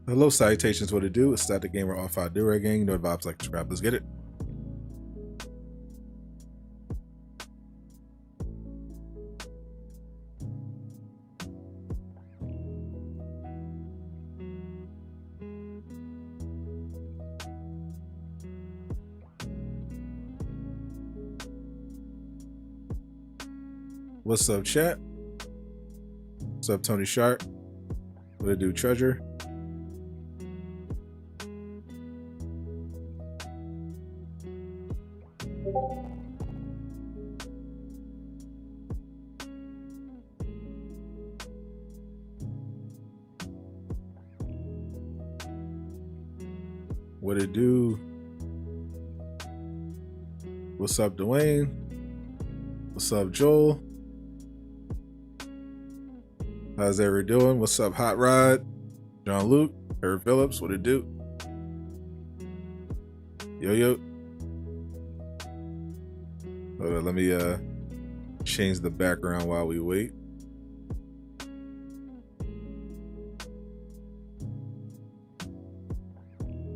Hello, salutations, what it do? It's Static Gamer off our Dura gang. You know the vibes, like subscribe. Let's get it. What's up, chat? What's up, Tony Sharp? What it do, Treasure? What it do? What's up, Dwayne? What's up, Joel? How's everyone doing? What's up, Hot Rod? John Luke, Herb Phillips, what it do? Yo. Hold on, let me change the background while we wait.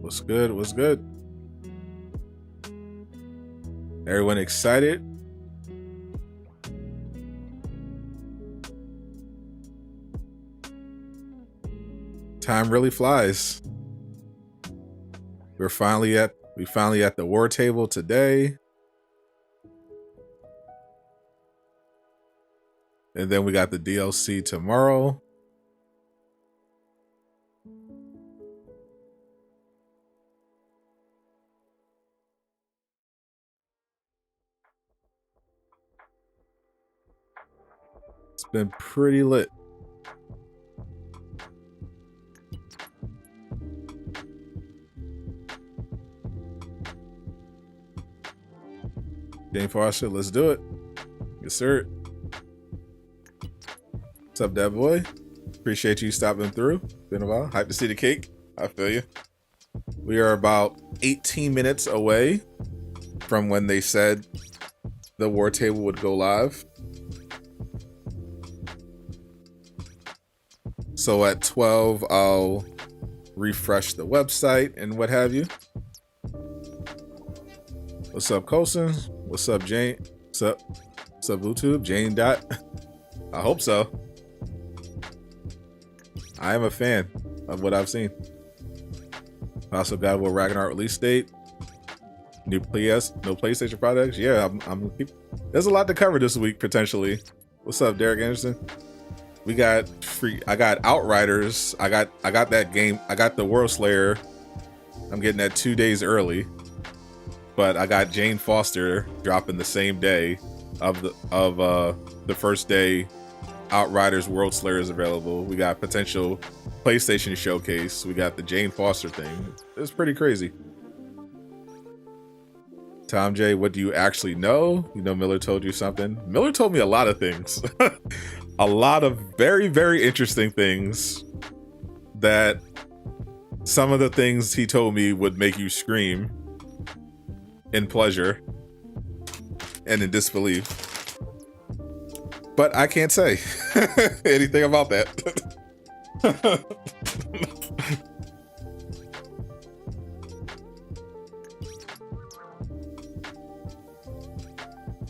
What's good? What's good? Everyone excited? Time really flies. We finally at the war table today. And then we got the DLC tomorrow. It's been pretty lit. Jane Foster, let's do it. Yes, sir. What's up, that boy? Appreciate you stopping through. Been a while. Hype to see the cake. I feel you. We are about 18 minutes away from when they said the war table would go live. So at 12, I'll refresh the website and what have you. What's up, Colson? What's up, Jane? What's up? What's up, YouTube? Jane Dot? I hope so. I am a fan of what I've seen. Also got a Ragnarok release date. No PlayStation products. Yeah, there's a lot to cover this week, potentially. What's up, Derek Anderson? We got I got Outriders. I got that game. I got the World Slayer. I'm getting that 2 days early. But I got Jane Foster dropping the same day of the first day Outriders World Slayer is available. We got potential PlayStation showcase. We got the Jane Foster thing. It's pretty crazy. Tom J, what do you actually know? You know Miller told you something. Miller told me a lot of things. A lot of very, very interesting things that some of the things he told me would make you scream in pleasure and in disbelief, but I can't say anything about that.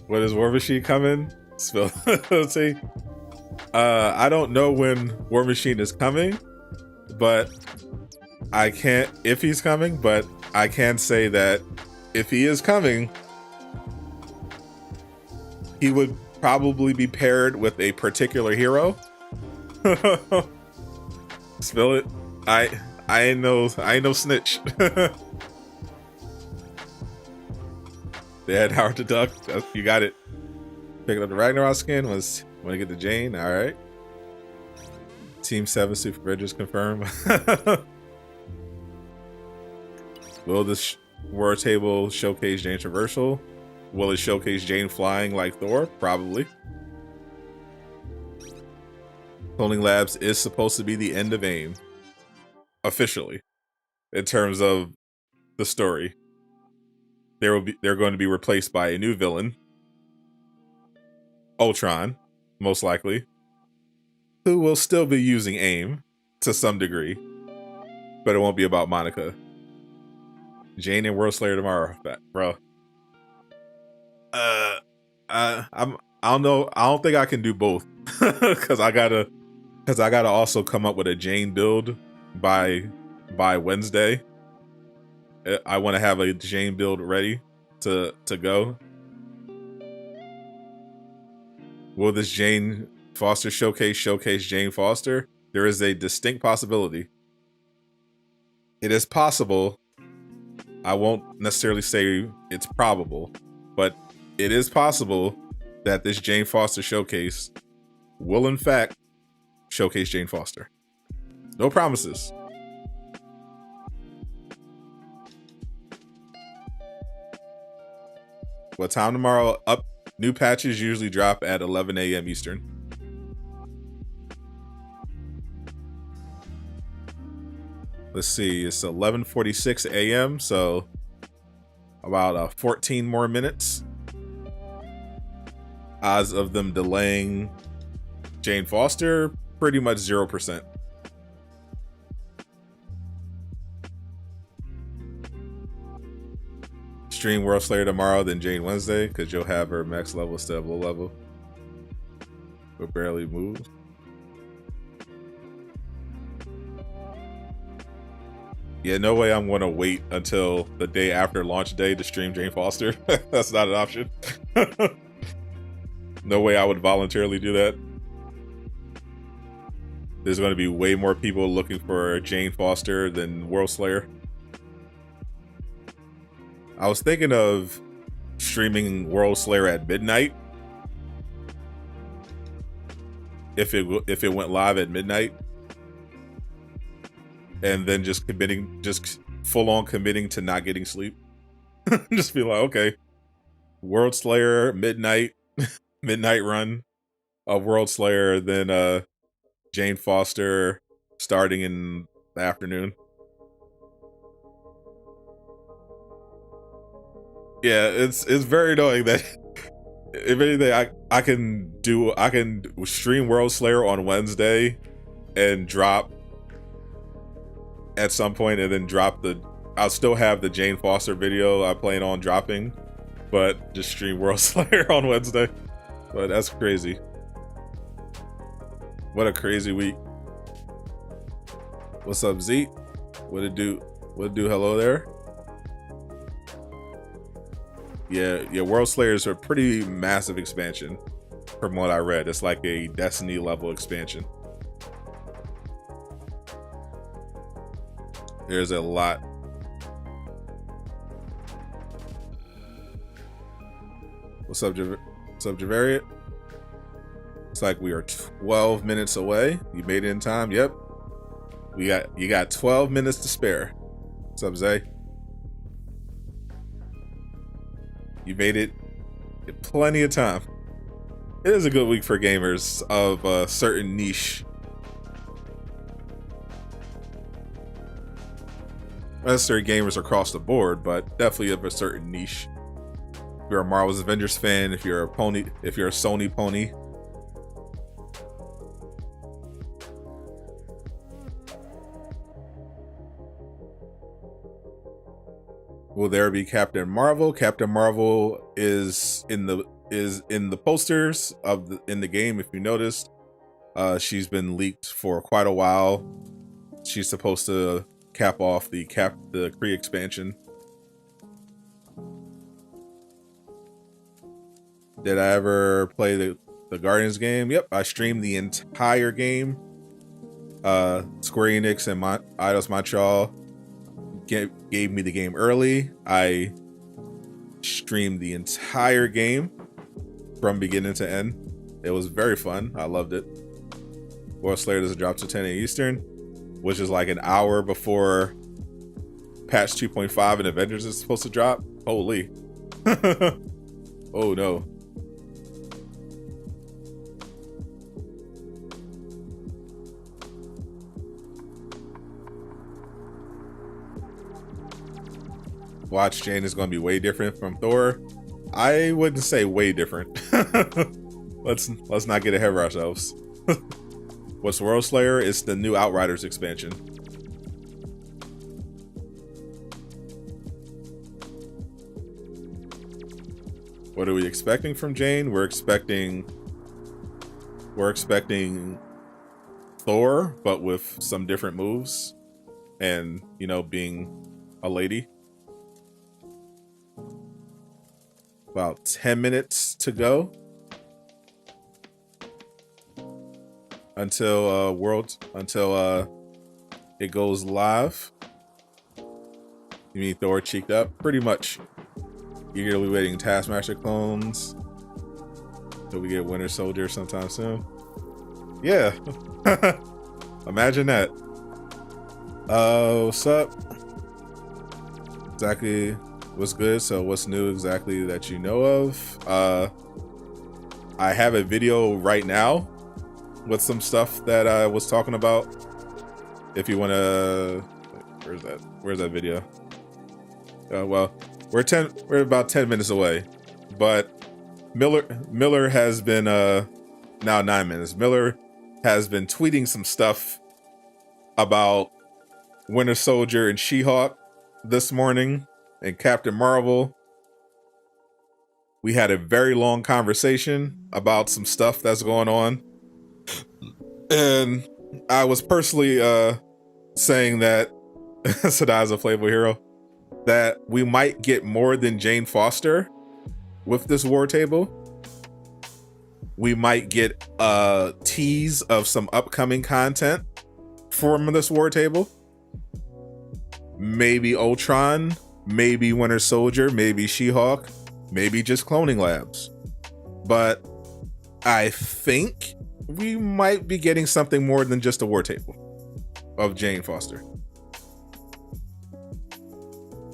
When is War Machine coming? Let's see. I don't know when War Machine is coming, but I can't if he's coming, but I can say that if he is coming, he would probably be paired with a particular hero. Spill it. I ain't no snitch. They had Howard the Duck. You got it. Picking up the Ragnarok skin was want to get the Jane. All right. Team 7 Super Avengers confirmed. Will this War Table showcase Jane traversal? Will it showcase Jane flying like Thor? Probably. Cloning Labs is supposed to be the end of AIM. Officially. In terms of the story. They're going to be replaced by a new villain. Ultron, most likely, who will still be using AIM to some degree, but it won't be about Monica. Jane and World Slayer tomorrow, bro. I don't know. I don't think I can do both because I gotta also come up with a Jane build by Wednesday. I want to have a Jane build ready to go. Will this Jane Foster showcase Jane Foster? There is a distinct possibility. It is possible. I won't necessarily say it's probable, but it is possible that this Jane Foster showcase will in fact showcase Jane Foster. No promises. What time tomorrow? Up. New patches usually drop at 11 a.m. Eastern. Let's see, it's 11:46 a.m., so about 14 more minutes. Odds of them delaying Jane Foster, pretty much 0%. Stream World Slayer tomorrow, then Jane Wednesday, because you'll have her max level instead of low level. But barely moves. Yeah, no way I'm going to wait until the day after launch day to stream Jane Foster. That's not an option. No way I would voluntarily do that. There's going to be way more people looking for Jane Foster than World Slayer. I was thinking of streaming World Slayer at midnight. If it went live at midnight. And then just full on committing to not getting sleep. Just be like, okay, World Slayer, midnight run of World Slayer, then Jane Foster starting in the afternoon. Yeah, it's very annoying that if anything, I can stream World Slayer on Wednesday and drop at some point, and then drop I'll still have the Jane Foster video I plan on dropping, but just stream World Slayer on Wednesday. But that's crazy. What a crazy week. What's up, Z? What it do? Hello there. Yeah, World Slayer is a pretty massive expansion from what I read. It's like a Destiny level expansion. There's a lot. What's up, Javariat? It's like we are 12 minutes away. You made it in time. Yep. You got 12 minutes to spare. What's up, Zay? You made it in plenty of time. It is a good week for gamers of a certain niche. Not necessarily gamers across the board, but definitely of a certain niche. If you're a Marvel's Avengers fan, if you're a Sony pony. Will there be Captain Marvel? Captain Marvel is in the posters in the game. If you noticed, she's been leaked for quite a while. She's supposed to cap off the Kree expansion. Did I ever play the Guardians game? Yep, I streamed the entire game. Square Enix and Eidos Montreal gave me the game early. I streamed the entire game from beginning to end. It was very fun. I loved it. World Slayer doesn't drop to 10 a.m. Eastern, which is like an hour before patch 2.5 and Avengers is supposed to drop. Holy. Oh no. Watch Jane is going to be way different from Thor. I wouldn't say way different. let's not get ahead of ourselves. What's World Slayer? It's the new Outriders expansion. What are we expecting from Jane? We're expecting Thor, but with some different moves, and you know, being a lady. About 10 minutes to go until it goes live. You mean Thor cheeked up? Pretty much. Eagerly waiting Taskmaster clones. Till we get Winter Soldier sometime soon. Yeah. Imagine that. What's up? Exactly. What's good? So what's new exactly that you know of? I have a video right now with some stuff that I was talking about. If you want to, where's that video? Well, we're about 10 minutes away, but Miller has been now 9 minutes. Miller has been tweeting some stuff about Winter Soldier and She-Hulk this morning, and Captain Marvel. We had a very long conversation about some stuff that's going on, and I was personally saying that Sadot's a playable hero, that we might get more than Jane Foster with this war table. We might get a tease of some upcoming content from this war table. Maybe Ultron, maybe Winter Soldier, maybe She-Hulk, maybe just cloning labs. But I think we might be getting something more than just a war table of Jane Foster.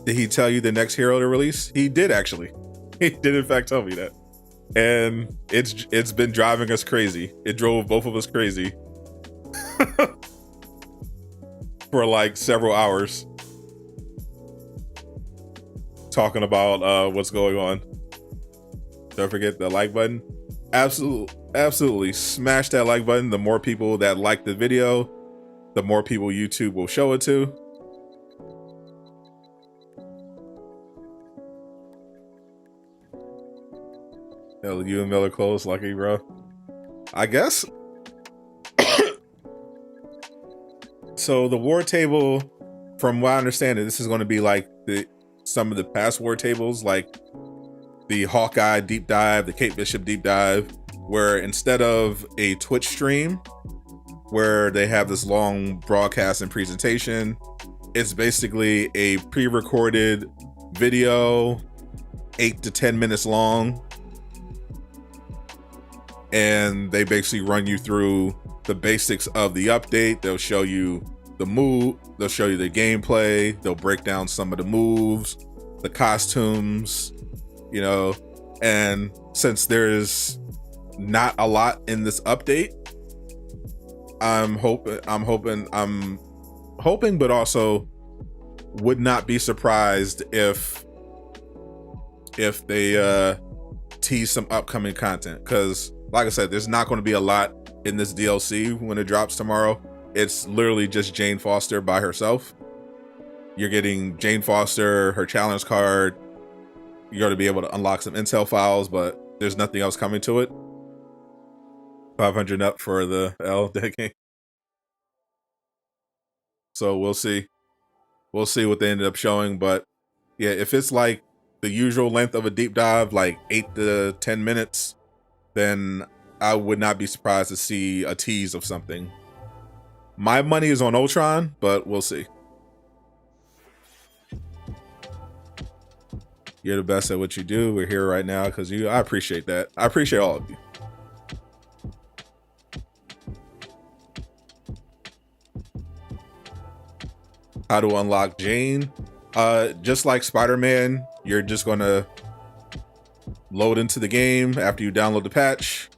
Did he tell you the next hero to release? He did, actually. He did in fact tell me that. And it's been driving us crazy. It drove both of us crazy for like several hours, talking about what's going on. Don't forget the like button. Absolutely smash that like button. The more people that like the video, the more people YouTube will show it to. Hell, you and Miller close, lucky bro. I guess. So the war table, from what I understand, this is going to be like some of the past war tables, like the Hawkeye deep dive, the Kate Bishop deep dive, where instead of a Twitch stream where they have this long broadcast and presentation, it's basically a pre-recorded video, 8 to 10 minutes long, and they basically run you through the basics of the update. They'll show you the move, they'll show you the gameplay, they'll break down some of the moves, the costumes, you know. And since there's not a lot in this update, I'm hoping, but also would not be surprised if they tease some upcoming content, because like I said, there's not going to be a lot in this DLC when it drops tomorrow. It's literally just Jane Foster by herself. You're getting Jane Foster, her challenge card. You're going to be able to unlock some intel files, but there's nothing else coming to it. 500 up for the L decking. So we'll see. We'll see what they ended up showing, but yeah, if it's like the usual length of a deep dive, like 8 to 10 minutes, then I would not be surprised to see a tease of something. My money is on Ultron, but we'll see. You're the best at what you do. We're here right now because you. I appreciate that. I appreciate all of you. How to unlock Jane? Just like Spider-Man, you're just gonna load into the game after you download the patch,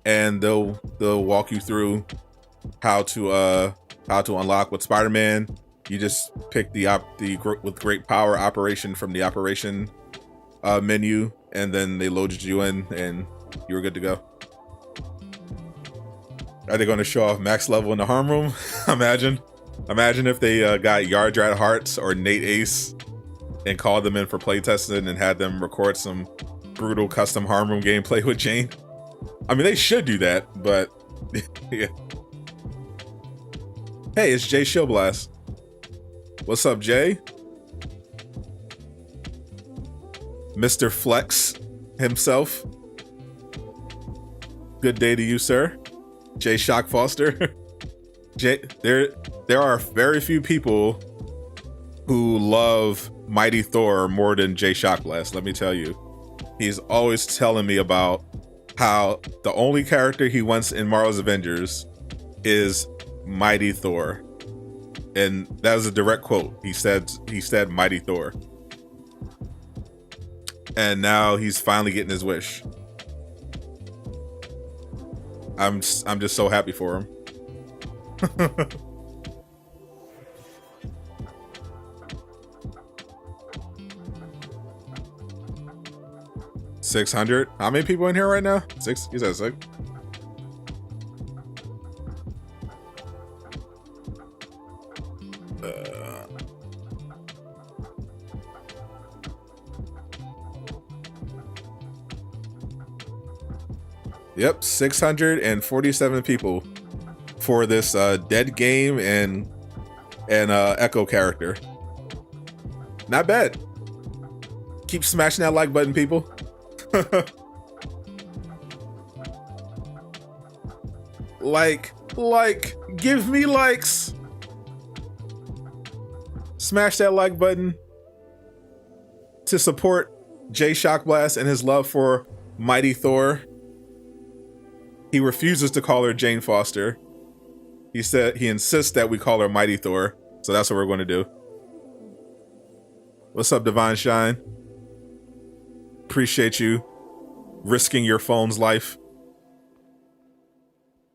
and they'll walk you through how to unlock with Spider-Man. You just pick the with great power operation from the operation menu, and then they loaded you in, and you were good to go. Are they going to show off max level in the harm room? Imagine if they got Yardrat Hearts or Nate Ace and called them in for playtesting and had them record some brutal custom harm room gameplay with Jane. I mean, they should do that, but yeah. Hey, it's Jay Shieldblast. What's up, Jay? Mr. Flex himself. Good day to you, sir. Jay Shock Foster. Jay, there are very few people who love Mighty Thor more than Jay Shockblast, let me tell you. He's always telling me about how the only character he wants in Marvel's Avengers is Mighty Thor. And that was a direct quote. He said Mighty Thor. And now he's finally getting his wish. I'm just so happy for him. 600. How many people in here right now? 6. You said 6. Yep, 647 people for this dead game and Echo character. Not bad. Keep smashing that like button, people. like, give me likes. Smash that like button to support Jay Shockblast and his love for Mighty Thor. He refuses to call her Jane Foster. He insists that we call her Mighty Thor. So that's what we're going to do. What's up, Divine Shine? Appreciate you risking your phone's life.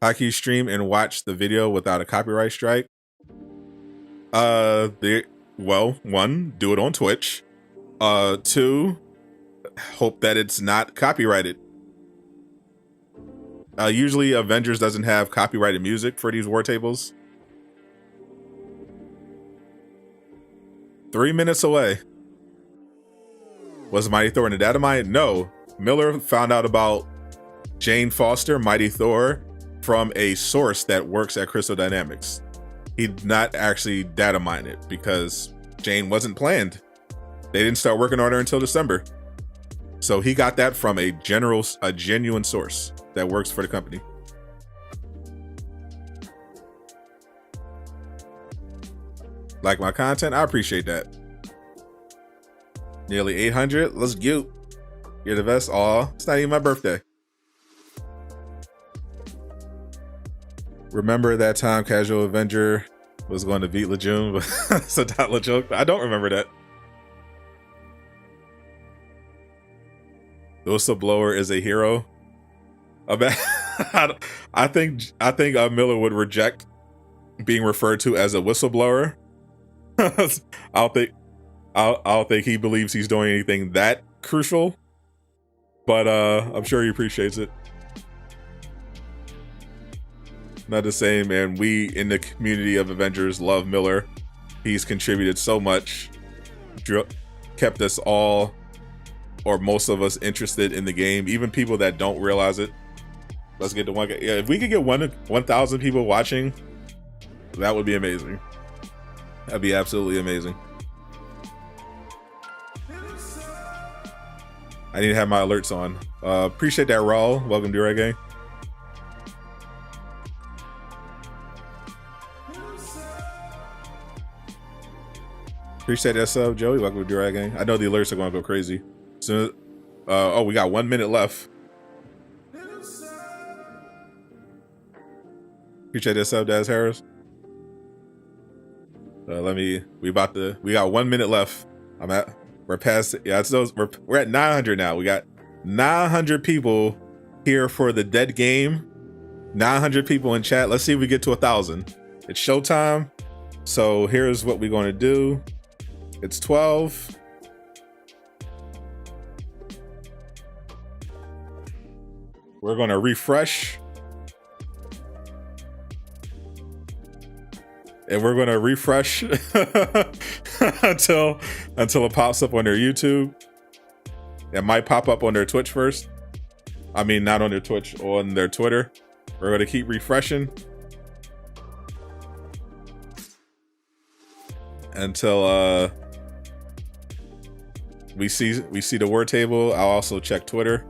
How can you stream and watch the video without a copyright strike? Well, 1, do it on Twitch. 2, hope that it's not copyrighted. Usually Avengers doesn't have copyrighted music for these war tables. 3 minutes away. Was Mighty Thor in the data mine? No. Miller found out about Jane Foster, Mighty Thor, from a source that works at Crystal Dynamics. He did not actually data mine it because Jane wasn't planned. They didn't start working on her until December. So he got that from a genuine source that works for the company. Like my content? I appreciate that. Nearly 800. Let's go. You're the best. Aw, it's not even my birthday. Remember that time Casual Avenger was going to beat Laajune, but Sadot Laajune? I don't remember that. The whistleblower is a hero. I think Miller would reject being referred to as a whistleblower. I don't think he believes he's doing anything that crucial, but I'm sure he appreciates it. Not the same, and we in the community of Avengers love Miller. He's contributed so much, kept us all, or most of us, interested in the game, even people that don't realize it. Let's get to 1K. Yeah, if we could get 1,000 people watching, that would be amazing. That'd be absolutely amazing. I need to have my alerts on. Appreciate that, Raul. Welcome to Reggae. Appreciate that sub, Joey. Welcome to Reggae. I know the alerts are going to go crazy. So, oh, we got 1 minute left. Appreciate that sub, Daz Harris. We got 1 minute left. We're past, yeah, it's those, we're at 900 now. We got 900 people here for the dead game. 900 people in chat. Let's see if we get to 1,000. It's showtime. So here's what we're going to do. It's 12. We're going to refresh. and we're gonna refresh until it pops up on their YouTube. It might pop up on their Twitch first. I mean, not on their Twitch, on their Twitter. We're gonna keep refreshing until we see the word table. I'll also check Twitter.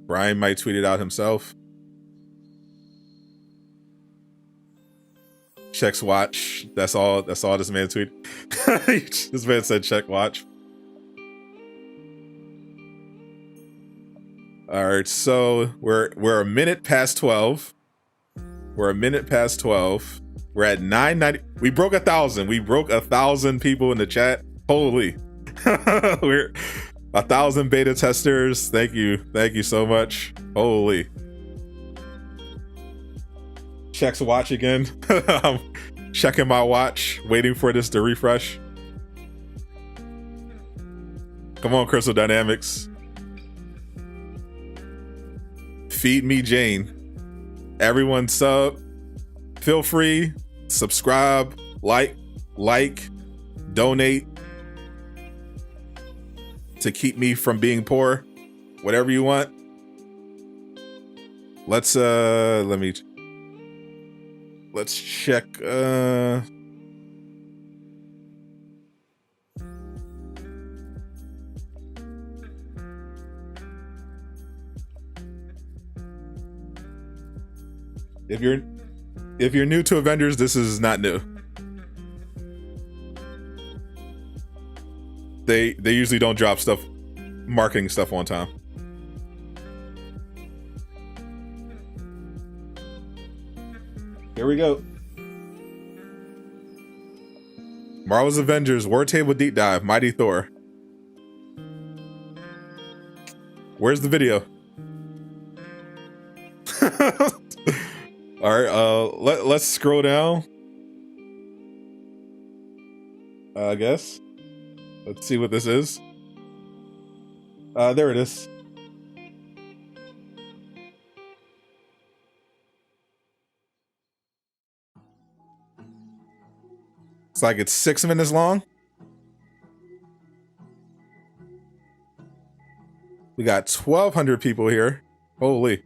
Brian might tweet it out himself. Checks watch. That's all this man tweeted. This man said check watch. All right, so we're a minute past 12. We're a minute past 12. We're at 990. We broke 1,000. We broke 1,000 people in the chat. Holy. We're 1,000 beta testers. Thank you so much. Holy. Checks watch again. I'm checking my watch, waiting for this to refresh. Come on, Crystal Dynamics. Feed me Jane. Everyone sub. Feel free. Subscribe. Like. Donate. To keep me from being poor. Whatever you want. Let's check if you're new to Avengers, this is not new. They usually don't drop marketing stuff on time. Here we go. Marvel's Avengers Word Table Deep Dive, Mighty Thor. Where's the video? All right, let's scroll down. I guess. Let's see what this is. There it is. It's like it's 6 minutes long. We got 1,200 people here. Holy.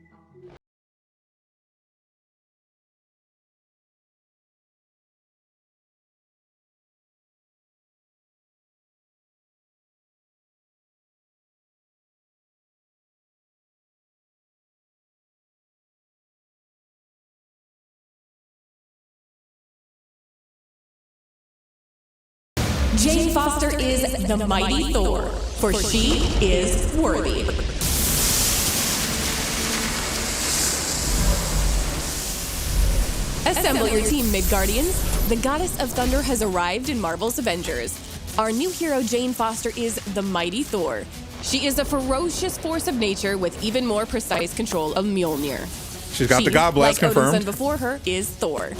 Jane Foster is the mighty Thor, for she is worthy. Assemble your team, Midgardians. The Goddess of Thunder has arrived in Marvel's Avengers. Our new hero, Jane Foster, is the mighty Thor. She is a ferocious force of nature with even more precise control of Mjolnir. She's got the God Blast like confirmed. Odin's son before her, is Thor.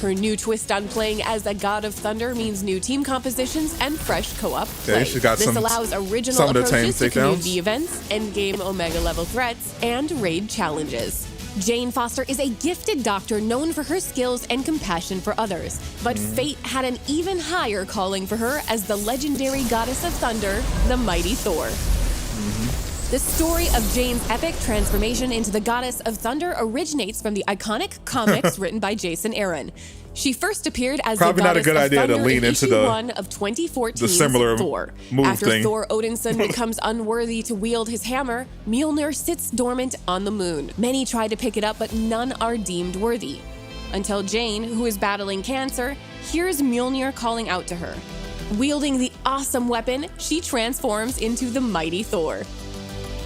Her new twist on playing as a god of thunder means new team compositions and fresh co-op play. She got this allows original approaches to community events, endgame Omega level threats, and raid challenges. Jane Foster is a gifted doctor known for her skills and compassion for others, but fate had an even higher calling for her as the legendary goddess of thunder, the mighty Thor. The story of Jane's epic transformation into the Goddess of Thunder originates from the iconic comics written by Jason Aaron. She first appeared as probably the Goddess not a good of idea Thunder to lean in into issue 1 of 2014's similar Thor. move After thing. Thor Odinson becomes unworthy to wield his hammer, Mjolnir sits dormant on the moon. Many try to pick it up, but none are deemed worthy. Until Jane, who is battling cancer, hears Mjolnir calling out to her. Wielding the awesome weapon, she transforms into the mighty Thor.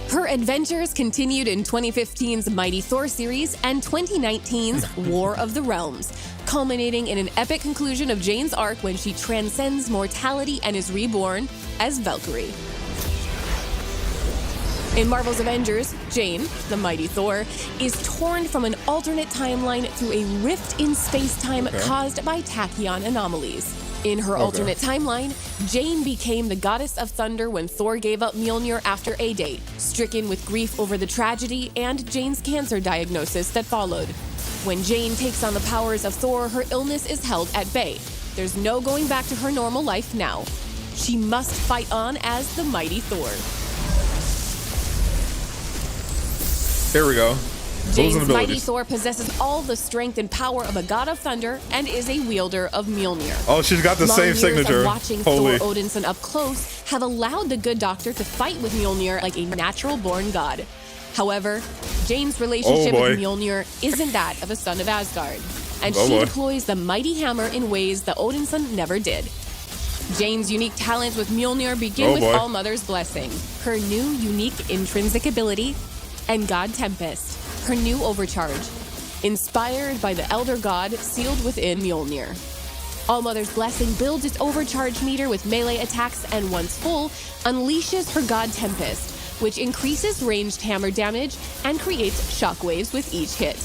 Her adventures continued in 2015's Mighty Thor series and 2019's War of the Realms, culminating in an epic conclusion of Jane's arc when she transcends mortality and is reborn as Valkyrie. In Marvel's Avengers, Jane, the mighty Thor, is torn from an alternate timeline through a rift in space-time caused by tachyon anomalies. In her alternate timeline, Jane became the goddess of thunder when Thor gave up Mjolnir after A-Day, stricken with grief over the tragedy and Jane's cancer diagnosis that followed. When Jane takes on the powers of Thor, her illness is held at bay. There's no going back to her normal life now. She must fight on as the mighty Thor. Here we go. Jane's mighty Thor possesses all the strength and power of a god of thunder and is a wielder of Mjolnir. Oh, she's got the same signature. Of watching Thor Odinson up close have allowed the good doctor to fight with Mjolnir like a natural-born god. However, Jane's relationship with Mjolnir isn't that of a son of Asgard, and she deploys the mighty hammer in ways that Odinson never did. Jane's unique talents with Mjolnir begin with All-Mother's blessing, her new unique intrinsic ability, and God Tempest, her new overcharge, inspired by the Elder God sealed within Mjolnir. All-Mother's blessing builds its overcharge meter with melee attacks and once full, unleashes her God Tempest, which increases ranged hammer damage and creates shockwaves with each hit.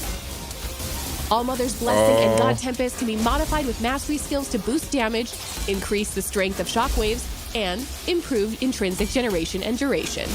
All-Mother's blessing and God Tempest can be modified with mastery skills to boost damage, increase the strength of shockwaves, and improve intrinsic generation and duration.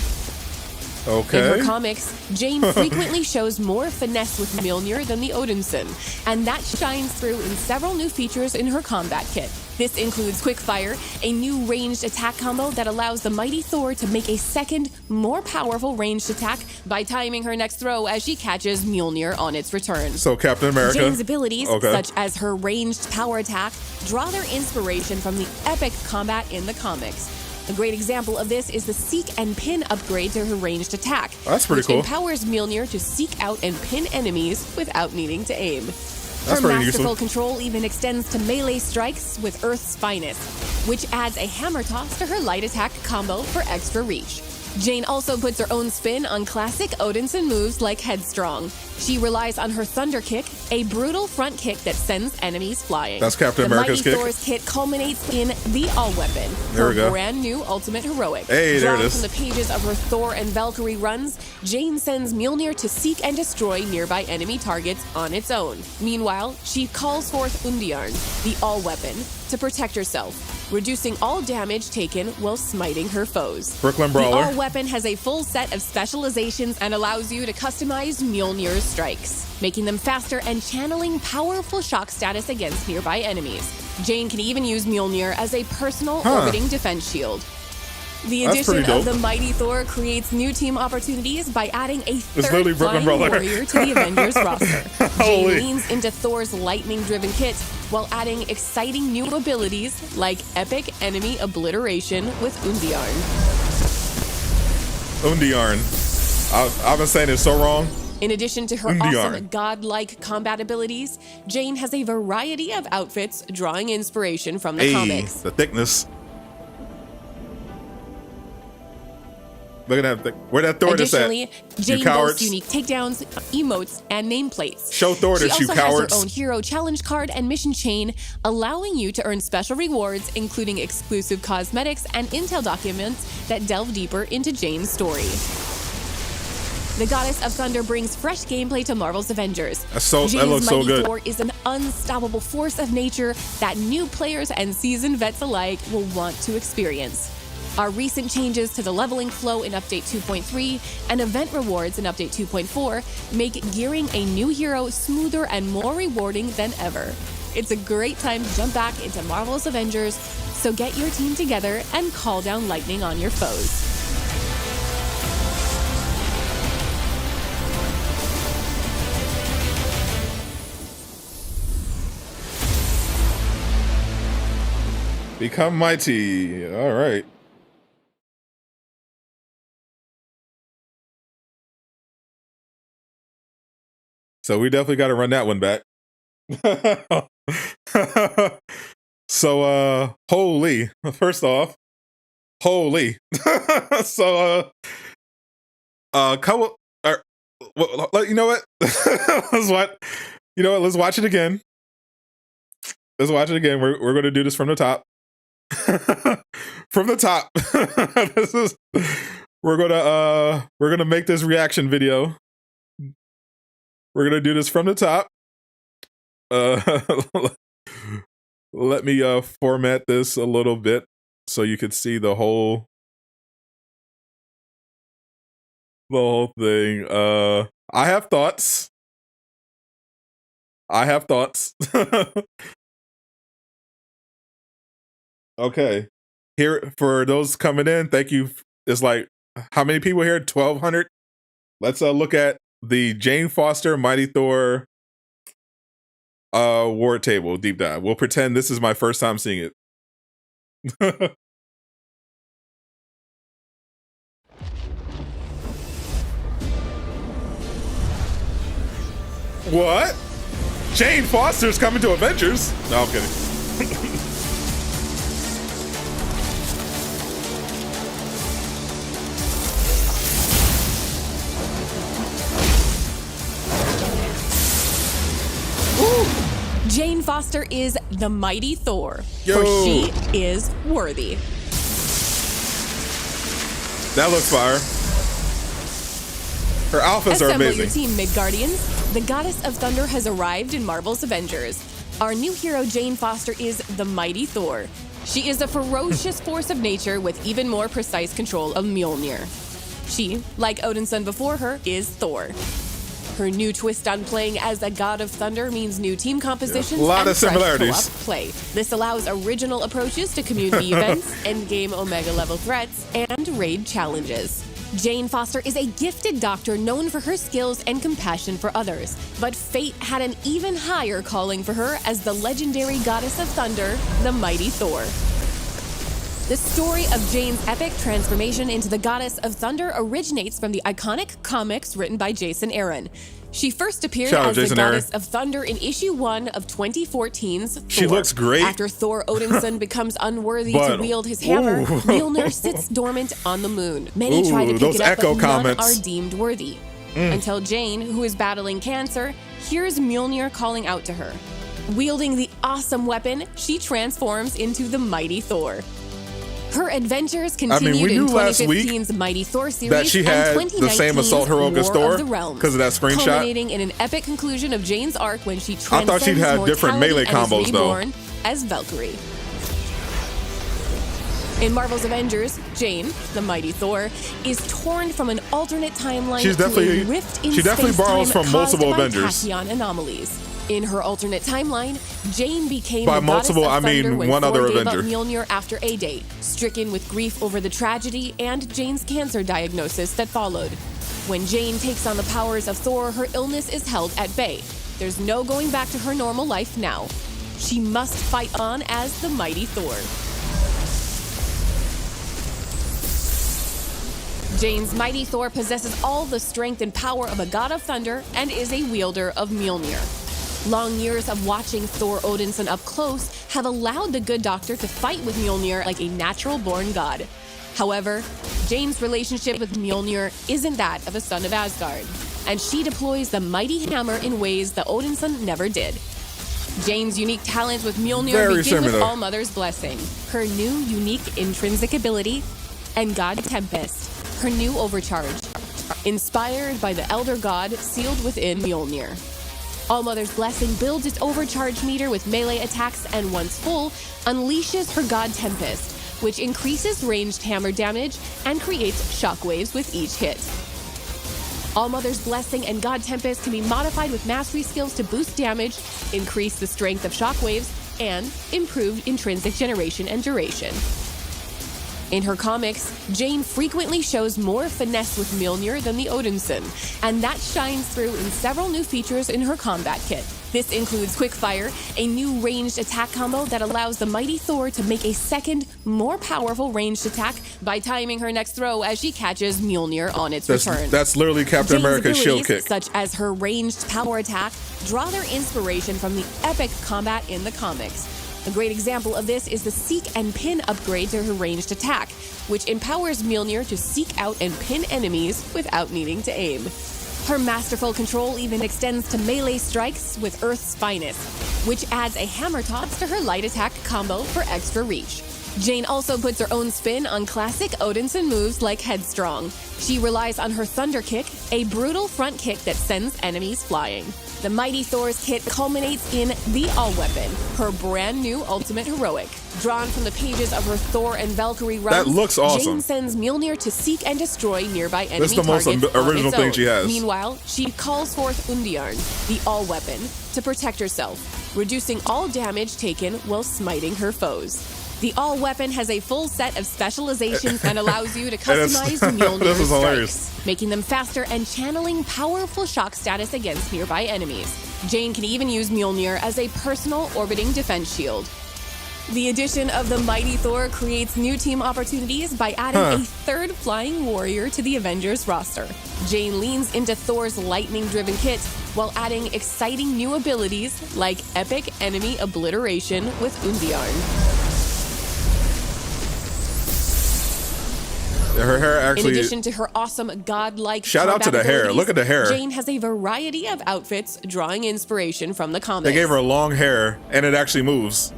Okay. In her comics, Jane frequently shows more finesse with Mjolnir than the Odinson, and that shines through in several new features in her combat kit. This includes Quickfire, a new ranged attack combo that allows the mighty Thor to make a second, more powerful ranged attack by timing her next throw as she catches Mjolnir on its return. So Captain America. Jane's abilities, such as her ranged power attack, draw their inspiration from the epic combat in the comics. A great example of this is the Seek and Pin upgrade to her ranged attack. That's pretty cool. Which empowers Mjolnir to seek out and pin enemies without needing to aim. That's her masterful control even extends to melee strikes with Earth's Finest, which adds a hammer toss to her light attack combo for extra reach. Jane also puts her own spin on classic Odinson moves like Headstrong. She relies on her Thunder Kick, a brutal front kick that sends enemies flying. That's Captain America's kick. The mighty Thor's kit culminates in the All Weapon, her brand new ultimate heroic. Hey, there it is. From the pages of her Thor and Valkyrie runs, Jane sends Mjolnir to seek and destroy nearby enemy targets on its own. Meanwhile, she calls forth Undiarn, the All Weapon, to protect herself, reducing all damage taken while smiting her foes. Brooklyn Brawler. The All Weapon has a full set of specializations and allows you to customize Mjolnir's strikes, making them faster and channeling powerful shock status against nearby enemies. Jane can even use Mjolnir as a personal orbiting defense shield. The addition of the mighty Thor creates new team opportunities by adding a third flying warrior to the Avengers roster. Jane leans into Thor's lightning-driven kit while adding exciting new abilities like epic enemy obliteration with Undiarn. I've been saying it so wrong. In addition to her awesome godlike combat abilities, Jane has a variety of outfits drawing inspiration from the comics. The thickness. Look at that. Where that Thor is at? Additionally, Jane boasts unique takedowns, emotes, and nameplates. Show Thor that you cowards. She also has her own hero challenge card and mission chain, allowing you to earn special rewards, including exclusive cosmetics and intel documents that delve deeper into Jane's story. The Goddess of Thunder brings fresh gameplay to Marvel's Avengers. That looks so good. Thor is an unstoppable force of nature that new players and seasoned vets alike will want to experience. Our recent changes to the leveling flow in Update 2.3 and event rewards in Update 2.4 make gearing a new hero smoother and more rewarding than ever. It's a great time to jump back into Marvel's Avengers, so get your team together and call down lightning on your foes. Become mighty. All right. So we definitely got to run that one back. So, holy. First off, holy. So, couple. You know what? Let's watch. You know what? Let's watch it again. Let's watch it again. We're going to do this from the top. From the top. We're gonna make this reaction video. We're gonna do this from the top. let me format this a little bit so you could see the whole thing. I have thoughts. Okay. Here, for those coming in, thank you. It's like, how many people here? 1,200. Let's look at the Jane Foster Mighty Thor ward table deep dive. We'll pretend this is my first time seeing it. What? Jane Foster's coming to Avengers? No, I'm kidding. Jane Foster is the mighty Thor, Yo. for she is worthy. That looks fire. Her outfits are Assemble amazing. your team, Midgardians. The goddess of thunder has arrived in Marvel's Avengers. Our new hero, Jane Foster, is the mighty Thor. She is a ferocious force of nature with even more precise control of Mjolnir. She, like Odin's son before her, is Thor. Her new twist on playing as a god of thunder means new team compositions a lot and of similarities. fresh co-op play. This allows original approaches to community events, endgame Omega level threats, and raid challenges. Jane Foster is a gifted doctor known for her skills and compassion for others. But fate had an even higher calling for her as the legendary goddess of thunder, the mighty Thor. The story of Jane's epic transformation into the goddess of thunder originates from the iconic comics written by Jason Aaron. She first appeared Shout out as the Jason goddess Aaron. of thunder in issue 1 of 2014's Thor. She looks great. After Thor Odinson becomes unworthy But- to wield his hammer, Ooh. Mjolnir sits dormant on the moon. Many try to Ooh, pick those it up, echo but none comments. are deemed worthy. Until Jane, who is battling cancer, hears Mjolnir calling out to her. Wielding the awesome weapon, she transforms into the mighty Thor. Her adventures continued we in knew last week 2015's Mighty Thor series that she had and the same 2019's assault heroic as War Thor of the Realms, 'cause of that screenshot. culminating in an epic conclusion of Jane's arc when she I transcends thought she'd have different mortality melee and is combos, though. reborn as Valkyrie. In Marvel's Avengers, Jane, the mighty Thor, is torn from an alternate timeline She's to definitely- a rift in she definitely space-time borrows from caused multiple by Avengers. tachyon anomalies. In her alternate timeline, Jane became By the goddess multiple, of I mean thunder when one Thor other gave Avenger. up Mjolnir after A-Date, stricken with grief over the tragedy and Jane's cancer diagnosis that followed. When Jane takes on the powers of Thor, her illness is held at bay. There's no going back to her normal life now. She must fight on as the mighty Thor. Jane's mighty Thor possesses all the strength and power of a god of thunder and is a wielder of Mjolnir. Long years of watching Thor Odinson up close have allowed the good doctor to fight with Mjolnir like a natural-born god. However, Jane's relationship with Mjolnir isn't that of a son of Asgard, and she deploys the mighty hammer in ways that Odinson never did. Jane's unique talent with Mjolnir Very begin with similar. All-Mother's blessing, her new unique intrinsic ability, and God Tempest, her new overcharge, inspired by the elder god sealed within Mjolnir. All-Mother's blessing builds its overcharge meter with melee attacks and once full, unleashes her God Tempest, which increases ranged hammer damage and creates shockwaves with each hit. All-Mother's blessing and God Tempest can be modified with mastery skills to boost damage, increase the strength of shockwaves, and improve intrinsic generation and duration. In her comics, Jane frequently shows more finesse with Mjolnir than the Odinson, and that shines through in several new features in her combat kit. This includes Quickfire, a new ranged attack combo that allows the mighty Thor to make a second, more powerful ranged attack by timing her next throw as she catches Mjolnir on its return. That's literally Captain Jane's America's shield abilities, kick. such as her ranged power attack, draw their inspiration from the epic combat in the comics. A great example of this is the Seek and Pin upgrade to her ranged attack, which empowers Mjolnir to seek out and pin enemies without needing to aim. Her masterful control even extends to melee strikes with Earth's finest, which adds a hammer toss to her light attack combo for extra reach. Jane also puts her own spin on classic Odinson moves like Headstrong. She relies on her Thunder Kick, a brutal front kick that sends enemies flying. The Mighty Thor's kit culminates in the All-Weapon, her brand new ultimate heroic. Drawn from the pages of her Thor and Valkyrie runs, that looks awesome. Jane sends Mjolnir to seek and destroy nearby enemy That's the most targets original thing she has. Meanwhile, she calls forth Undjarn, the All-Weapon, to protect herself, reducing all damage taken while smiting her foes. The All-Weapon has a full set of specializations and allows you to customize Mjolnir's strikes, making them faster and channeling powerful shock status against nearby enemies. Jane can even use Mjolnir as a personal orbiting defense shield. The addition of the Mighty Thor creates new team opportunities by adding a third flying warrior to the Avengers roster. Jane leans into Thor's lightning-driven kit while adding exciting new abilities like epic enemy obliteration with Undjarn. Her hair actually. In addition to her awesome godlike shout out to the hair. Look at the hair. Jane has a variety of outfits drawing inspiration from the comics. They gave her long hair and it actually moves.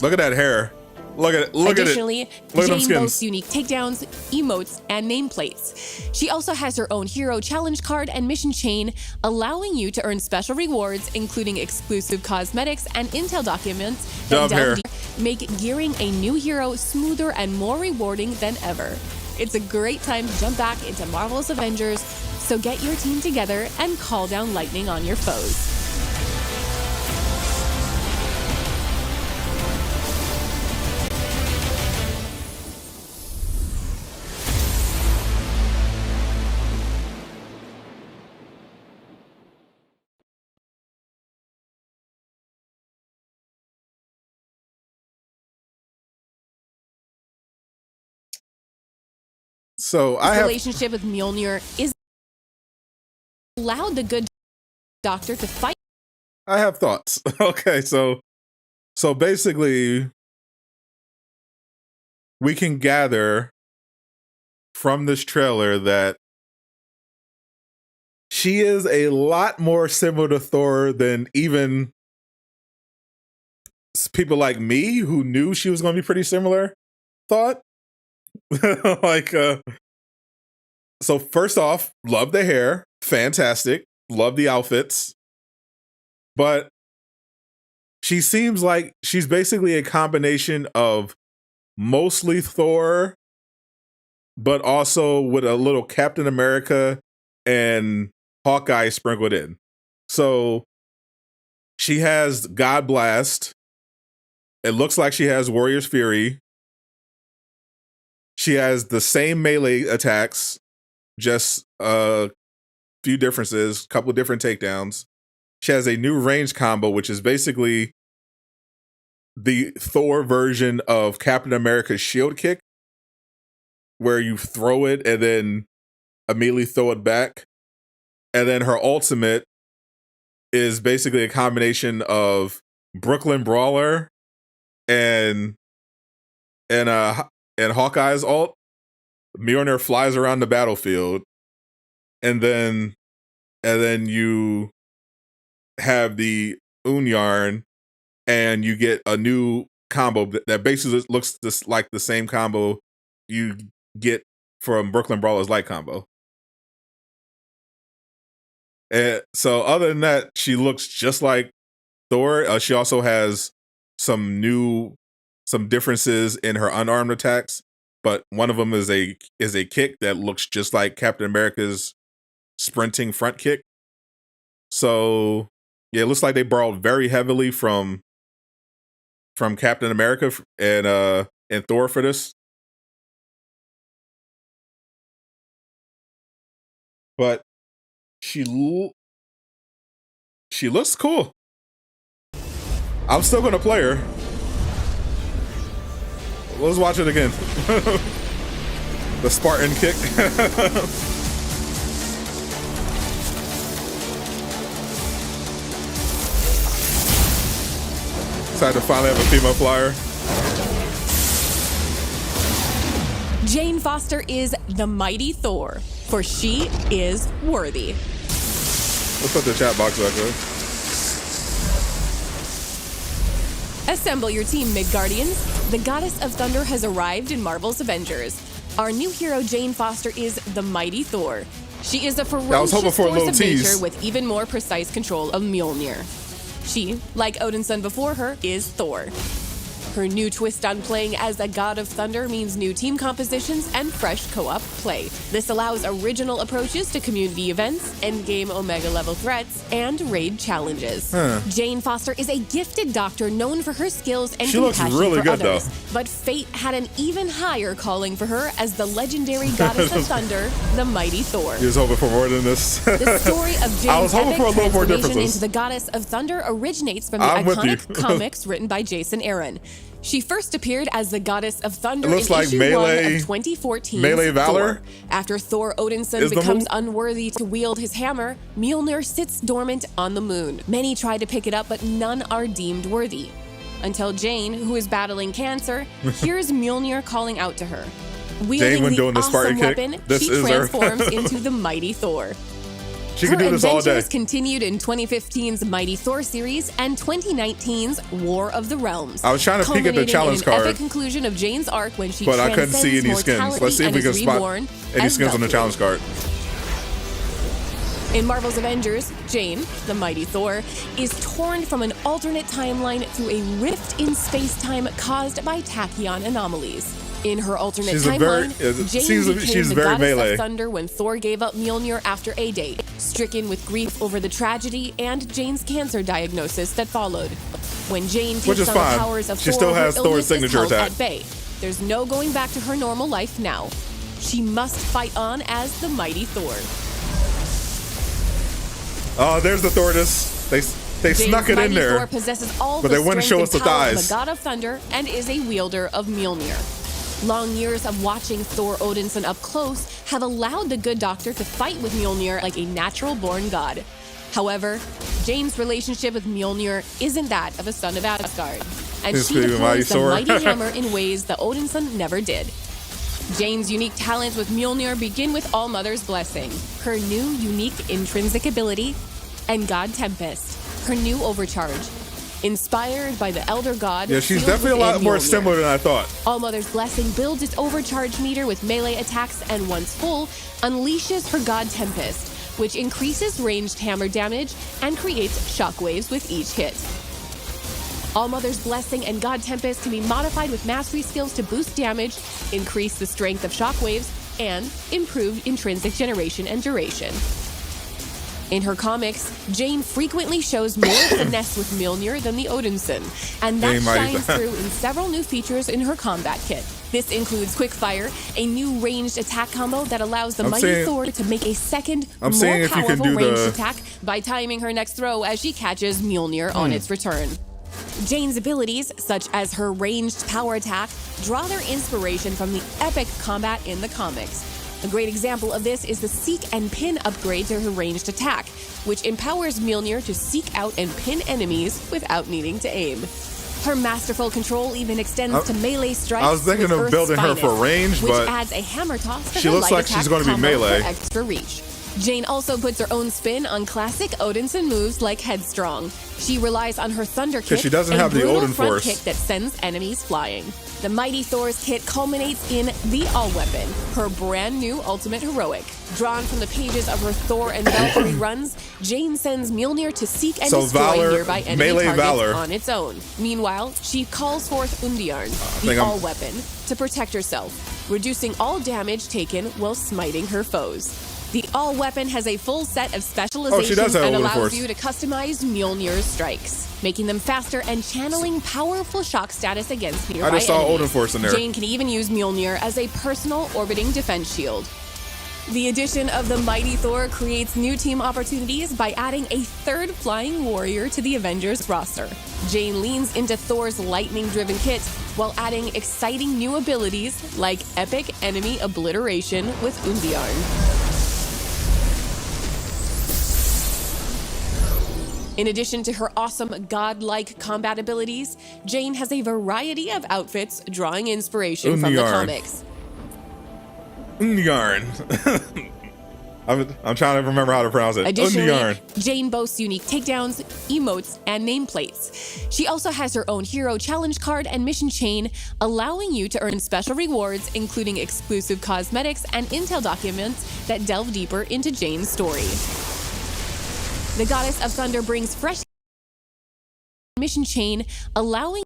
Look at that hair. Look at it. Look Additionally, at it. Look Jane boasts unique takedowns, emotes, and nameplates. She also has her own hero challenge card and mission chain, allowing you to earn special rewards, including exclusive cosmetics and intel documents that delve deep, make gearing a new hero smoother and more rewarding than ever. It's a great time to jump back into Marvel's Avengers, so get your team together and call down lightning on your foes. So relationship with Mjolnir is allowed the good doctor to fight. I have thoughts. Okay, so basically we can gather from this trailer that she is a lot more similar to Thor than even people like me who knew she was going to be pretty similar thought. So first off, love the hair, fantastic, love the outfits, but she seems like she's basically a combination of mostly Thor, but also with a little Captain America and Hawkeye sprinkled in. So she has God Blast. It looks like she has Warrior's Fury. She has the same melee attacks, just a few differences, a couple different takedowns. She has a new range combo, which is basically the Thor version of Captain America's shield kick, where you throw it and then immediately throw it back. And then her ultimate is basically a combination of Brooklyn Brawler and Hawkeye's ult. Mjolnir flies around the battlefield, and then you have the Undjarn, and you get a new combo that basically looks just like the same combo you get from Brooklyn Brawler's light combo. And so other than that, she looks just like Thor. She also has some differences in her unarmed attacks, but one of them is a kick that looks just like Captain America's sprinting front kick. So yeah, it looks like they borrowed very heavily from Captain America and Thor for this. But she looks cool. I'm still gonna play her. Let's watch it again. The Spartan kick. Excited to finally have a female flyer. Jane Foster is the mighty Thor, for she is worthy. Let's put the chat box back there. Assemble your team, Midgardians. The goddess of thunder has arrived in Marvel's Avengers. Our new hero, Jane Foster, is the mighty Thor. She is a ferocious force of nature with even more precise control of Mjolnir. She, like Odin's son before her, is Thor. Her new twist on playing as a god of thunder means new team compositions and fresh co-op play. This allows original approaches to community events, endgame Omega-level threats, and raid challenges. Jane Foster is a gifted doctor known for her skills and compassion for others. But fate had an even higher calling for her as the legendary goddess of thunder, the mighty Thor. He was hoping for more than this. The story of Jane's epic transformation into the goddess of thunder originates from the iconic comics written by Jason Aaron. She first appeared as the goddess of thunder in issue 1 of 2014's Valor. Thor. After Thor Odinson becomes unworthy to wield his hammer, Mjolnir sits dormant on the moon. Many try to pick it up, but none are deemed worthy. Until Jane, who is battling cancer, hears Mjolnir calling out to her. Wielding the awesome weapon, she transforms into the mighty Thor. She can do this all day. Her adventures continued in 2015's Mighty Thor series and 2019's War of the Realms. I was trying to peek at the challenge card, epic conclusion of Jane's arc when she but I couldn't see any skins. Let's see if we can spot any skins on the challenge card. In Marvel's Avengers, Jane, the mighty Thor, is torn from an alternate timeline through a rift in space-time caused by tachyon anomalies. In her alternate timeline, Jane became the goddess of thunder when Thor gave up Mjolnir after a date, stricken with grief over the tragedy and Jane's cancer diagnosis that followed. When Jane takes on the powers of Thor, still has Thor's signature attack at bay. There's no going back to her normal life now. She must fight on as the mighty Thor. Oh, there's the Thorness. They snuck it in there, Thor possesses all but they wouldn't show us the thighs. The god of thunder and is a wielder of Mjolnir. Long years of watching Thor Odinson up close have allowed the good doctor to fight with Mjolnir like a natural-born god. However, Jane's relationship with Mjolnir isn't that of a son of Asgard, and she deploys the mighty hammer in ways that Odinson never did. Jane's unique talents with Mjolnir begin with All-Mother's blessing, her new unique intrinsic ability, and God Tempest, her new overcharge. Inspired by the Elder God. Yeah, she's definitely a lot more similar than I thought. All-Mother's Blessing builds its overcharge meter with melee attacks and once full, unleashes her God Tempest, which increases ranged hammer damage and creates shockwaves with each hit. All-Mother's Blessing and God Tempest can be modified with mastery skills to boost damage, increase the strength of shockwaves, and improve intrinsic generation and duration. In her comics, Jane frequently shows more finesse with Mjolnir than the Odinson, and that shines through in several new features in her combat kit. This includes Quickfire, a new ranged attack combo that allows the mighty Thor to make a second, more powerful ranged attack by timing her next throw as she catches Mjolnir on its return. Jane's abilities, such as her ranged power attack, draw their inspiration from the epic combat in the comics. A great example of this is the Seek and Pin upgrade to her ranged attack, which empowers Mjolnir to seek out and pin enemies without needing to aim. Her masterful control even extends to melee strikes. I was thinking of building her for range, but which adds a hammer toss to she looks like she's going to be melee. For extra reach. Jane also puts her own spin on classic Odinson moves like Headstrong. She relies on her Thunder Kick, she doesn't have the Odin front force kick that sends enemies flying. The Mighty Thor's kit culminates in the All-Weapon, her brand new ultimate heroic. Drawn from the pages of her Thor and Valkyrie runs, Jane sends Mjolnir to seek and destroy nearby enemy targets on its own. Meanwhile, she calls forth Undiarn, the All-Weapon, to protect herself, reducing all damage taken while smiting her foes. The All-Weapon has a full set of specializations and allows you to customize Mjolnir's strikes, making them faster and channeling powerful shock status against nearby enemies. Odin Force in there. Jane can even use Mjolnir as a personal orbiting defense shield. The addition of the Mighty Thor creates new team opportunities by adding a third flying warrior to the Avengers roster. Jane leans into Thor's lightning-driven kit while adding exciting new abilities like epic enemy obliteration with Undiarn. In addition to her awesome godlike combat abilities, Jane has a variety of outfits drawing inspiration from the comics. Yarn. I'm trying to remember how to pronounce it. Additionally, Undiarn. Jane boasts unique takedowns, emotes, and nameplates. She also has her own hero challenge card and mission chain, allowing you to earn special rewards, including exclusive cosmetics and intel documents that delve deeper into Jane's story. The Goddess of Thunder brings fresh mission chain, allowing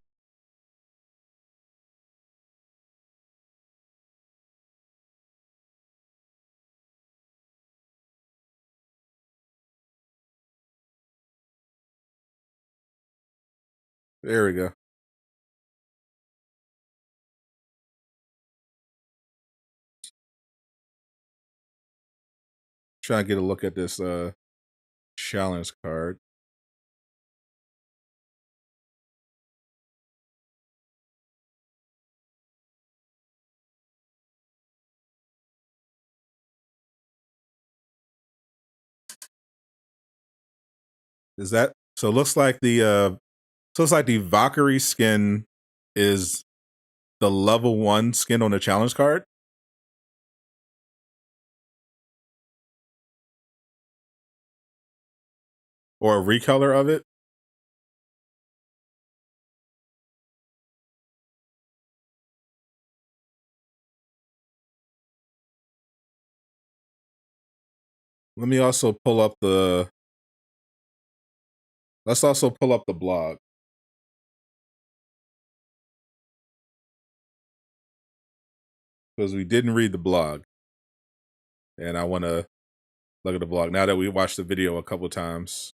There we go. Trying to get a look at this challenge card. Is that so? It looks like the Valkyrie skin is the level 1 skin on the challenge card. Or a recolor of it. Let me also pull up the. Let's also pull up the blog. Because we didn't read the blog. And I want to look at the blog. Now that we watched the video a couple times,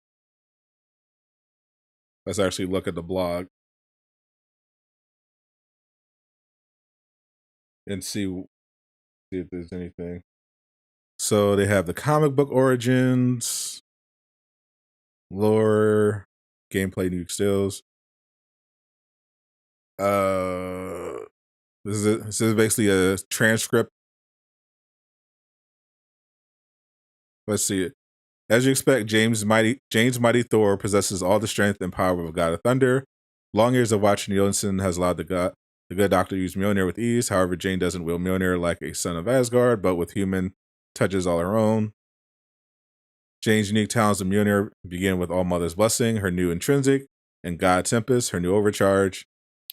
let's actually look at the blog. And see if there's anything. So they have the comic book origins, lore, gameplay, new skills. This is basically a transcript. Let's see it. As you expect, Jane's mighty Thor possesses all the strength and power of a god of thunder. Long years of watching Jotunheim has allowed the good doctor to use Mjolnir with ease. However, Jane doesn't wield Mjolnir like a son of Asgard, but with human touches all her own. Jane's unique talents of Mjolnir begin with All Mother's Blessing, her new intrinsic, and God Tempest, her new overcharge.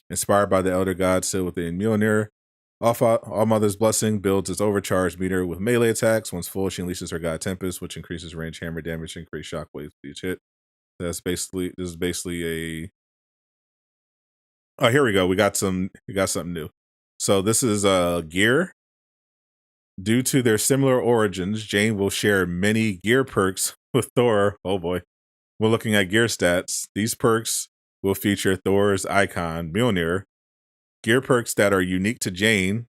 Inspired by the elder god still within Mjolnir, All Mother's Blessing builds its overcharge meter with melee attacks. Once full, she unleashes her God Tempest, which increases range hammer damage and creates shockwaves with each hit. This is basically a. Oh, here we go. We got something new. So this is gear. Due to their similar origins, Jane will share many gear perks with Thor. Oh boy. We're looking at gear stats. These perks will feature Thor's icon, Mjolnir. Gear perks that are unique to Jane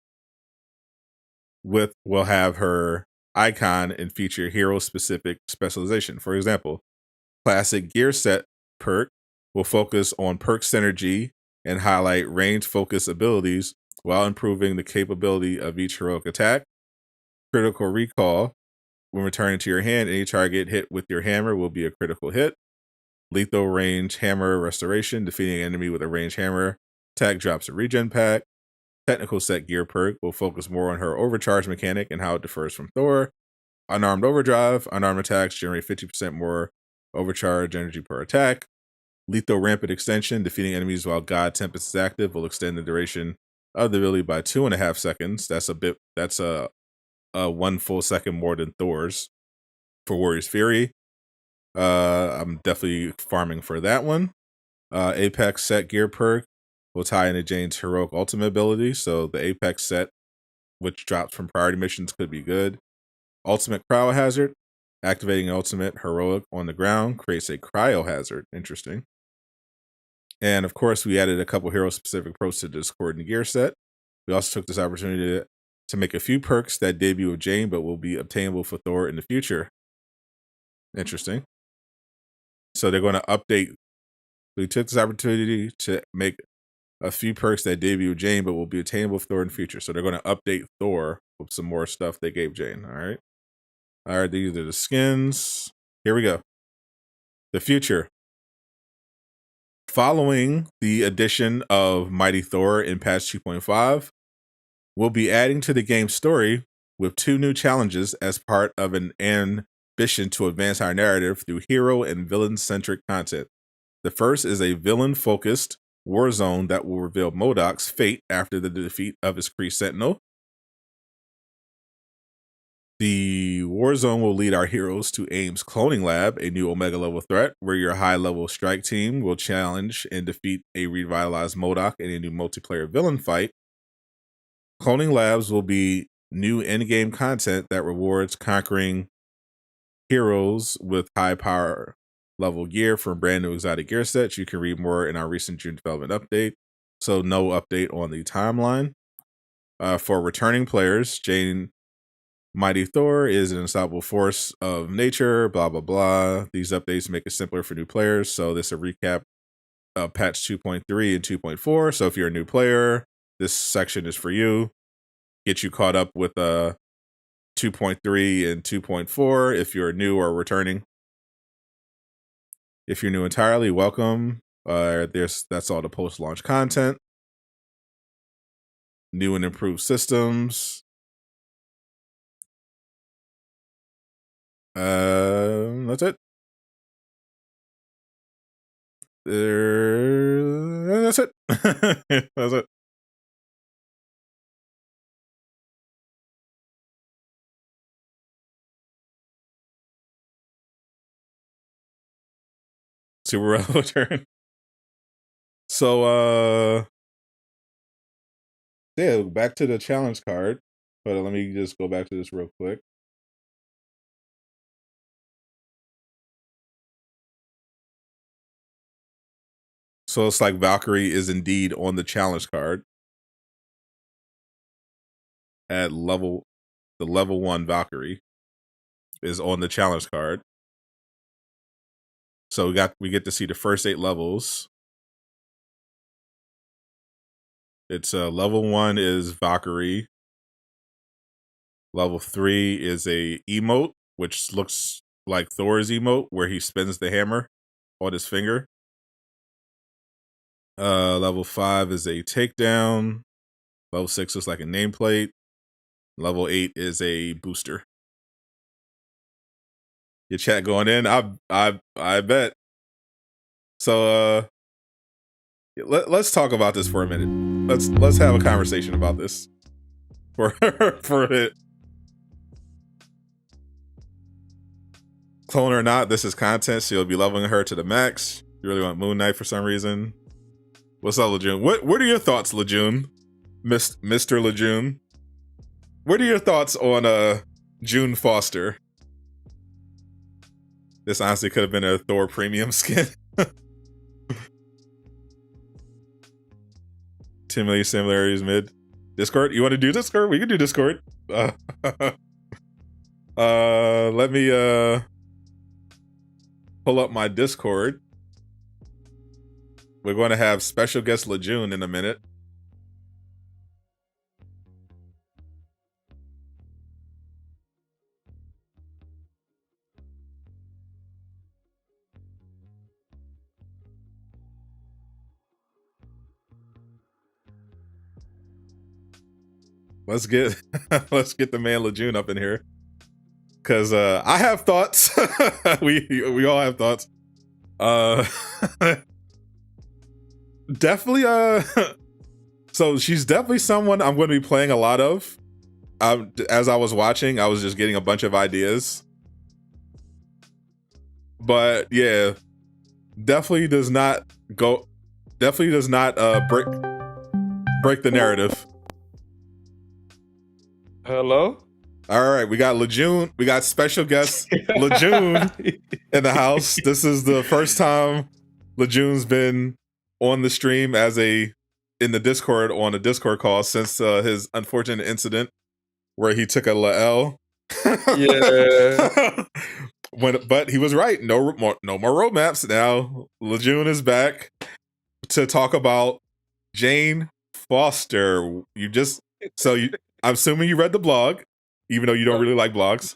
will have her icon and feature hero-specific specialization. For example, classic gear set perk will focus on perk synergy and highlight range-focused abilities while improving the capability of each heroic attack. Critical recall. When returning to your hand, any target hit with your hammer will be a critical hit. Lethal range hammer restoration. Defeating an enemy with a range hammer attack drops a regen pack. Technical set gear perk will focus more on her overcharge mechanic and how it differs from Thor. Unarmed overdrive. Unarmed attacks generate 50% more overcharge energy per attack. Lethal rampant extension. Defeating enemies while God Tempest is active will extend the duration of the ability by 2.5 seconds. That's a 1 full second more than Thor's for Warrior's Fury. I'm definitely farming for that one. Apex set gear perk will tie into Jane's heroic ultimate ability. So the Apex set, which drops from priority missions, could be good. Ultimate cryo hazard. Activating ultimate heroic on the ground creates a cryo hazard. Interesting. And of course, we added a couple hero-specific pros to the Discord and gear set. We also took this opportunity to make a few perks that debut with Jane, but will be obtainable for Thor in the future. Interesting. So they're going to update. We took this opportunity to make a few perks that debut with Jane, but will be attainable for Thor in the future. So they're going to update Thor with some more stuff they gave Jane. All right. All right. These are the skins. Here we go. The future. Following the addition of Mighty Thor in patch 2.5, we'll be adding to the game's story with 2 new challenges as part of an ambition to advance our narrative through hero and villain-centric content. The first is a villain-focused war zone that will reveal MODOK's fate after the defeat of his Kree Sentinel. The war zone will lead our heroes to AIM's cloning lab, a new Omega level threat, where your high-level strike team will challenge and defeat a revitalized MODOK in a new multiplayer villain fight. Cloning labs will be new in-game content that rewards conquering heroes with high power level gear from brand new exotic gear sets. You can read more in our recent June development update. So no update on the timeline. For returning players, Jane Mighty Thor is an unstoppable force of nature, blah, blah, blah. These updates make it simpler for new players. So this is a recap of patch 2.3 and 2.4. So if you're a new player, this section is for you. Get you caught up with 2.3 and 2.4 if you're new or returning. If you're new entirely, welcome. That's all the post-launch content. New and improved systems. That's it. That's it. That's it. Super Rebel turn. So yeah, back to the challenge card. But let me just go back to this real quick. So it's like Valkyrie is indeed on the challenge card. At the level 1 Valkyrie is on the challenge card. So we get to see the first 8 levels. It's level 1 is Valkyrie. Level 3 is a emote, which looks like Thor's emote, where he spins the hammer on his finger. Level 5 is a takedown. Level 6 is like a nameplate. Level 8 is a booster. Your chat going in? I bet. So let's talk about this for a minute. Let's have a conversation about this for a bit. Clone or not, this is content, so you'll be leveling her to the max. You really want Moon Knight for some reason. What's up, Laajune? What are your thoughts, Laajune? Mr. Laajune? What are your thoughts on June Foster? This honestly could have been a Thor premium skin. 10 million similarities mid. Discord? You want to do Discord? We can do Discord. Let me pull up my Discord. We're going to have special guest Laajune in a minute. Let's get the man Laajune up in here, because I have thoughts. we all have thoughts. Definitely. So she's definitely someone I'm going to be playing a lot of. As I was watching, I was just getting a bunch of ideas. But yeah, definitely does not break the narrative. Hello? All right, we got Laajune. We got special guest Laajune in the house. This is the first time Laajune's been on the stream in the Discord on a Discord call since his unfortunate incident where he took a L. Yeah. But he was right. No more roadmaps. Now Laajune is back to talk about Jane Foster. I'm assuming you read the blog, even though you don't really like blogs.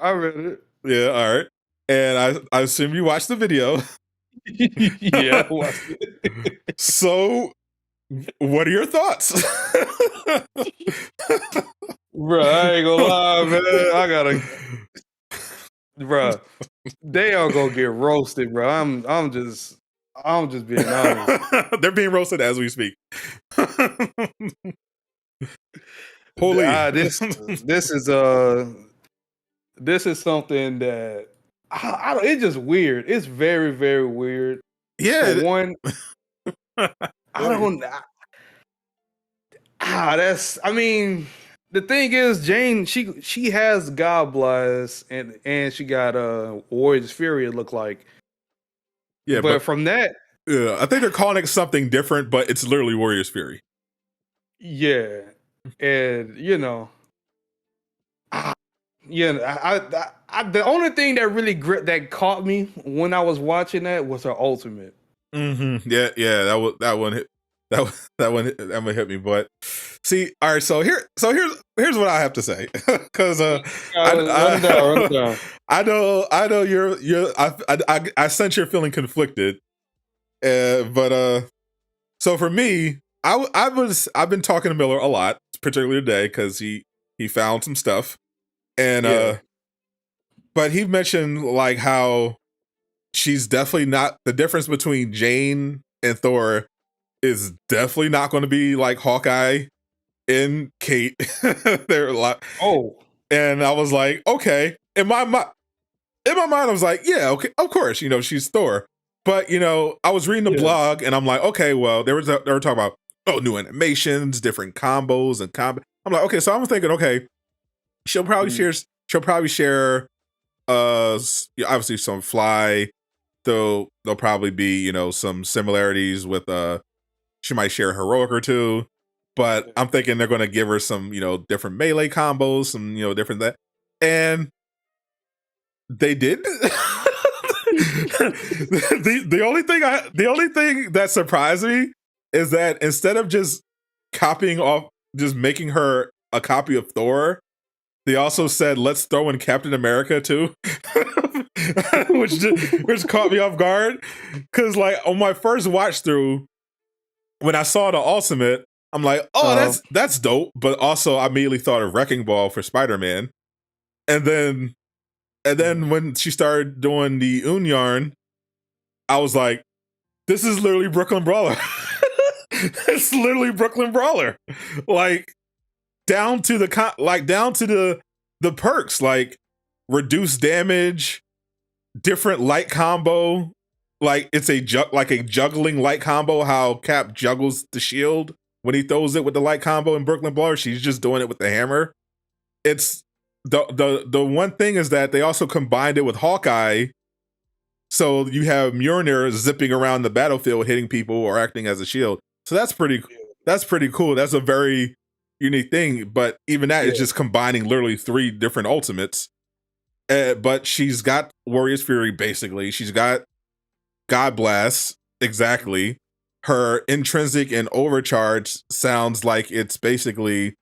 I read it. Yeah, all right. And I assume you watched the video. Yeah, I watched it. So, what are your thoughts? Bro, I ain't gonna lie, man. I gotta, bro. They are gonna get roasted, bro. I'm just being honest. They're being roasted as we speak. Holy. This is something that it's just weird. It's very, very weird. Yeah. For one, I don't. I mean, the thing is, Jane, she has God Blast and she got Warrior's Fury. It looked like. Yeah, but from that, yeah, I think they're calling it something different, but it's literally Warrior's Fury. Yeah, and the only thing that really that caught me when I was watching that was her ultimate. Mm-hmm. Yeah, that one hit me. But see, all right, so here's what I have to say, because run it down. I know you're I sense you're feeling conflicted, but so for me, I've been talking to Miller a lot, particularly today, because he found some stuff, and but he mentioned like how she's definitely not, the difference between Jane and Thor is definitely not going to be like Hawkeye and Kate. They're a lot. Oh, and I was like, okay. In my mind, I was like, yeah, okay, of course, she's Thor. But I was reading the blog, and I'm like, okay, well, they were talking about new animations, different combos, and I'm like, okay, so I'm thinking, okay, she'll probably share, obviously some fly. Though there'll probably be, some similarities with she might share a heroic or two, but I'm thinking they're going to give her some, different melee combos, some, different that, and they did. the only thing that surprised me is that instead of just making her a copy of Thor, they also said, let's throw in Captain America too. which caught me off guard, because like on my first watch through, when I saw the ultimate, I'm like, oh, that's dope. But also, I immediately thought of Wrecking Ball for Spider-Man, and then when she started doing the Yarn, I was like, this is literally Brooklyn Brawler. It's literally Brooklyn Brawler, like down to the perks, like reduced damage, different light combo, like it's a juggling light combo, how Cap juggles the shield when he throws it with the light combo in Brooklyn Brawler. She's just doing it with the hammer. It's the one thing is that they also combined it with Hawkeye, so you have Mjolnir zipping around the battlefield hitting people or acting as a shield. So that's pretty cool. That's a very unique thing, but even that is just combining literally 3 different ultimates. But she's got Warrior's Fury, basically. She's got God Blast, exactly. Her intrinsic and overcharge sounds like it's basically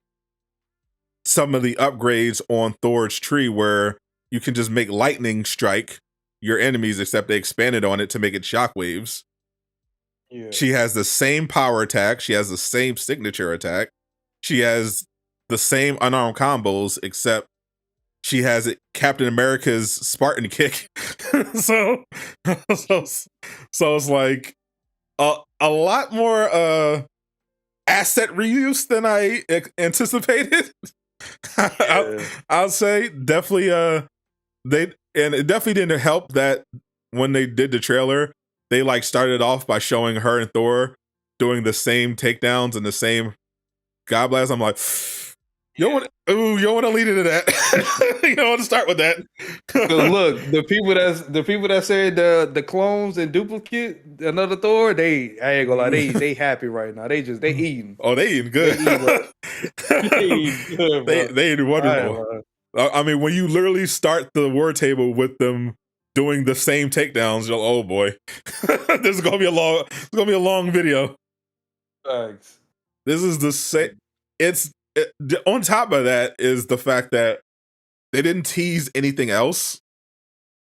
some of the upgrades on Thor's tree, where you can just make lightning strike your enemies, except they expanded on it to make it shockwaves. Yeah. She has the same power attack. She has the same signature attack. She has the same unarmed combos, except she has Captain America's Spartan kick. so it's like a lot more asset reuse than I anticipated. I'll say definitely. It definitely didn't help that when they did the trailer, they like started off by showing her and Thor doing the same takedowns and the same God Blast. I'm like, you don't want to lead into that. You don't want to start with that. Look, the people that said the clones and duplicate another Thor, I ain't gonna lie, they happy right now. They eating. Oh, they eating good. They eating wonderful. I mean, when you literally start the war table with them doing the same takedowns, you're like, oh boy, this is gonna be a long video. Thanks. This is the same. On top of that is the fact that they didn't tease anything else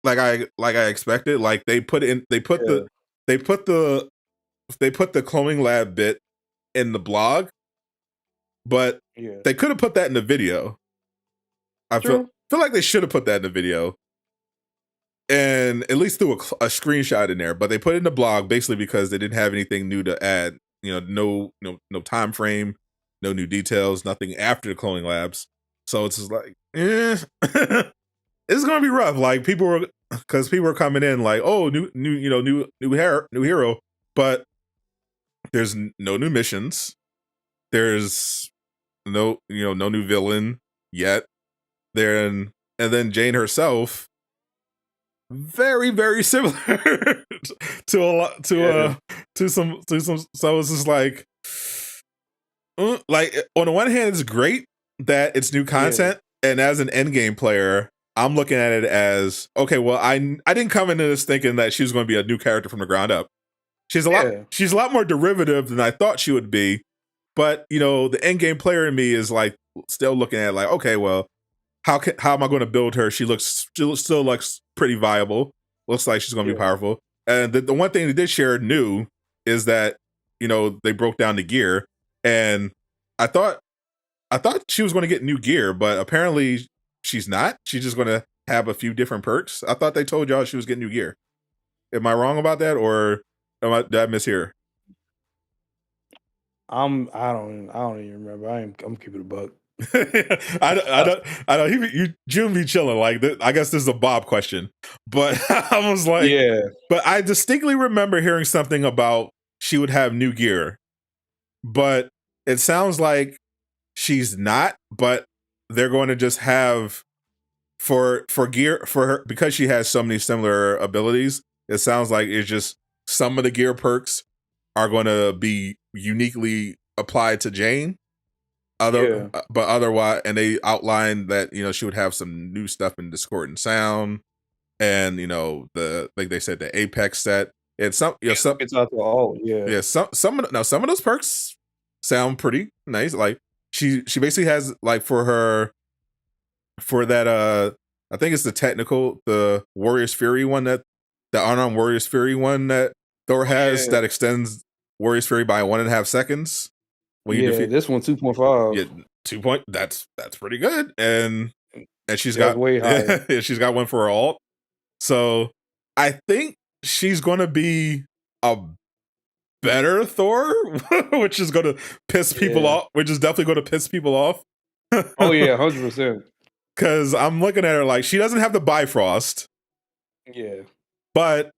like I expected. Like they put the cloning lab bit in the blog, but Yeah. They could have put that in the video. I feel like they should have put that in the video, and at least threw a screenshot in there. But they put it in the blog basically because they didn't have anything new to add. No time frame, no new details, nothing after the cloning labs. So it's just like, it's gonna be rough. Like people were coming in like, oh, new hero, but there's no new missions. There's no new villain yet. And then Jane herself, very, very similar to some. So it's just like on the one hand, it's great that it's new content, and as an endgame player, I'm looking at it as, okay, well, I didn't come into this thinking that she was going to be a new character from the ground up. She's a lot more derivative than I thought she would be, but the endgame player in me is like still looking at it like, okay, well, how am I going to build her? She still looks pretty viable. Looks like she's going to be powerful. And the one thing they did share new is that they broke down the gear, and I thought she was going to get new gear, but apparently she's not. She's just going to have a few different perks. I thought they told y'all she was getting new gear. Am I wrong about that, or did I mishear? I don't even remember. I'm keeping a buck. I don't. June be chilling. Like I guess this is a Bob question, but I was like, yeah. But I distinctly remember hearing something about she would have new gear, but it sounds like she's not. But they're going to just have for gear for her because she has so many similar abilities. It sounds like it's just some of the gear perks are going to be uniquely applied to Jane. But otherwise, and they outlined that she would have some new stuff in Discordant Sound, and like they said, the Apex set. And some it's out to all, some of those perks sound pretty nice. Like she basically has like for that I think it's the Warrior's Fury one, that the unarmed Warrior's Fury one that Thor has that extends Warrior's Fury by 1.5 seconds. When you defeat this one 2.5. Yeah, 2 point. That's pretty good, and she's got way higher. She's got one for her alt. So I think she's going to be a better Thor, which is going to piss people off. Which is definitely going to piss people off. Oh yeah, 100%. Because I'm looking at her like she doesn't have the Bifrost. Yeah, but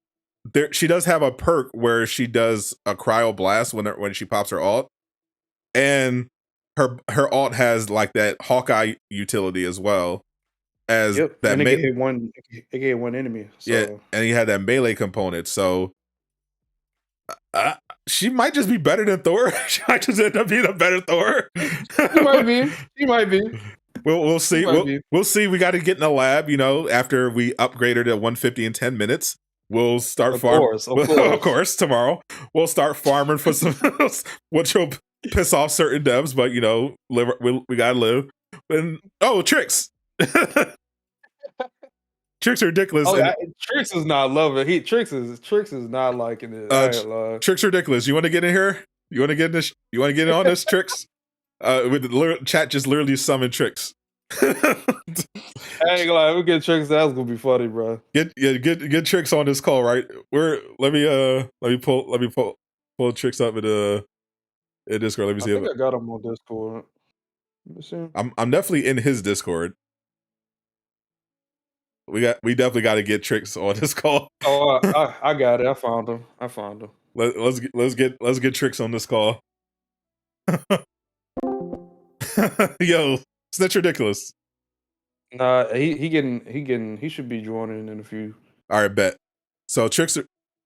she does have a perk where she does a cryo blast when she pops her alt. And her alt has like that Hawkeye utility as well as that. And it gave one enemy. So. Yeah, and he had that melee component. So she might just be better than Thor. She might just end up being a better Thor. She might be. We'll see. We'll see. We got to get in the lab. After we upgrade her to 150 in 10 minutes. We'll start farming. Of course, tomorrow we'll start farming for some, which will piss off certain devs, but we gotta live. And Tricks, Tricks are ridiculous. Tricks is not loving it. Tricks is not liking it. Tricks are ridiculous. You want to get in here? You want to get in this? You want to get on this, Tricks? With the chat, just literally summon Tricks. I ain't gonna lie, we get Tricks. That's gonna be funny, bro. Get Tricks on this call, right? Let me pull Tricks up in Discord. Let me see. I think I got him on Discord. Let me see. I'm definitely in his Discord. We definitely got to get Tricks on this call. Oh, I got it. I found him. Let's get Tricks on this call. Yo, that's ridiculous. Nah, he should be joining in a few. All right, bet. So Tricks,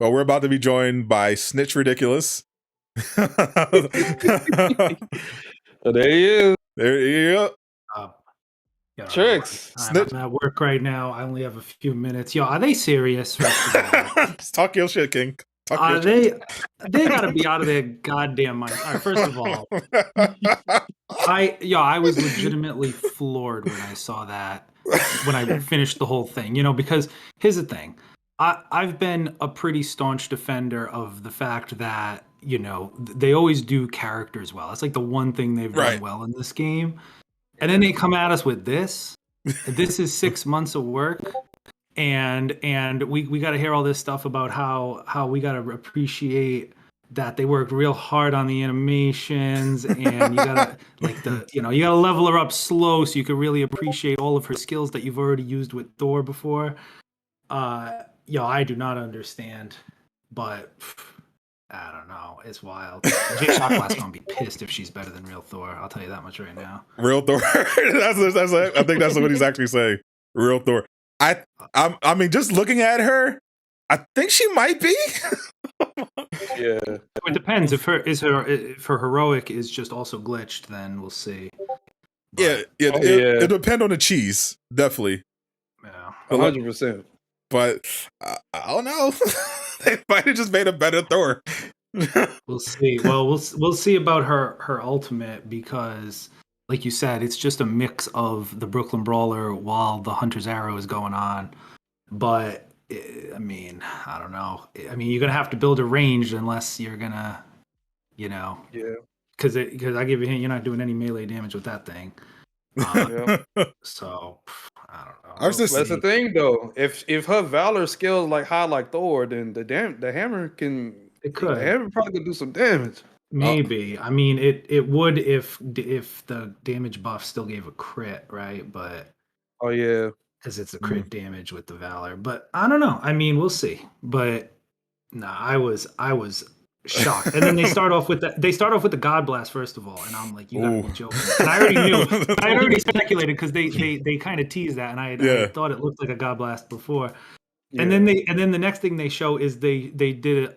we're about to be joined by Snitch Ridiculous. There he is. There you go. Tricks. I'm at work right now. I only have a few minutes. Yo, are they serious? Talk your shit, King. They gotta be out of their goddamn mind. All right, first of all, I was legitimately floored when I saw that, when I finished the whole thing, because here's the thing. I've been a pretty staunch defender of the fact that they always do characters well. That's like the one thing they've done Right. well in this game. And then they come at us with this. This is 6 months of work. And we got to hear all this stuff about how we got to appreciate that they worked real hard on the animations, and you gotta you gotta level her up slow so you can really appreciate all of her skills that you've already used with Thor before. I do not understand, but I don't know. It's wild. Jay Shocklast's gonna be pissed if she's better than real Thor. I'll tell you that much right now. Real Thor. I think that's what he's actually saying. Real Thor. I mean, just looking at her, I think she might be. Yeah. It depends. If her heroic is just also glitched, then we'll see. But, It depends on the cheese, definitely. Yeah, 100%. But I don't know. They might have just made a better Thor. We'll see. Well, we'll see about her ultimate, because, like you said, it's just a mix of the Brooklyn Brawler while the Hunter's Arrow is going on. But I mean, I don't know. I mean, you're gonna have to build a range unless you're gonna, Yeah. Because I give you a hint, you're not doing any melee damage with that thing. So I don't know. That's the thing, though. If her Valor skills like high like Thor, then the hammer can. It could. The hammer probably could do some damage. Maybe. I mean, it would if the damage buff still gave a crit, right? But Oh yeah, because it's a crit damage with the Valor. But I don't know. I mean, we'll see. But no, I was shocked. And then they start off with the God Blast first of all, and I'm like, you gotta be joking. And I already knew. I already speculated because they kind of teased that, and I thought it looked like a God Blast before. Yeah. And then the next thing they show is they did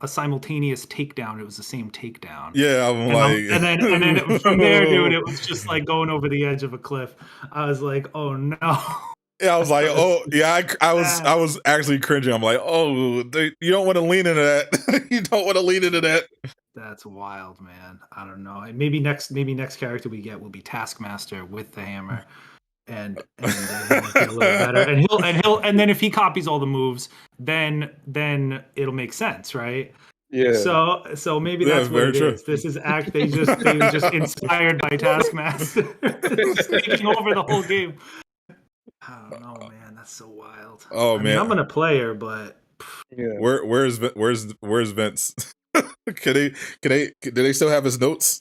a simultaneous takedown. It was the same takedown. Yeah, and then from there, dude, it was just like going over the edge of a cliff. I was like, oh no. Yeah, I was like, oh yeah, I was actually cringing. I'm like, oh, you don't want to lean into that. You don't want to lean into that. That's wild, man. I don't know. Maybe next character we get will be Taskmaster with the hammer. And he'll get a little better. And then if he copies all the moves, then it'll make sense, right? Yeah. So maybe that's what it is. This is they were just inspired by Taskmaster, just taking over the whole game. I don't know, man. That's so wild. Oh man, mean, I'm gonna play her, but yeah. Where's Vince? Do they still have his notes?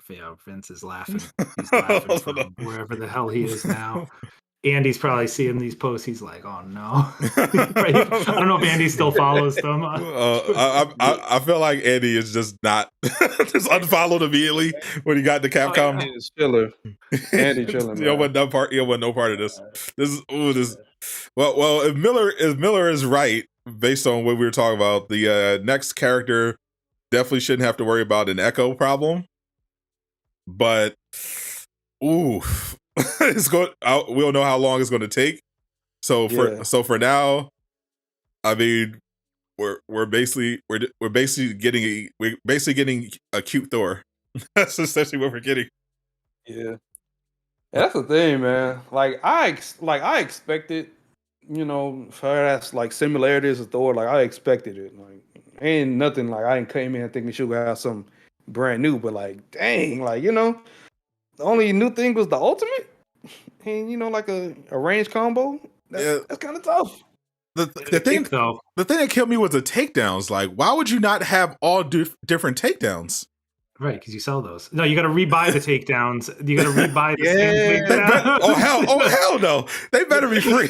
Yeah, Vince is laughing. He's laughing from wherever the hell he is now. Andy's probably seeing these posts. He's like, "Oh no!" I don't know if Andy still follows them. I feel like Andy is just not just unfollowed immediately when he got the Capcom. Andy is chiller. Andy chilling. He wasn't no part of this. This. Well, if Miller is right, based on what we were talking about, the next character definitely shouldn't have to worry about an echo problem. But it's going. We don't know how long it's going to take. So for now, I mean, we're basically getting a cute Thor. That's essentially what we're getting. Yeah, that's the thing, man. Like I expected, for that's like similarities of Thor. Like I expected it. Like ain't nothing. Like I didn't came in thinking she would have some brand new, but like dang, like the only new thing was the ultimate, and like a range combo. That's kind of tough. The thing that killed me was the takedowns. Like, why would you not have all different takedowns? Right, because you sell those. No, you got to rebuy the takedowns. You got to rebuy the same takedown. Oh hell no! They better be free.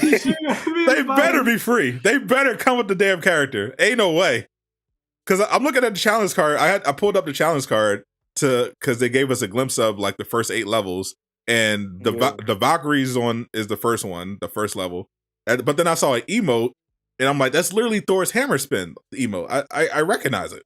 They better be free. They better come with the damn character. Ain't no way. Because I'm looking at the challenge card. I pulled up the challenge card because they gave us a glimpse of like the first 8 levels, and the Valkyrie's is the first one, the first level. But then I saw an emote, and I'm like, that's literally Thor's hammer spin emote. I recognize it.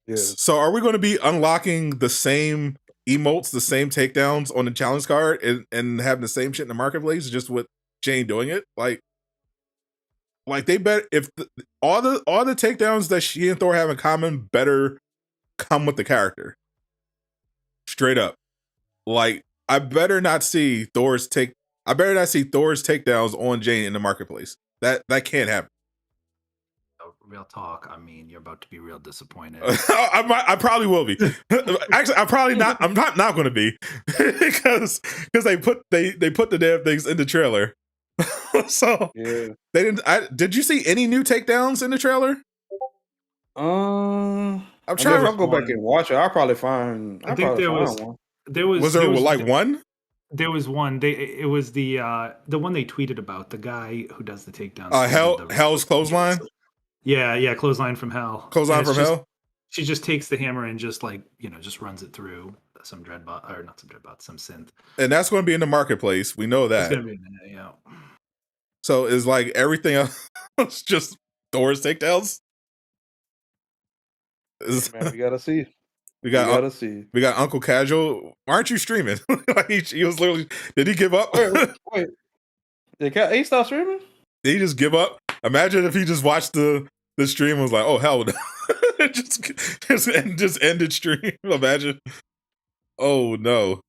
Yeah. So are we going to be unlocking the same emotes, the same takedowns on the challenge card, and having the same shit in the marketplace, just with Jane doing it? Like they better, if all the takedowns that she and Thor have in common better come with the character. Straight up. Like I better not see Thor's takedowns on Jane in the marketplace. That can't happen. real talk. I mean, you're about to be real disappointed. I probably will be. Actually, I'm probably not. I'm not going to be because they put the damn things in the trailer. So Yeah. they didn't. Did you see any new takedowns in the trailer? I'm I'm trying. trying. I'll go back and watch it. I'll probably find. I think there was one. Was there like one? There was one. It was the one they tweeted about, the guy who does the takedowns. Hell's clothesline. Yeah, clothesline from hell. Clothesline from hell. She just takes the hammer and just just runs it through some dreadbot, or not some dreadbot, some synth. And that's going to be in the marketplace. We know that. It's going to be in there, yeah. So is like everything else just Thor's takedowns? Man, we gotta see. We got Uncle Casual. Aren't you streaming? he was literally. Did he give up? Wait. Did he stop streaming? Did he just give up? Imagine if he just watched the stream and was like, "Oh hell no!" just ended stream. Imagine. Oh no.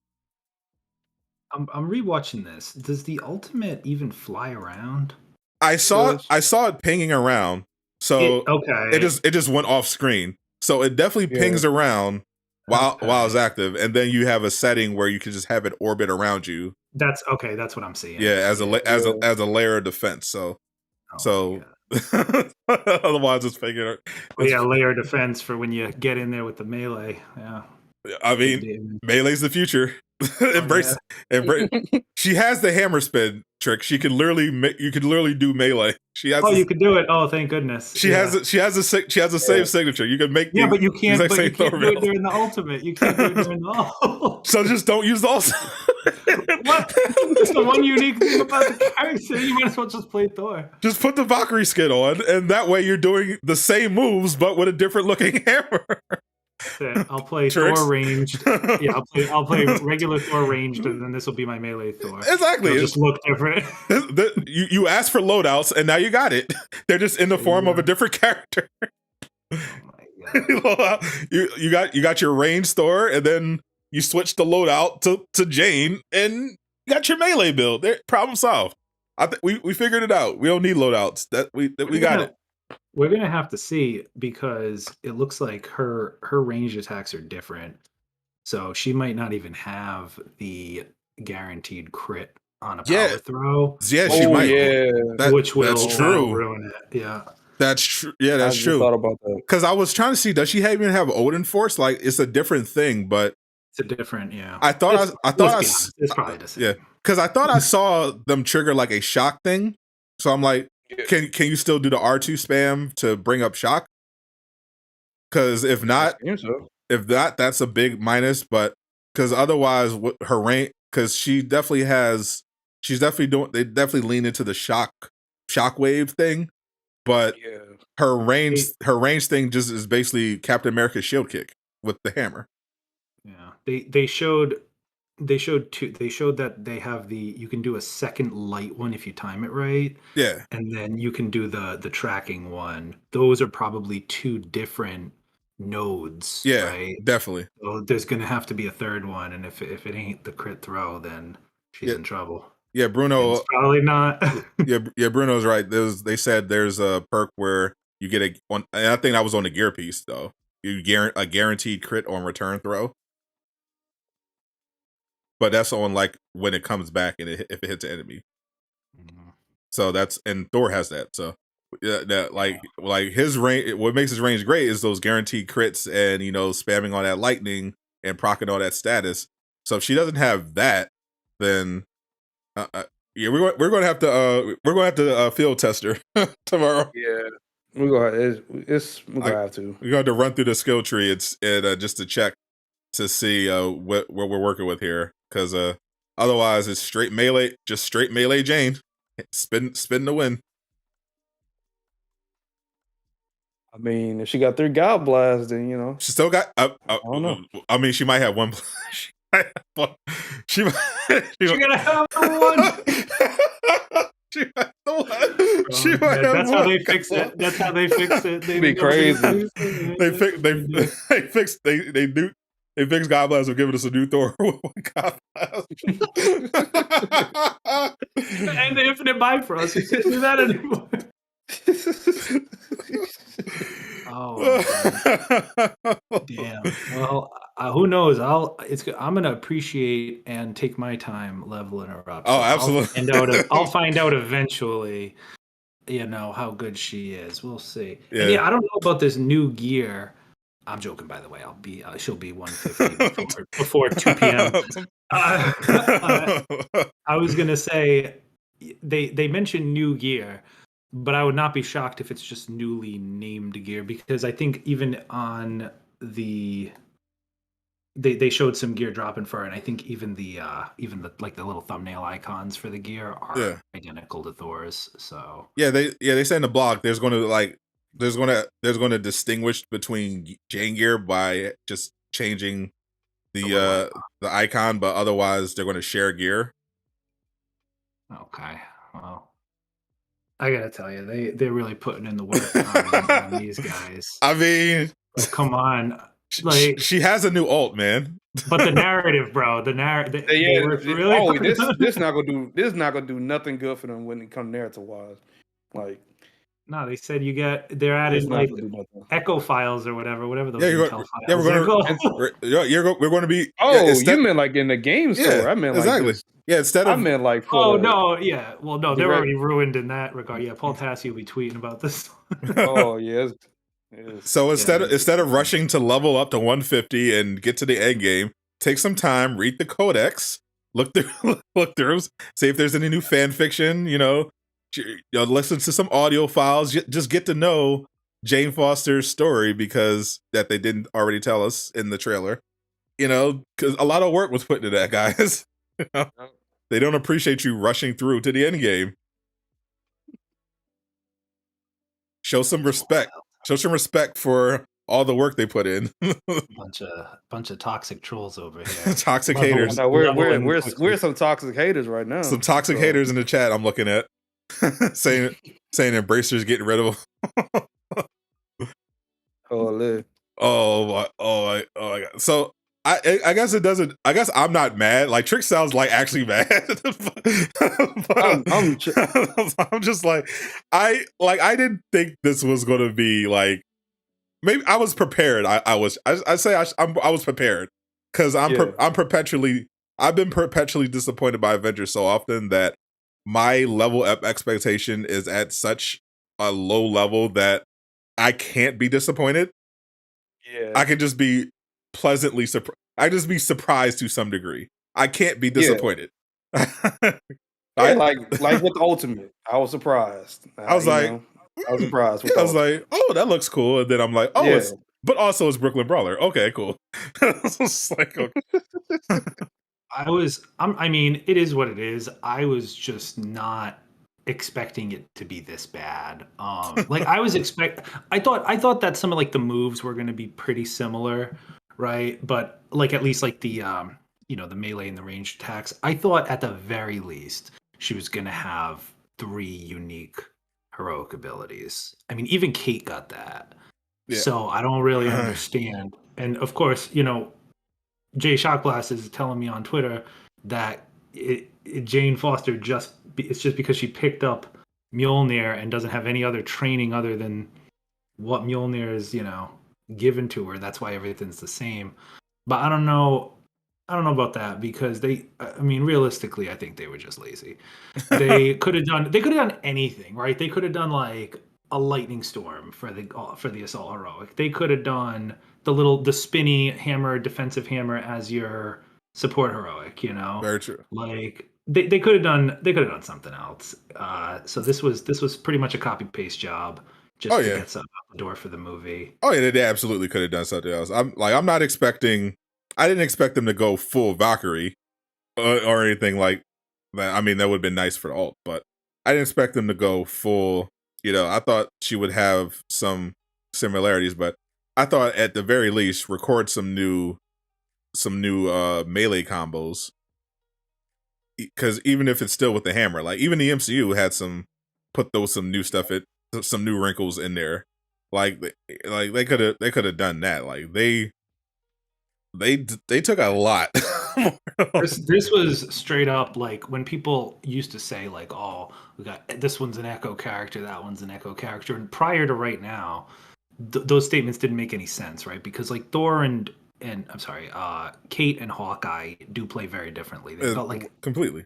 I'm rewatching this. Does the ultimate even fly around? I saw it pinging around. So okay. It just went off screen. So it definitely pings around while it's active, and then you have a setting where you can just have it orbit around you. That's okay. That's what I'm seeing. Yeah, as a layer of defense. So otherwise it's figured. Layer of defense for when you get in there with the melee. Yeah. I mean, melee's the future. Embrace. She has the hammer spin trick. You could literally do melee. She has. You could do it. Oh, thank goodness. She has a same signature. You can make. Yeah, but you can't. But you can't do it during the ultimate. You can't do it during the ultimate. So just don't use the ultimate. What? It's the one unique thing about the character. You might as well just play Thor. Just put the Valkyrie skin on, and that way you're doing the same moves but with a different looking hammer. I'll play Thor ranged. Yeah, I'll play regular Thor ranged, and then this will be my melee Thor. Exactly. It'll just look different. You asked for loadouts, and now you got it. They're just in the form of a different character. Oh my god! you got your ranged Thor, and then you switch the loadout to Jane, and you got your melee build. Problem solved. I think we figured it out. We don't need loadouts. We got it. We're gonna have to see, because it looks like her ranged attacks are different, so she might not even have the guaranteed crit on a power throw. Yeah, she might. Yeah, which will that's true. Ruin it. Yeah, that's true. Yeah, that's true. Thought about that because I was trying to see, does she even have Odin Force? Like, it's a different thing, but it's a different. Yeah, I thought it's probably the same. Yeah, because I thought I saw them trigger like a shock thing. So I'm like, can you still do the R2 spam to bring up shock? Because if not, that's a big minus. But because otherwise, her range, because they definitely lean into the shockwave thing. But her range thing just is basically Captain America's shield kick with the hammer. Yeah, they showed that they have you can do a second light one if you time it right. Yeah. And then you can do the tracking one. Those are probably two different nodes. Yeah, right? Definitely. So there's gonna have to be a third one, and if it ain't the crit throw, then she's in trouble. Yeah, Bruno. It's probably not. yeah, Bruno's right. They said there's a perk where you get and I think that was on the gear piece though. You a guaranteed crit on return throw. But that's on like when it comes back and if it hits an enemy. Mm-hmm. So and Thor has that. So that like his range. What makes his range great is those guaranteed crits and spamming on that lightning and proccing all that status. So if she doesn't have that, then we're going to have to field test her tomorrow. Yeah, we're gonna have to. We're going to run through the skill tree and just to check to see what we're working with here. Because otherwise it's straight melee Jane. Spin the win. I mean, if she got 3 God Blasts, then she still got. I don't know. I mean, she might have one. She gotta have one. She might have one. That's how they fix it. That's how they fix it. They'd be crazy. They fixed God Blast of giving us a new Thor with God Blast. And the infinite Bifrost. You can't do that anymore. Oh, damn. Well, who knows? I'm gonna appreciate and take my time leveling her up. Oh, So absolutely. I'll find out eventually. You know how good she is. We'll see. And Yeah. yeah, I don't know about this new gear. I'm joking, by the way. She'll be 150 before 2 p.m. I was gonna say they mentioned new gear, but I would not be shocked if it's just newly named gear, because I think even on the they showed some gear dropping for her, and I think even the like the little thumbnail icons for the gear are Yeah. identical to Thor's. So they say in the blog there's going to distinguish between Jane gear by just changing the icon, but otherwise they're going to share gear. Okay, well, I gotta tell you, they're really putting in the work on these guys. I mean, come on, she has a new ult, man. But the narrative, bro, the narrative. Yeah, really. This not gonna do nothing good for them when it comes narrative wise. Like, no, they said they're adding like echo files or whatever those intel files. Yeah, we're going to be. Oh, you meant like in the game store? Yeah, I meant exactly. Like instead of. I meant like. Oh no, yeah. Well, no, they're already ruined in that regard. Yeah, Paul Tassi will be tweeting about this. Oh yes. So instead of rushing to level up to 150 and get to the end game, take some time, read the codex, look through, see if there's any new fan fiction. Listen to some audio files. Just get to know Jane Foster's story, because that they didn't already tell us in the trailer. Because a lot of work was put into that, guys. They don't appreciate you rushing through to the end game. Show some respect. Show some respect for all the work they put in. bunch of toxic trolls over here. Toxic haters. No, we're some toxic haters right now. Some toxic haters in the chat I'm looking at. saying Embracer's getting rid of them. Oh my god. So I guess it doesn't. I guess I'm not mad. Like, Trick sounds like actually mad. I'm just like, I didn't think this was going to be like. Maybe I was prepared. I was prepared, because I've been perpetually disappointed by Avengers so often that my level up expectation is at such a low level that I can't be disappointed. Yeah, I can just be pleasantly surprised. I just be surprised to some degree. I can't be disappointed. Like with the Ultimate, I was surprised. I was surprised. I was like, oh, that looks cool. And then I'm like, oh, but also it's Brooklyn Brawler. Okay, cool. It's like, okay. I mean, it is what it is. I was just not expecting it to be this bad. Like I thought that some of like the moves were going to be pretty similar, right? But like at least like the the melee and the ranged attacks, I thought at the very least she was going to have 3 unique heroic abilities. I mean, even Kate got that. Yeah. So I don't really understand. And of course, Jay Shockblast is telling me on Twitter that Jane Foster it's just because she picked up Mjolnir and doesn't have any other training other than what Mjolnir is, given to her. That's why everything's the same. But I don't know about that, because realistically, I think they were just lazy. They could have done anything, right? They could have done like a lightning storm for the assault heroic. They could have done the spinny hammer, defensive hammer as your support heroic, Very true. Like they could have done something else. So this was pretty much a copy paste job just to get something out the door for the movie. Oh yeah, they absolutely could have done something else. I didn't expect them to go full Valkyrie or anything like that. I mean, that would have been nice for the ult, but I didn't expect them to go full. I thought she would have some similarities, but I thought at the very least record some new melee combos. Because even if it's still with the hammer, like even the MCU had some new stuff, some new wrinkles in there. Like they could have done that. Like they took a lot. This was straight up like when people used to say like, oh, we got this one's an Echo character, that one's an Echo character, and prior to right now, those statements didn't make any sense, right? Because like Thor and I'm sorry, Kate and Hawkeye do play very differently. They felt like completely.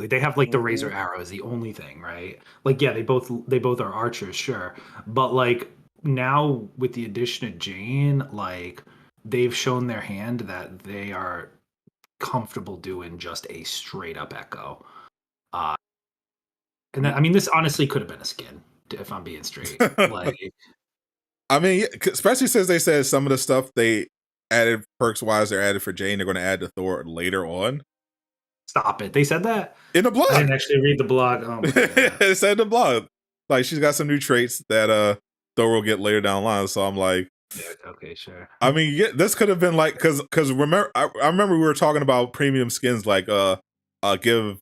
They have like the razor arrow is the only thing, right? Like yeah, they both are archers, sure, but like now with the addition of Jane, like they've shown their hand that they are comfortable doing just a straight up Echo. And then, I mean, this honestly could have been a skin, if I'm being straight. Like, I mean, especially since they said some of the stuff they added perks wise, they're added for Jane, they're going to add to Thor later on. Stop it! They said that in the blog. I didn't actually read the blog. Oh my God. It said in the blog, like she's got some new traits that Thor will get later down the line. So I'm like, yeah, okay, sure. I mean, yeah, this could have been like because remember, I remember we were talking about premium skins, like give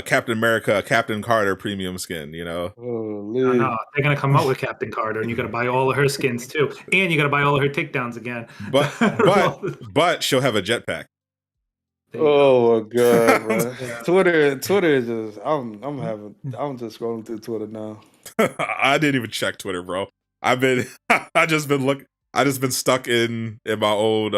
Captain America, Captain Carter premium skin, you know. No, they're gonna come out with Captain Carter, and you gotta buy all of her skins too, and you gotta buy all of her takedowns again. But she'll have a jetpack. Oh my God, bro. Twitter is just I'm just scrolling through Twitter now. I didn't even check Twitter, bro. I just been stuck in my old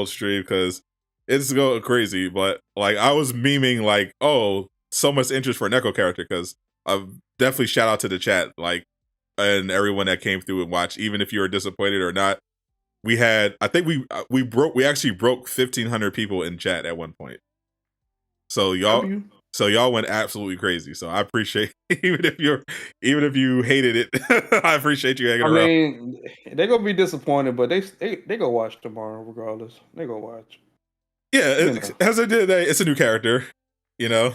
stream because it's going crazy. But like I was memeing like, oh, so much interest for an Echo character because I've definitely shout out to the chat, like, and everyone that came through and watched, even if you were disappointed or not. We had, I think we actually broke 1,500 people in chat at one point. So y'all went absolutely crazy. So I appreciate even if you hated it, I appreciate you hanging around. I mean, they're gonna be disappointed, but they go watch tomorrow regardless. They go watch. Yeah, as I did, it's a new character, you know,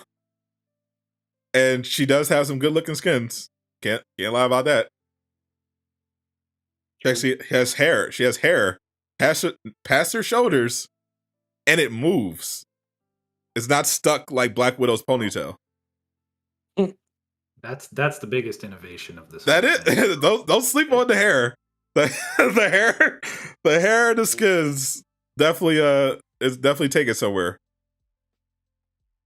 and she does have some good looking skins. Can't lie about that. She actually has hair. She has hair past her shoulders, and it moves. It's not stuck like Black Widow's ponytail. That's the biggest innovation of this. That it. Don't sleep on the hair. The hair, and the skins definitely it's definitely taken somewhere.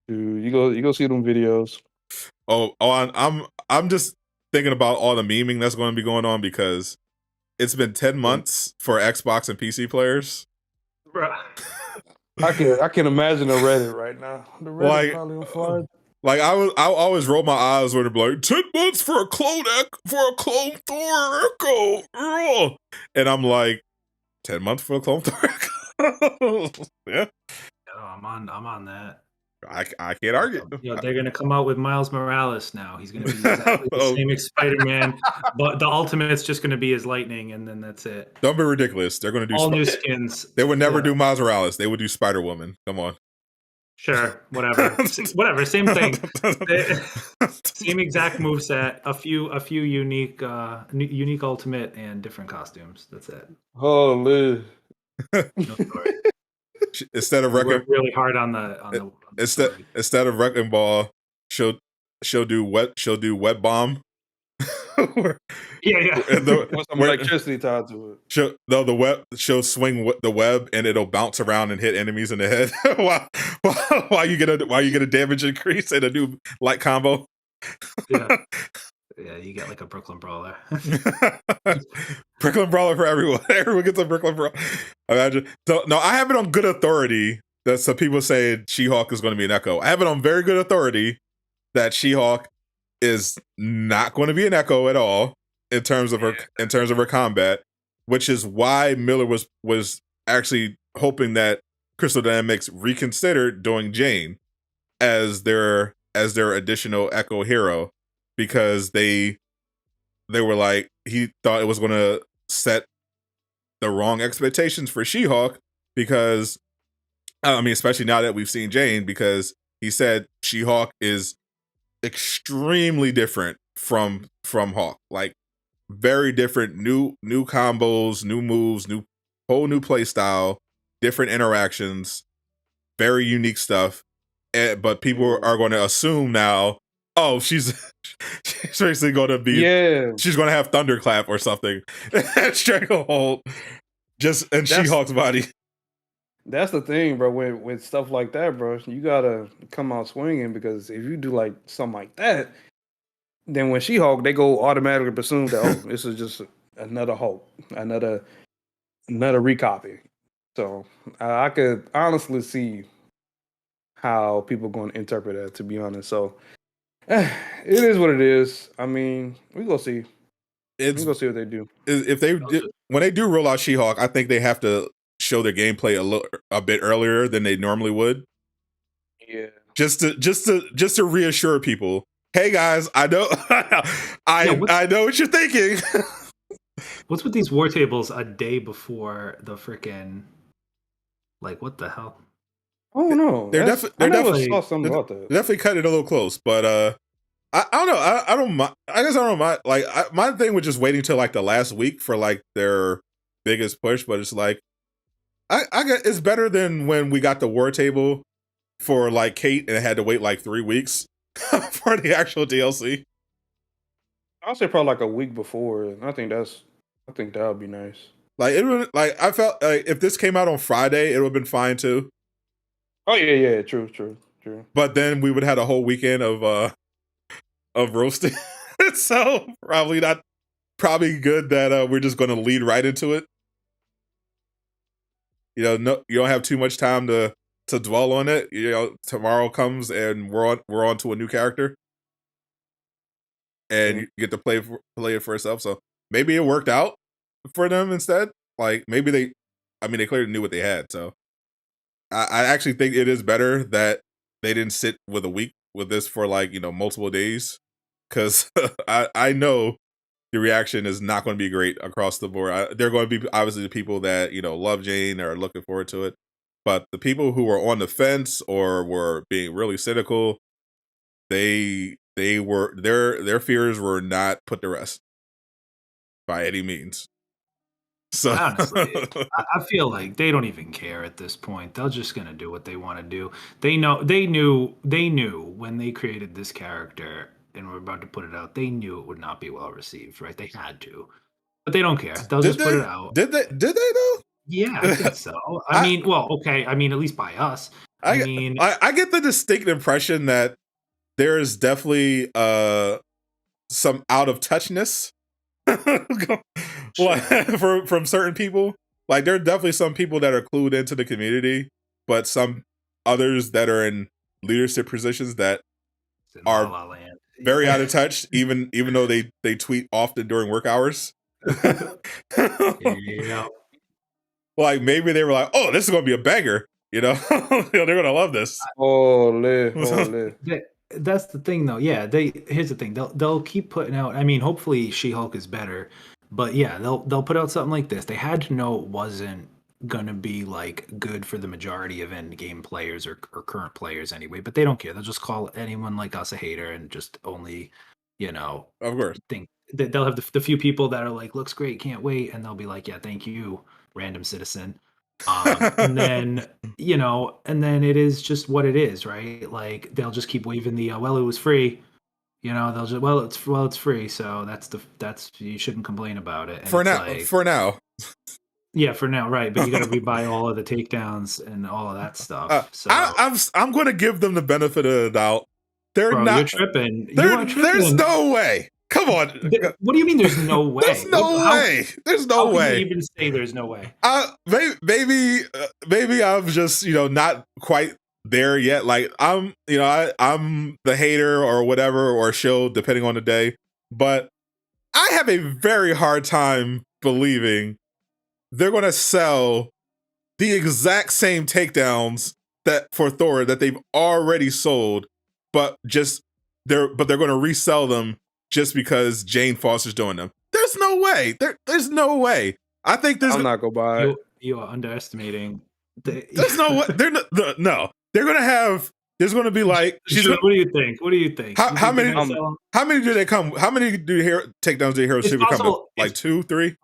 Dude, you go see them videos. I'm just thinking about all the memeing that's going to be going on because it's been 10 months for Xbox and PC players. I can imagine the Reddit right now. The Reddit like, probably on fire. Like I always roll my eyes when they're like 10 months for a clone Thor Echo, and I'm like 10 months for a clone Thor Echo. Yeah, I'm on that. I can't argue. You know, they're gonna come out with Miles Morales now. He's gonna be exactly the same as Spider-Man, but the Ultimate's just gonna be his Lightning, and then that's it. Don't be ridiculous. They're gonna do all new skins. They would never do Miles Morales. They would do Spider-Woman. Come on. Sure, whatever, same thing. Same exact moveset. A few unique Ultimate and different costumes. That's it. Holy. No story. Instead of work really hard on the instead of Wrecking Ball, she'll do wet bomb. Yeah. With some electricity tied to it. She'll swing the web and it'll bounce around and hit enemies in the head while you get a damage increase and a new light combo. Yeah, you get like a Brooklyn Brawler. Brooklyn Brawler for everyone. Everyone gets a Brooklyn Brawler. Imagine. So, no, I have it on good authority that some people say She-Hulk is going to be an Echo. I have it on very good authority that She-Hulk is not going to be an Echo at all in terms of her combat, which is why Miller was actually hoping that Crystal Dynamics reconsidered doing Jane as their additional Echo hero. Because they were like, he thought it was going to set the wrong expectations for She-Hulk because, I mean, especially now that we've seen Jane, because he said She-Hulk is extremely different from Hulk, like very different, new combos, new moves, whole new play style, different interactions, very unique stuff. But people are going to assume now, oh, she's basically going to be, she's going to have Thunderclap or something. Stranglehold, She-Hulk's body. That's the thing, bro. With stuff like that, bro, you gotta come out swinging because if you do like something like that, then when She-Hulk, they go automatically presume that this is just another Hulk, another recopy. So I could honestly see how people going to interpret that. To be honest, so it is what it is. I mean, we gonna see. We gonna see what they do. If they when they do roll out She-Hulk, I think they have to show their gameplay a bit earlier than they normally would. Yeah. Just to reassure people. Hey guys, I know I know what you're thinking. What's with these war tables a day before the freaking, like, what the hell? Oh no, They're definitely saw something about that. Definitely cut it a little close, but I don't know. I don't mind. I guess I don't mind. Like my thing was just waiting till like the last week for like their biggest push, but it's like I get it's better than when we got the war table for like Kate and had to wait like 3 weeks for the actual DLC. I'll say probably like a week before. And I think that would be nice. Like it would, like I felt like if this came out on Friday, it would have been fine too. Oh yeah, true. But then we would have had a whole weekend of roasting. So probably good that we're just going to lead right into it. You know, no, you don't have too much time to dwell on it. You know, tomorrow comes and we're on to a new character, and you get to play it for yourself. So maybe it worked out for them instead. Like maybe they clearly knew what they had. So I actually think it is better that they didn't sit with a week with this for like, you know, multiple days, because I know the reaction is not going to be great across the board. They're going to be obviously the people that, you know, love Jane or are looking forward to it, but the people who were on the fence or were being really cynical, they were their fears were not put to rest by any means. So honestly, I feel like they don't even care at this point. They're just gonna do what they want to do. They knew when they created this character and were about to put it out. They knew it would not be well received, right? They had to, but they don't care. They'll just put it out. Did they though? Yeah, I think so. I mean, well, okay. I mean, at least by us. I get the distinct impression that there is definitely some out of touchness from certain people. Like there are definitely some people that are clued into the community, but some others that are in leadership positions that are very out of touch, even though they tweet often during work hours. Yeah. Like maybe they were like, "Oh, this is going to be a banger," you know. They're going to love this. That's the thing, though. Yeah, here's the thing. They'll keep putting out. I mean, hopefully, She-Hulk is better, but yeah, they'll put out something like this. They had to know it wasn't gonna be like good for the majority of end game players or current players anyway. But they don't care. They'll just call anyone like us a hater and just only, you know, of course, think that they'll have the few people that are like, looks great, can't wait, and they'll be like, yeah, thank you, random citizen. And then, you know, and then it is just what it is, right? Like they'll just keep waving the well, it was free, you know. They'll just it's free, so that's you shouldn't complain about it. And for now, yeah, for now, right? But you got to rebuy all of the takedowns and all of that stuff. So I'm going to give them the benefit of the doubt. You're tripping. There's no way. Come on. What do you mean there's no way? There's no way. There's no way. How can you even say there's no way? Maybe I'm just, you know, not quite there yet. Like I'm the hater or whatever, or shill, depending on the day. But I have a very hard time believing they're going to sell the exact same takedowns that for Thor that they've already sold, but they're going to resell them just because Jane Foster's doing them. There's no way. There's no way. I think I'm not gonna buy it. You are underestimating. There's no way. No. They're gonna have. There's gonna be like. What do you think? What do you think? How many? How many do they come? How many takedowns do Heroes Super come up? Like 2, 3?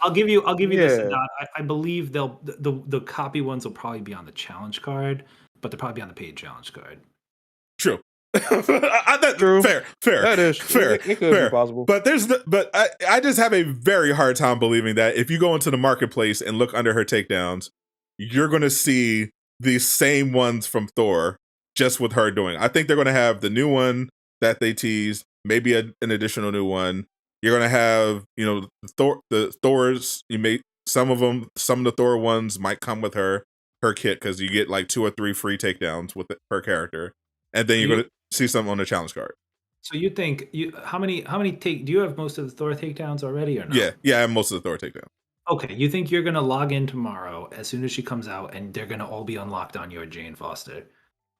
I'll give you this. I believe the copy ones will probably be on the challenge card, but they'll probably be on the paid challenge card. True. True. Fair. That is fair. It could be possible. But I just have a very hard time believing that if you go into the marketplace and look under her takedowns, you're going to see the same ones from Thor, just with her doing. I think they're going to have the new one that they teased, maybe an additional new one. You're going to have, the Thors. You may some of the Thor ones might come with her kit because you get like 2 or 3 free takedowns with her character, and then you're going to see some on the challenge card. So you think how many do you have most of the Thor takedowns already or not? Yeah, I have most of the Thor takedowns. Okay, you think you're gonna log in tomorrow as soon as she comes out, and they're gonna all be unlocked on your Jane Foster,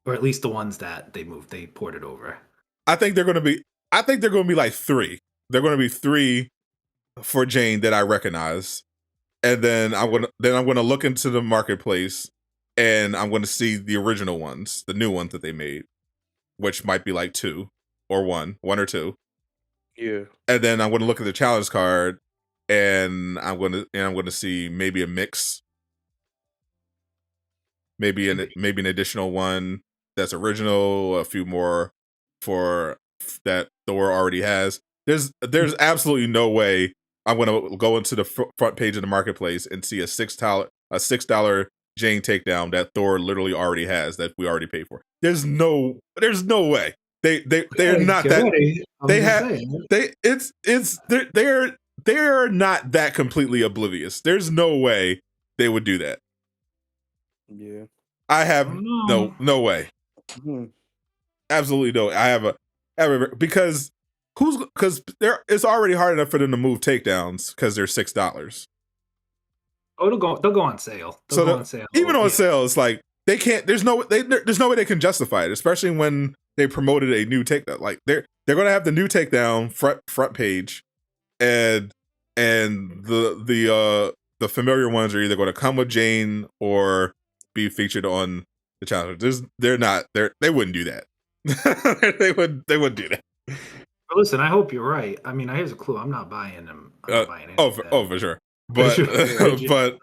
or at least the ones that they ported over. I think they're gonna be like 3. They're gonna be 3 for Jane that I recognize, and then I'm gonna look into the marketplace, and I'm gonna see the original ones, the new ones that they made, which might be like 2 or 1 or 2. Yeah, and then I'm gonna look at the challenge card. And I'm gonna see maybe a mix, maybe an additional one that's original, a few more for that Thor already has. There's absolutely no way I'm gonna go into the front page of the marketplace and see a $6 Jane takedown that Thor literally already has that we already paid for. There's no way they're not that they have they're not that completely oblivious. There's no way they would do that. Yeah. I have no way. Mm-hmm. Absolutely no. I have because it's already hard enough for them to move takedowns because they're $6. Oh, they'll go on sale. They'll go on sale. Even on sale, it's like they can't. There's no way they can justify it, especially when they promoted a new takedown. Like they're going to have the new takedown front page. And the familiar ones are either going to come with Jane or be featured on the challenge. They wouldn't do that. they wouldn't do that. But listen, I hope you're right. I mean, here's a clue. I'm not buying them. For sure. But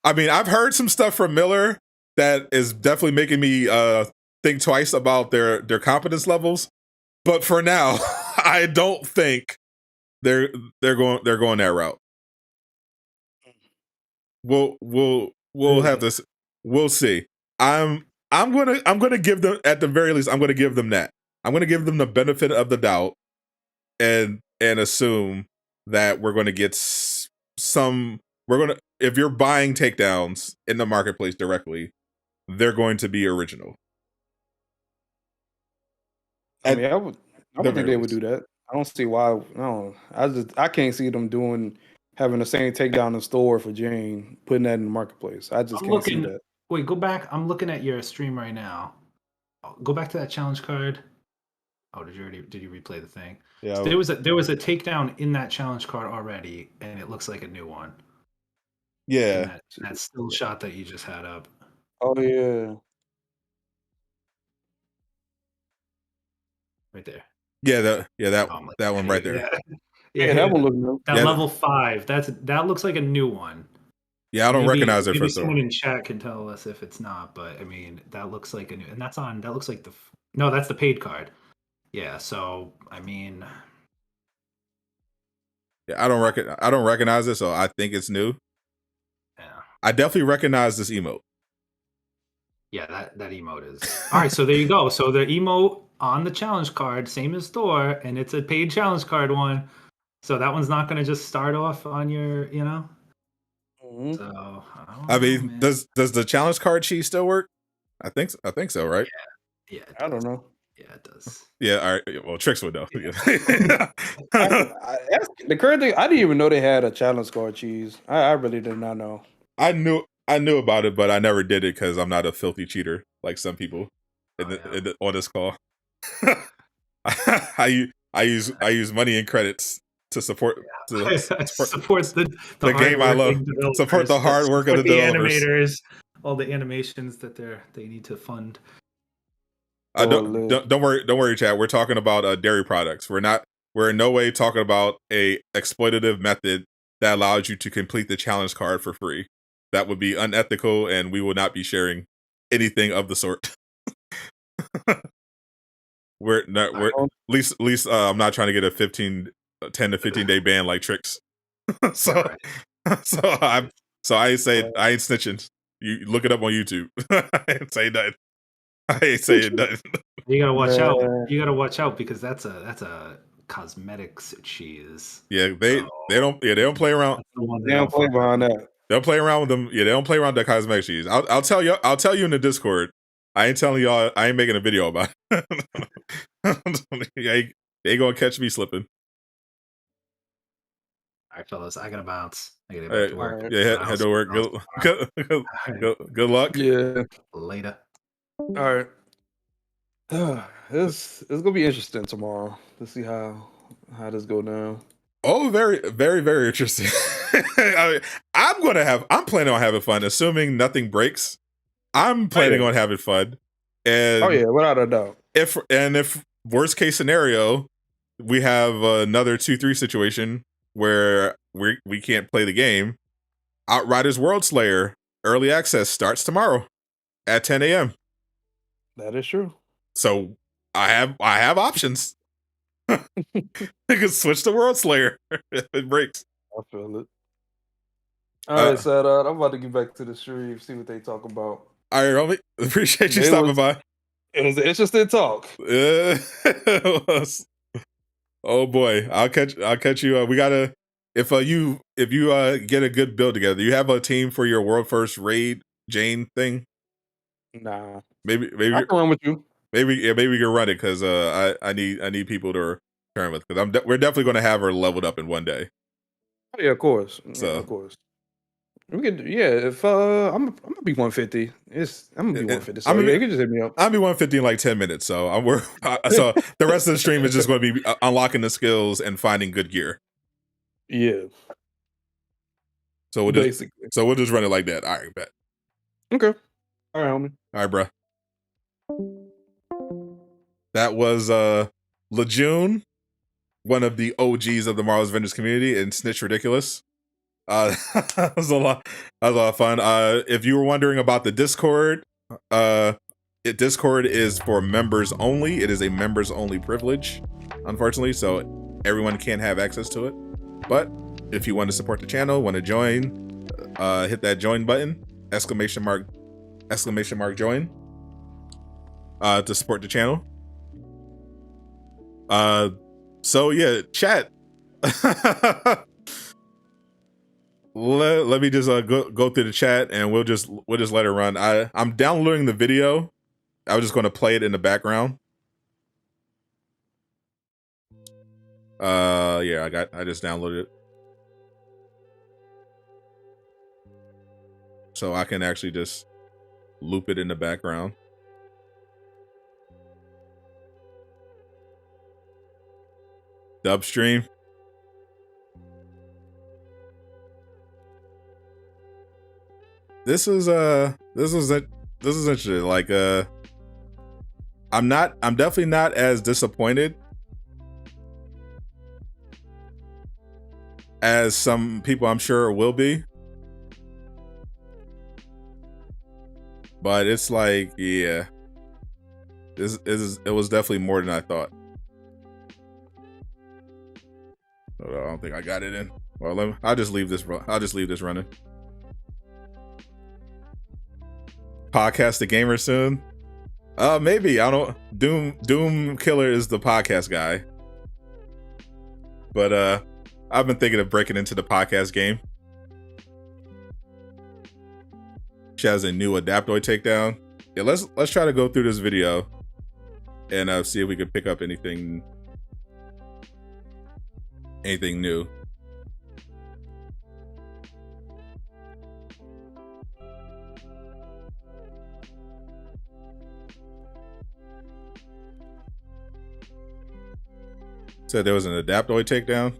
I mean, I've heard some stuff from Miller that is definitely making me think twice about their competence levels. But for now, I don't think they're going that route. We'll have this. We'll see. I'm gonna give them, at the very least, I'm gonna give them that. I'm gonna give them the benefit of the doubt and assume that we're gonna get some. If you're buying takedowns in the marketplace directly, they're going to be original. I mean, I would think they would do that. I don't see why. No, I can't see them having the same takedown in store for Jane, putting that in the marketplace. I just can't see that. Wait, go back. I'm looking at your stream right now. Go back to that challenge card. Oh, did you replay the thing? Yeah. So there was a takedown in that challenge card already, and it looks like a new one. Yeah. That still shot that you just had up. Oh yeah. Right there. Yeah, that one right there. Yeah, that one looks new. That level 5. That looks like a new one. Yeah, I don't recognize it for sure. Someone in chat can tell us if it's not, but I mean, that looks like a new, and that looks like that's the paid card. Yeah, so I mean, yeah, I don't recognize it, so I think it's new. Yeah, I definitely recognize this emote. Yeah, that emote is all right. So there you go. So the emote on the challenge card, same as Thor, and it's a paid challenge card one. So that one's not going to just start off on your, Mm-hmm. So I mean, does the challenge card cheese still work? I think so, right? Yeah. I don't know. Yeah, it does. Yeah, all right. Well, Tricks would know. Yeah. The current thing, I didn't even know they had a challenge card cheese. I really did not know. I knew about it, but I never did it because I'm not a filthy cheater like some people on this call. I use money and credits to support supports the game I love. Support the hard work of the developers. Animators, all the animations that they need to fund. Don't worry, chat. We're talking about dairy products. We're in no way talking about a exploitative method that allows you to complete the challenge card for free. That would be unethical, and we will not be sharing anything of the sort. At least I'm not trying to get a 10 to 15 day ban like Tricks. I ain't snitching. You look it up on YouTube. I ain't saying nothing. I ain't saying nothing. You gotta watch Man. out. You gotta watch out because that's a cosmetics cheese. Yeah, they don't play around. That's the one They don't play behind that. They'll play around with them. Yeah, they don't play around with that cosmetic cheese. I'll tell you. I'll tell you in the Discord. I ain't telling y'all. I ain't making a video about it. They gonna catch me slipping. All right, fellas, I gotta bounce. I gotta get back to work. Alright. Yeah, head to work. Good luck. Yeah. Later. All right. It's gonna be interesting tomorrow to see how this go down. Oh, very, very, very interesting. I'm planning on having fun, assuming nothing breaks. I'm planning on having fun. And Oh yeah, without a doubt. if worst case scenario, we have another 2-3 situation where we can't play the game. Outriders World Slayer early access starts tomorrow at 10 a.m. That is true. So I have options. I can switch to World Slayer if it breaks. I feel it. All right, Sadot, I'm about to get back to the stream, see what they talk about. All right, Romy. Appreciate you stopping by. It was an interesting talk. Oh boy, I'll catch you. We gotta if you get a good build together. You have a team for your world first raid Jane thing. Nah, maybe I can run with you. Maybe we can run it because I need people to turn with because we're definitely gonna have her leveled up in one day. Yeah, of course. So of course. We could, if I'm gonna be 150. I'm gonna be 150. So you can just hit me up. I'll be 150 in like 10 minutes. So so the rest of the stream is just going to be unlocking the skills and finding good gear. Yeah. So we'll just run it like that. All right, bet. Okay. All right, homie. All right, bro. That was Laajune, one of the OGs of the Marvel's Avengers community, and Snitch Ridiculous. That was a lot of fun. If you were wondering about the Discord, Discord is for members only. It is a members only privilege, unfortunately, so everyone can't have access to it. But if you want to support the channel, want to join, hit that join button, exclamation mark join, to support the channel. So yeah, chat. Let me just go through the chat and we'll just let it run. I'm downloading the video. I was just going to play it in the background. Yeah, I just downloaded it. So I can actually just loop it in the background. Dub stream. This is interesting. Like I'm definitely not as disappointed as some people I'm sure will be. But it's like, yeah. It was definitely more than I thought. I don't think I got it in. Well, I'll just leave this running. Podcast the gamer soon? Maybe. I don't. Doom Killer is the podcast guy, but I've been thinking of breaking into the podcast game. She has a new Adaptoid takedown. Yeah, let's try to go through this video and see if we can pick up anything new. Said there was an Adaptoid takedown.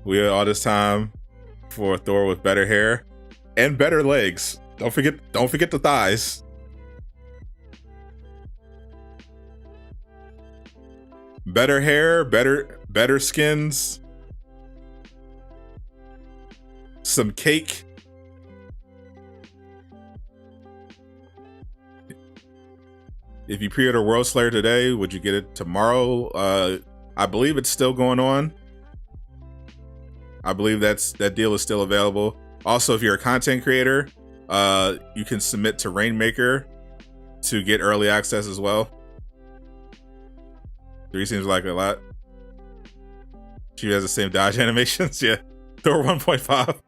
We had all this time for Thor with better hair and better legs. Don't forget the thighs. Better hair, better skins. Some cake. If you pre-order World Slayer today, would you get it tomorrow? I believe it's still going on. I believe that deal is still available. Also, if you're a content creator, you can submit to Rainmaker to get early access as well. 3 seems like a lot. She has the same dodge animations. Yeah. Thor 1.5.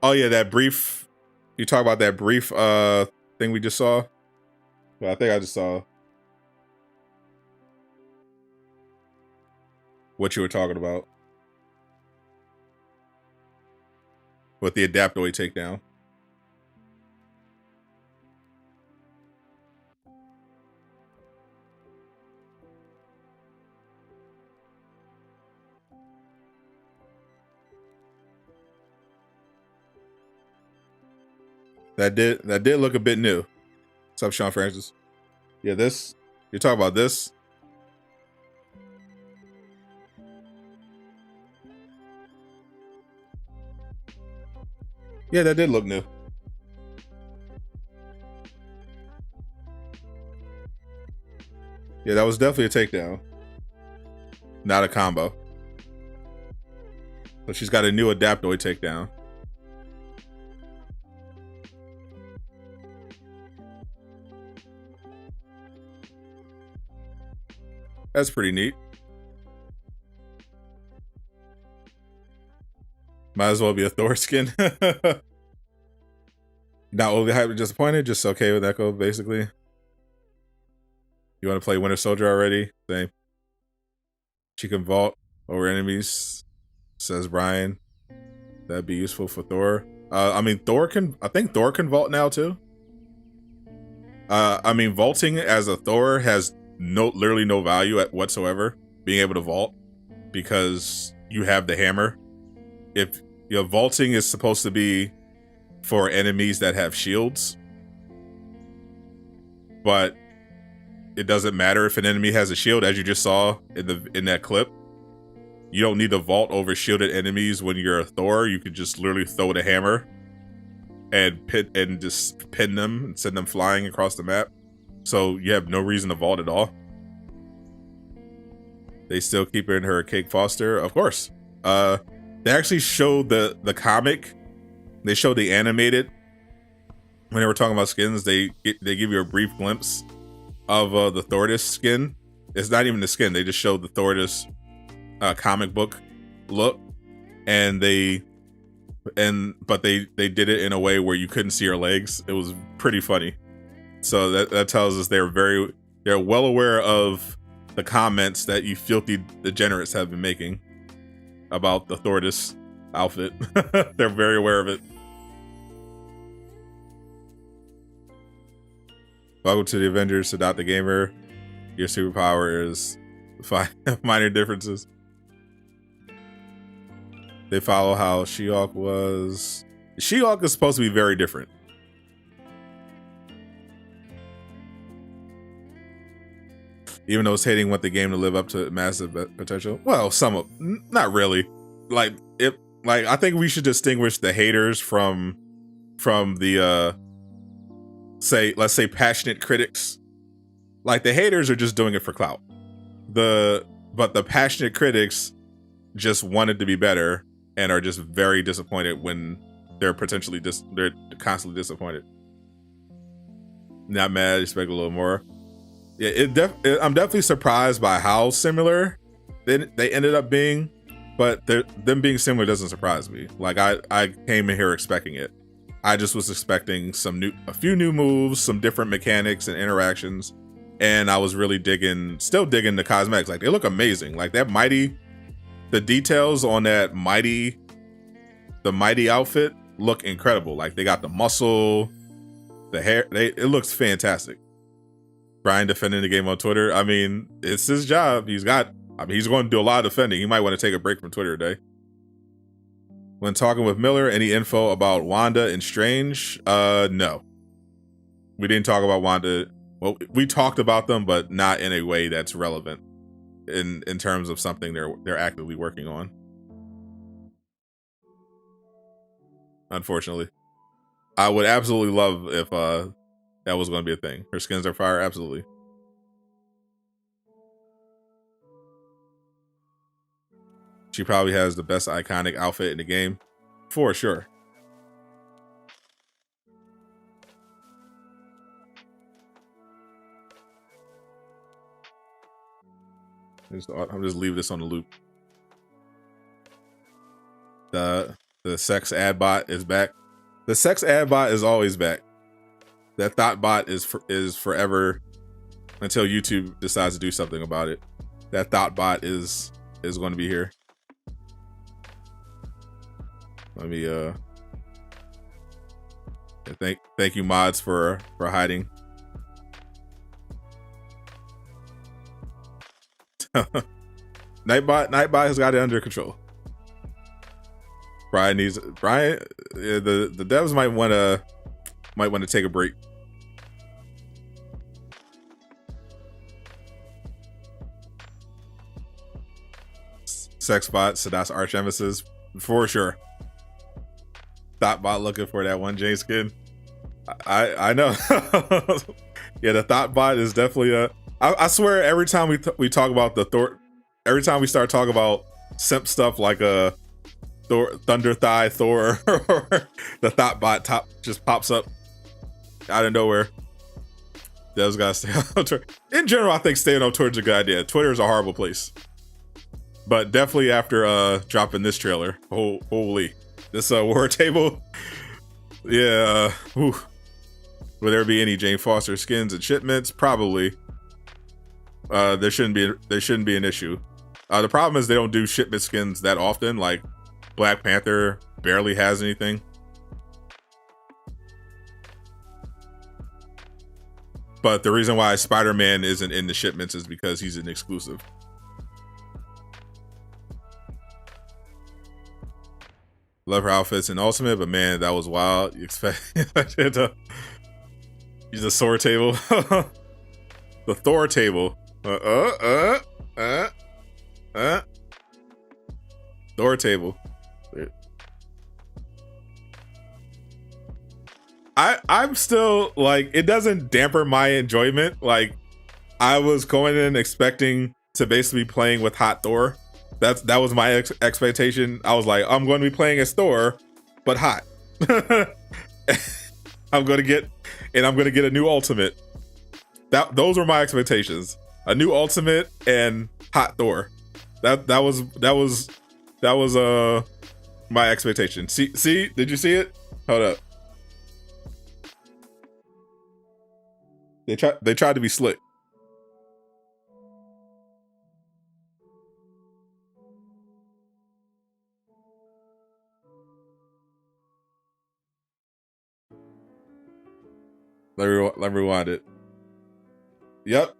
Oh yeah, that brief. You talk about that brief thing we just saw. Well, I think I just saw what you were talking about with the Adaptoid takedown. That did look a bit new. What's up, Sean Francis? Yeah, this. You're talking about this? Yeah, that did look new. Yeah, that was definitely a takedown. Not a combo. So she's got a new Adaptoid takedown. That's pretty neat. Might as well be a Thor skin. Not overly hyped or disappointed, just okay with Echo, basically. You want to play Winter Soldier already? Same. She can vault over enemies, says Brian. That'd be useful for Thor. I mean, I think Thor can vault now too. I mean, vaulting as a Thor has literally no value whatsoever. Being able to vault because you have the hammer. If vaulting is supposed to be for enemies that have shields, but it doesn't matter if an enemy has a shield, as you just saw in that clip. You don't need to vault over shielded enemies when you're a Thor. You could just literally throw the hammer and just pin them and send them flying across the map. So you have no reason to vault at all. They still keep her in her Cake Foster, of course. They actually showed the comic. They showed the animated. When they were talking about skins, they give you a brief glimpse of the Thordis skin. It's not even the skin. They just showed the Thordis comic book look, but they did it in a way where you couldn't see her legs. It was pretty funny. So that tells us they're well aware of the comments that you filthy degenerates have been making about the Thordis outfit. They're very aware of it. Welcome to the Avengers, Sadot the Gamer. Your superpower is minor differences. They follow how She-Hulk was. She-Hulk is supposed to be very different. Even though it's hating want the game to live up to massive potential. Well, not really. I think we should distinguish the haters from the let's say passionate critics. Like, the haters are just doing it for clout. But the passionate critics just wanted to be better and are just very disappointed when they're they're constantly disappointed. Not mad, expect a little more. Yeah, I'm definitely surprised by how similar they ended up being, but them being similar doesn't surprise me. Like, I came in here expecting it. I just was expecting a few new moves, some different mechanics and interactions, and I was really still digging the cosmetics. Like, they look amazing. Like, the details on the mighty outfit look incredible. Like, they got the muscle, the hair. It looks fantastic. Brian defending the game on Twitter. I mean, it's his job. He's going to do a lot of defending. He might want to take a break from Twitter today. When talking with Miller, any info about Wanda and Strange? No. We didn't talk about Wanda. Well, we talked about them, but not in a way that's relevant in terms of something they're actively working on. Unfortunately. I would absolutely love if that was going to be a thing. Her skins are fire, absolutely. She probably has the best iconic outfit in the game, for sure. I'm just leave this on the loop. The sex ad bot is back. The sex ad bot is always back. That thought bot is forever until YouTube decides to do something about it. That thought bot is going to be here. Let me thank you mods for hiding. Nightbot has got it under control. The devs might want to take a break. Sexbot, Sadot's arch nemesis, for sure. Thoughtbot looking for that one J skin. I know. Yeah, the Thoughtbot is definitely I swear every time we talk about the Thor, every time we start talking about simp stuff like Thor, Thunder Thigh Thor, or the Thoughtbot just pops up out of nowhere. Those guys stay on Twitter. In general, I think staying on Twitter is a good idea. Twitter is a horrible place, but definitely after dropping this trailer, holy, this war table, yeah. Will there be any Jane Foster skins and shipments? Probably. There shouldn't be an issue. The problem is they don't do shipment skins that often. Like Black Panther barely has anything. But the reason why Spider-Man isn't in the shipments is because he's an exclusive. Love her outfits in Ultimate, but man, that was wild. You expect to use a sword table. The Thor table. Thor table. I'm still like, it doesn't damper my enjoyment. Like, I was going in expecting to basically be playing with hot Thor. That was my expectation. I was like, I'm going to be playing as Thor, but hot. I'm going to get a new ultimate. Those were my expectations. A new ultimate and hot Thor. That was my expectation. See, did you see it? Hold up. They tried to be slick. Let me rewind it. Yep.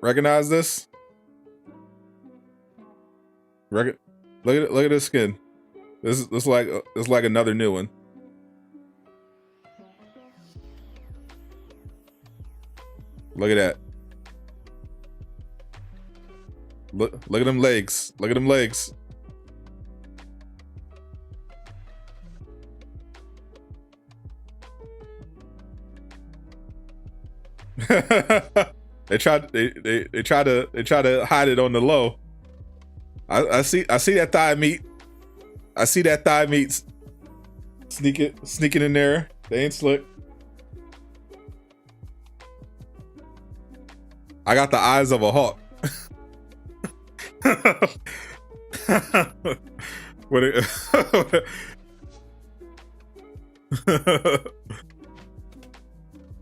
Recognize this? Look at this skin. This is like another new one. Look at that. Look at them legs. Look at them legs. They try to hide it on the low. I see that thigh meat. I see that thigh meat sneaking in there. They ain't slick. I got the eyes of a hawk.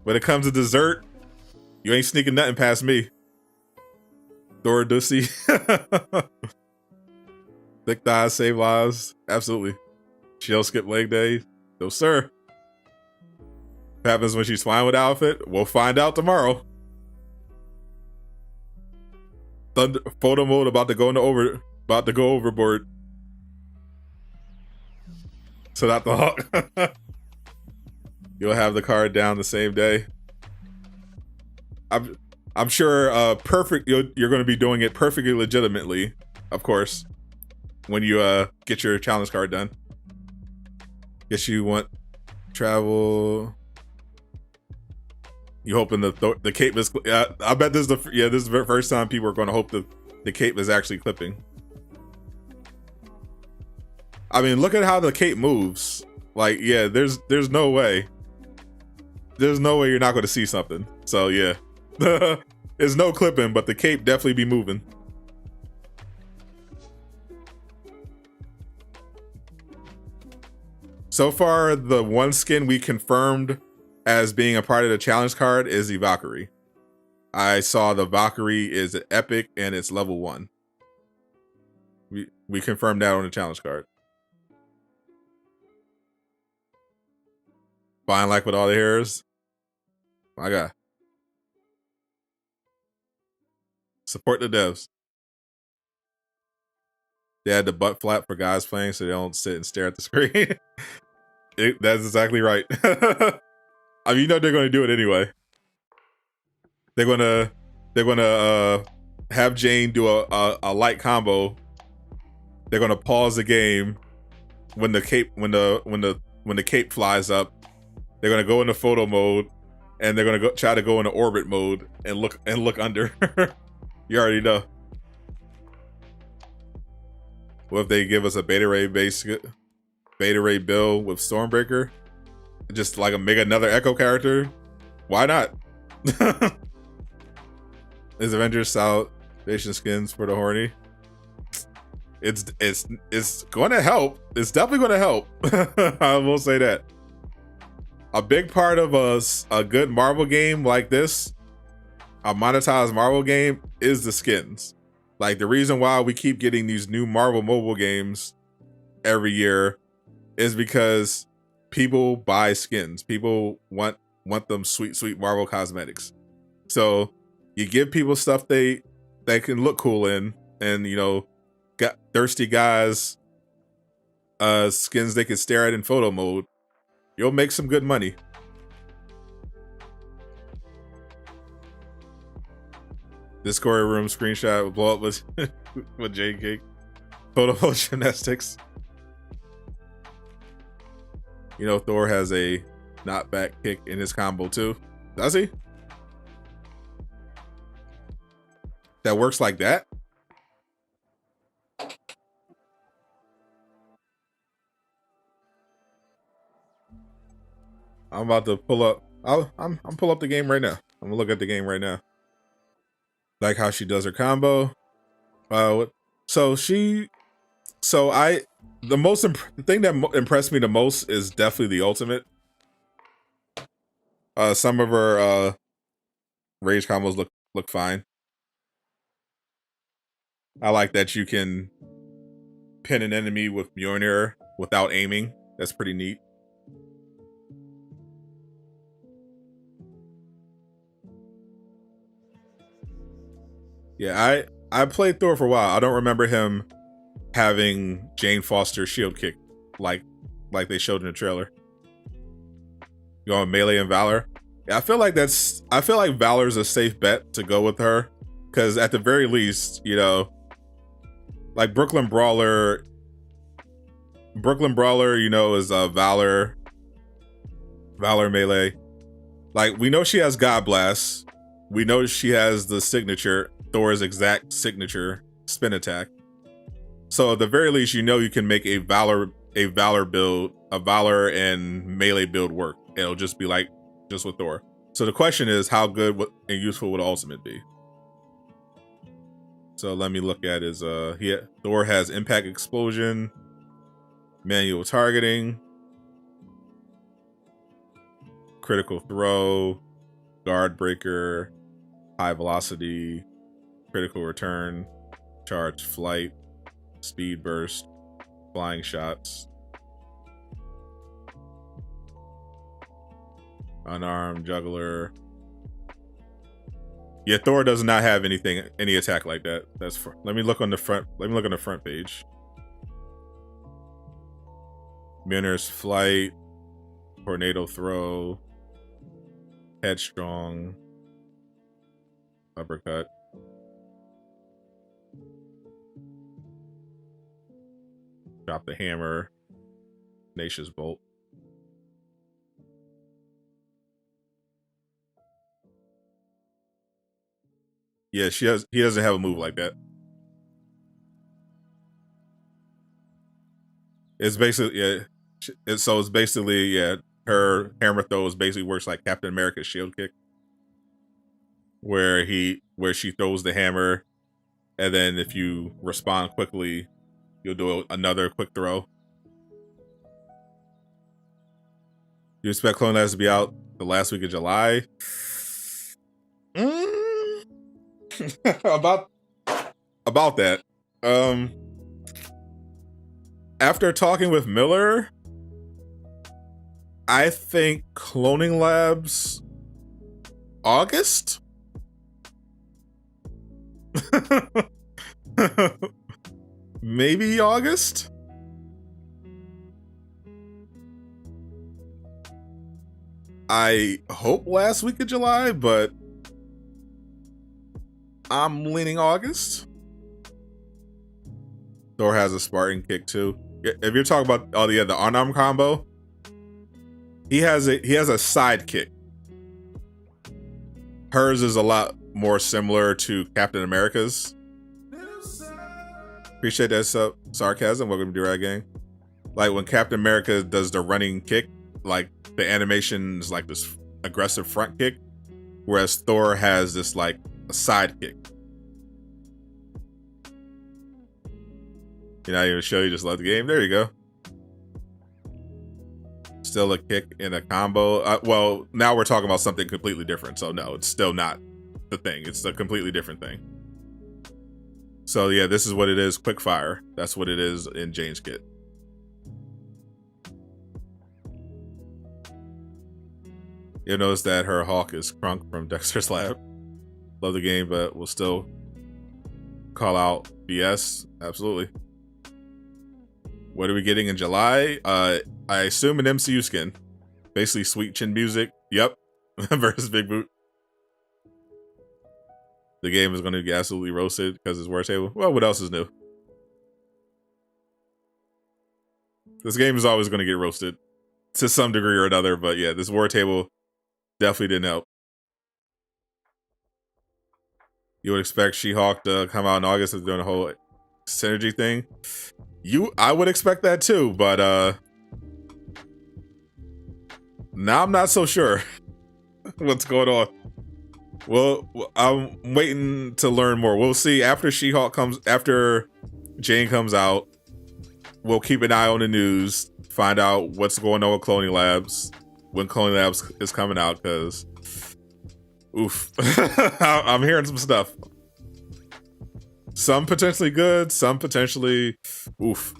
When it comes to dessert, you ain't sneaking nothing past me. Thor Dussy. Thick thighs save lives. Absolutely. She'll skip leg day. No, sir. What happens when she's fine with the outfit? We'll find out tomorrow. Thunder photo mode about to go overboard. So not the hawk. You'll have the card down the same day. I'm sure perfect you're going to be doing it perfectly legitimately, of course, when you get your challenge card done. Guess you want travel. You hoping the cape is? I bet this is this is the first time people are going to hope that the cape is actually clipping. I mean, look at how the cape moves. Like, yeah, there's no way. There's no way you're not going to see something. So yeah, there's no clipping, but the cape definitely be moving. So far, the one skin we confirmed as being a part of the challenge card is the Valkyrie. I saw the Valkyrie is epic and it's level 1. We confirmed that on the challenge card. Fine, like with all the heroes. My God. Support the devs. They had the butt flap for guys playing so they don't sit and stare at the screen. That's exactly right. I mean, you know they're going to do it anyway. They're gonna have Jane do a light combo. They're gonna pause the game when the cape flies up. They're gonna go into photo mode, and they're gonna try to go into orbit mode and look under. You already know. What if they give us a beta ray build with Stormbreaker? Just like make another Echo character? Why not? Is Avengers Salvation skins for the horny? It's going to help. It's definitely going to help. I will say that. A big part of a good Marvel game like this, a monetized Marvel game, is the skins. Like, the reason why we keep getting these new Marvel mobile games every year is because people buy skins. People want them sweet Marvel cosmetics. So you give people stuff they can look cool in, and you know, got thirsty guys skins they can stare at in photo mode. You'll make some good money. Discord room screenshot will blow up with with Jade Cake. Photo gymnastics. You know, Thor has a not back kick in his combo too. Does he? That works like that? I'm about to pull up. I'm pull up the game right now. I'm gonna look at the game right now. Like how she does her combo. The thing that impressed me the most is definitely the ultimate. Some of her rage combos look fine. I like that you can pin an enemy with Mjolnir without aiming. That's pretty neat. Yeah, I played Thor for a while. I don't remember him having Jane Foster shield kick like they showed in the trailer. Going melee and Valor. Yeah, I feel like Valor's a safe bet to go with her, because at the very least, you know, like Brooklyn Brawler, you know, is Valor melee. Like, we know she has God Blast. We know she has the signature, Thor's exact signature spin attack. So at the very least, you know, you can make a Valor build, a Valor and melee build work. It'll just be like just with Thor. So the question is, how good and useful would Ultimate be? So let me look at his Thor has impact explosion, manual targeting, critical throw, guard breaker, high velocity, critical return, charge flight, speed burst, flying shots, unarmed juggler. Yeah, Thor does not have any attack like that. Let me look on the front page. Mjolnir's flight, tornado throw, headstrong, uppercut. Drop the hammer, tenacious bolt. Yeah, he doesn't have a move like that. It's basically it's basically her hammer throw basically works like Captain America's shield kick, where she throws the hammer, and then if you respond quickly, you'll do another quick throw. You expect Clone Labs to be out the last week of July? About that. After talking with Miller, I think Cloning Labs August? Maybe August? I hope last week of July, but I'm leaning August. Thor has a Spartan kick too. If you're talking about the unarmed combo, he has a side kick. Hers is a lot more similar to Captain America's. Appreciate that sarcasm. Welcome to D-Rag Gang. Like when Captain America does the running kick, like the animation is like this aggressive front kick, whereas Thor has this like a side kick. You're not even show you just love the game. There you go. Still a kick in a combo. Well, now we're talking about something completely different. So no, it's still not the thing. It's a completely different thing. So yeah, this is what it is. Quick fire. That's what it is in Jane's kit. You'll notice that her hawk is Crunk from Dexter's Lab. Love the game, but we'll still call out BS. Absolutely. What are we getting in July? I assume an MCU skin. Basically sweet chin music. Yep. Versus Big Boot. The game is going to get absolutely roasted because it's War Table. Well, what else is new? This game is always going to get roasted to some degree or another, but yeah, this War Table definitely didn't help. You would expect She-Hulk to come out in August and doing a whole synergy thing. I would expect that too, but now I'm not so sure what's going on. Well, I'm waiting to learn more. We'll see after after Jane comes out. We'll keep an eye on the news, find out what's going on with Cloning Labs, when Cloning Labs is coming out, because oof. I'm hearing some stuff. Some potentially good, some potentially oof.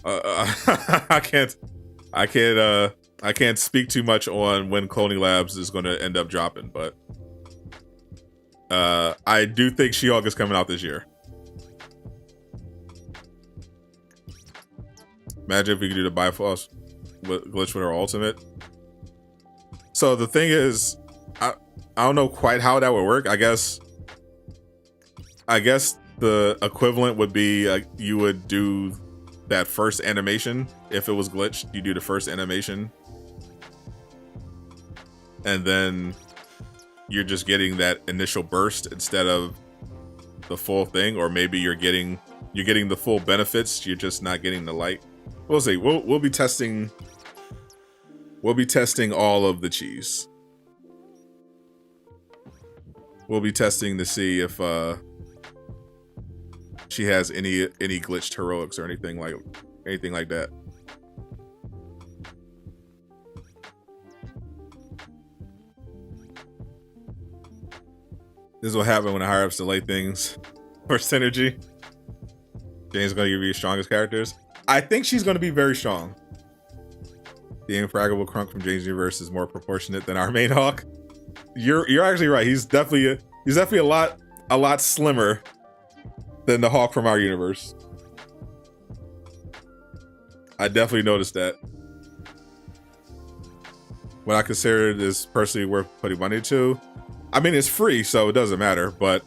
I can't speak too much on when Cloning Labs is going to end up dropping, but I do think She-Hulk is coming out this year. Imagine if we could do the Bifrost glitch with her ultimate. So the thing is, I don't know quite how that would work. I guess the equivalent would be you would do that first animation. If it was glitched, you do the first animation, and then you're just getting that initial burst instead of the full thing, or maybe you're getting the full benefits. You're just not getting the light. We'll see. We'll be testing. We'll be testing all of the cheese. We'll be testing to see if she has any glitched heroics or anything like that. This is what happens when the higher ups delay things for synergy. Jane's gonna give you the strongest characters. I think she's gonna be very strong. The infraggable Crunk from Jane's universe is more proportionate than our main Hawk. You're actually right. He's definitely a lot slimmer than the Hawk from our universe. I definitely noticed that. When I consider this personally worth putting money to, I mean it's free, so it doesn't matter. But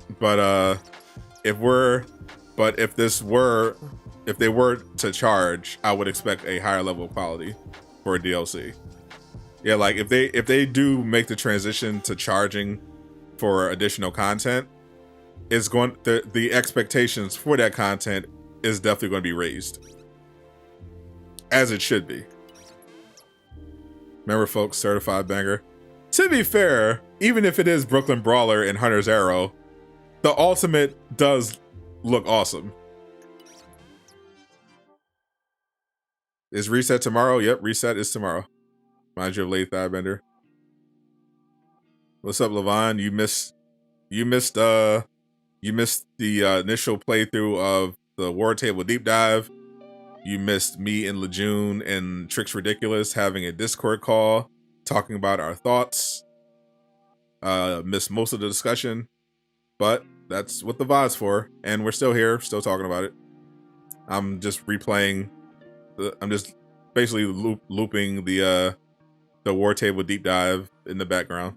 if they were to charge, I would expect a higher level of quality for a DLC. Yeah, like if they do make the transition to charging for additional content, is going the expectations for that content is definitely going to be raised, as it should be. Remember, folks, certified banger. To be fair, even if it is Brooklyn Brawler and Hunter's Arrow, the ultimate does look awesome. Is reset tomorrow? Yep, reset is tomorrow. Mind you of late Thighbender. What's up, Levon? You missed the initial playthrough of the War Table Deep Dive. You missed me and Laajune and Tricks Ridiculous having a Discord call talking about our thoughts. Missed most of the discussion, but that's what the VOD's for, and we're still here, still talking about it. I'm just replaying. I'm just basically looping the War Table Deep Dive in the background.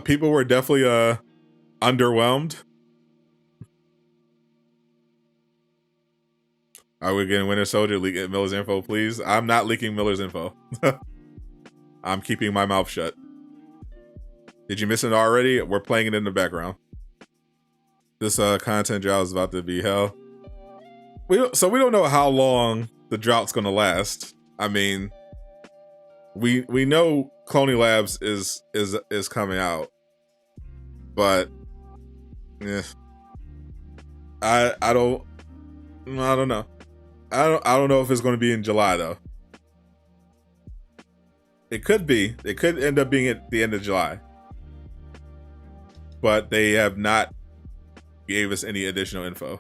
People were definitely underwhelmed. Are we getting Winter Soldier? Leak Miller's info, please. I'm not leaking Miller's info. I'm keeping my mouth shut. Did you miss it already? We're playing it in the background. This content drought is about to be hell. We don't know how long the drought's gonna last. I mean, we know Cloning Labs is coming out, but I don't know. I don't know if it's going to be in July though. It could be. It could end up being at the end of July, but they have not gave us any additional info.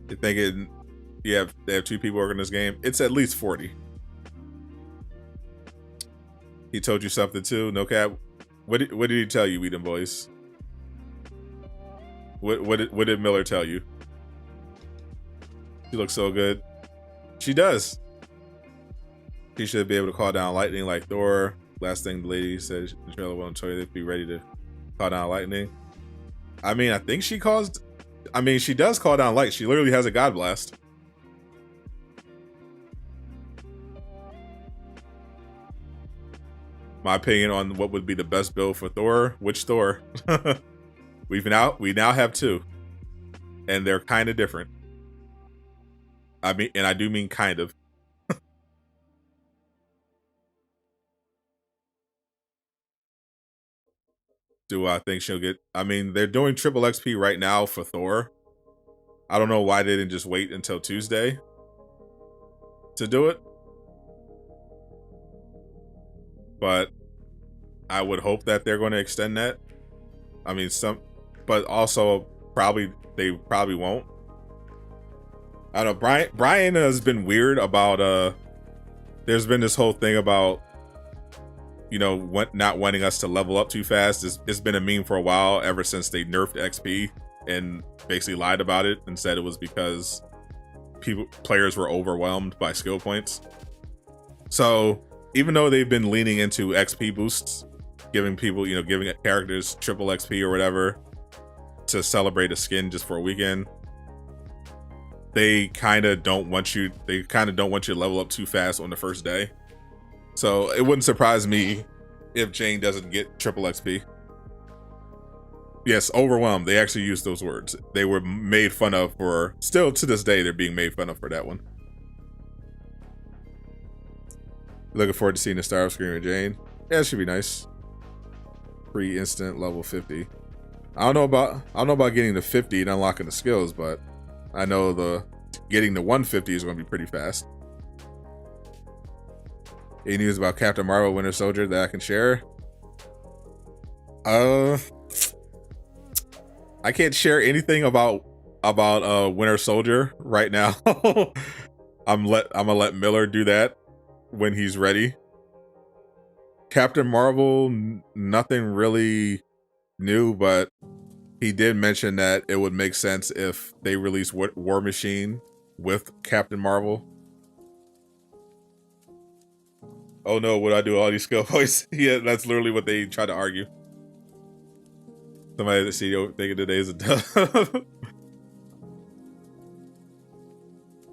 You think they have 2 people working this game? It's at least 40. He told you something too, no cap. What did he tell you, Weedon Boys? What did Miller tell you? She looks so good. She does. She should be able to call down lightning like Thor. Last thing the lady said, the trailer will tell you to be ready to call down lightning. I mean, I think she caused. I mean, she does call down light. She literally has a God Blast. My opinion on what would be the best build for Thor. Which Thor? we now have 2, and they're kind of different. I mean, and I do mean kind of. Do I think she'll get? I mean, they're doing triple XP right now for Thor. I don't know why they didn't just wait until Tuesday to do it, but I would hope that they're going to extend that. I mean, but also they probably won't. I don't know. Brian has been weird about there's been this whole thing about, you know, not wanting us to level up too fast. It's been a meme for a while, ever since they nerfed XP and basically lied about it and said it was because players were overwhelmed by skill points. So even though they've been leaning into XP boosts, giving characters triple XP or whatever to celebrate a skin just for a weekend, they kind of don't want you to level up too fast on the first day. So it wouldn't surprise me if Jane doesn't get triple XP. Yes, overwhelmed. They actually used those words. They were made fun of for, still to this day, they're being made fun of for that one. Looking forward to seeing the Star of Screaming Jane. Yeah, it should be nice. Free instant level 50. I don't know about getting to 50 and unlocking the skills, but I know getting to 150 is going to be pretty fast. Any news about Captain Marvel Winter Soldier that I can share? I can't share anything about Winter Soldier right now. I'm gonna let Miller do that when he's ready. Captain Marvel, nothing really new, but he did mention that it would make sense if they release War Machine with Captain Marvel. Oh no, would I do all these skill points? Yeah, that's literally what they tried to argue. Somebody at the CEO thinking today is a dub.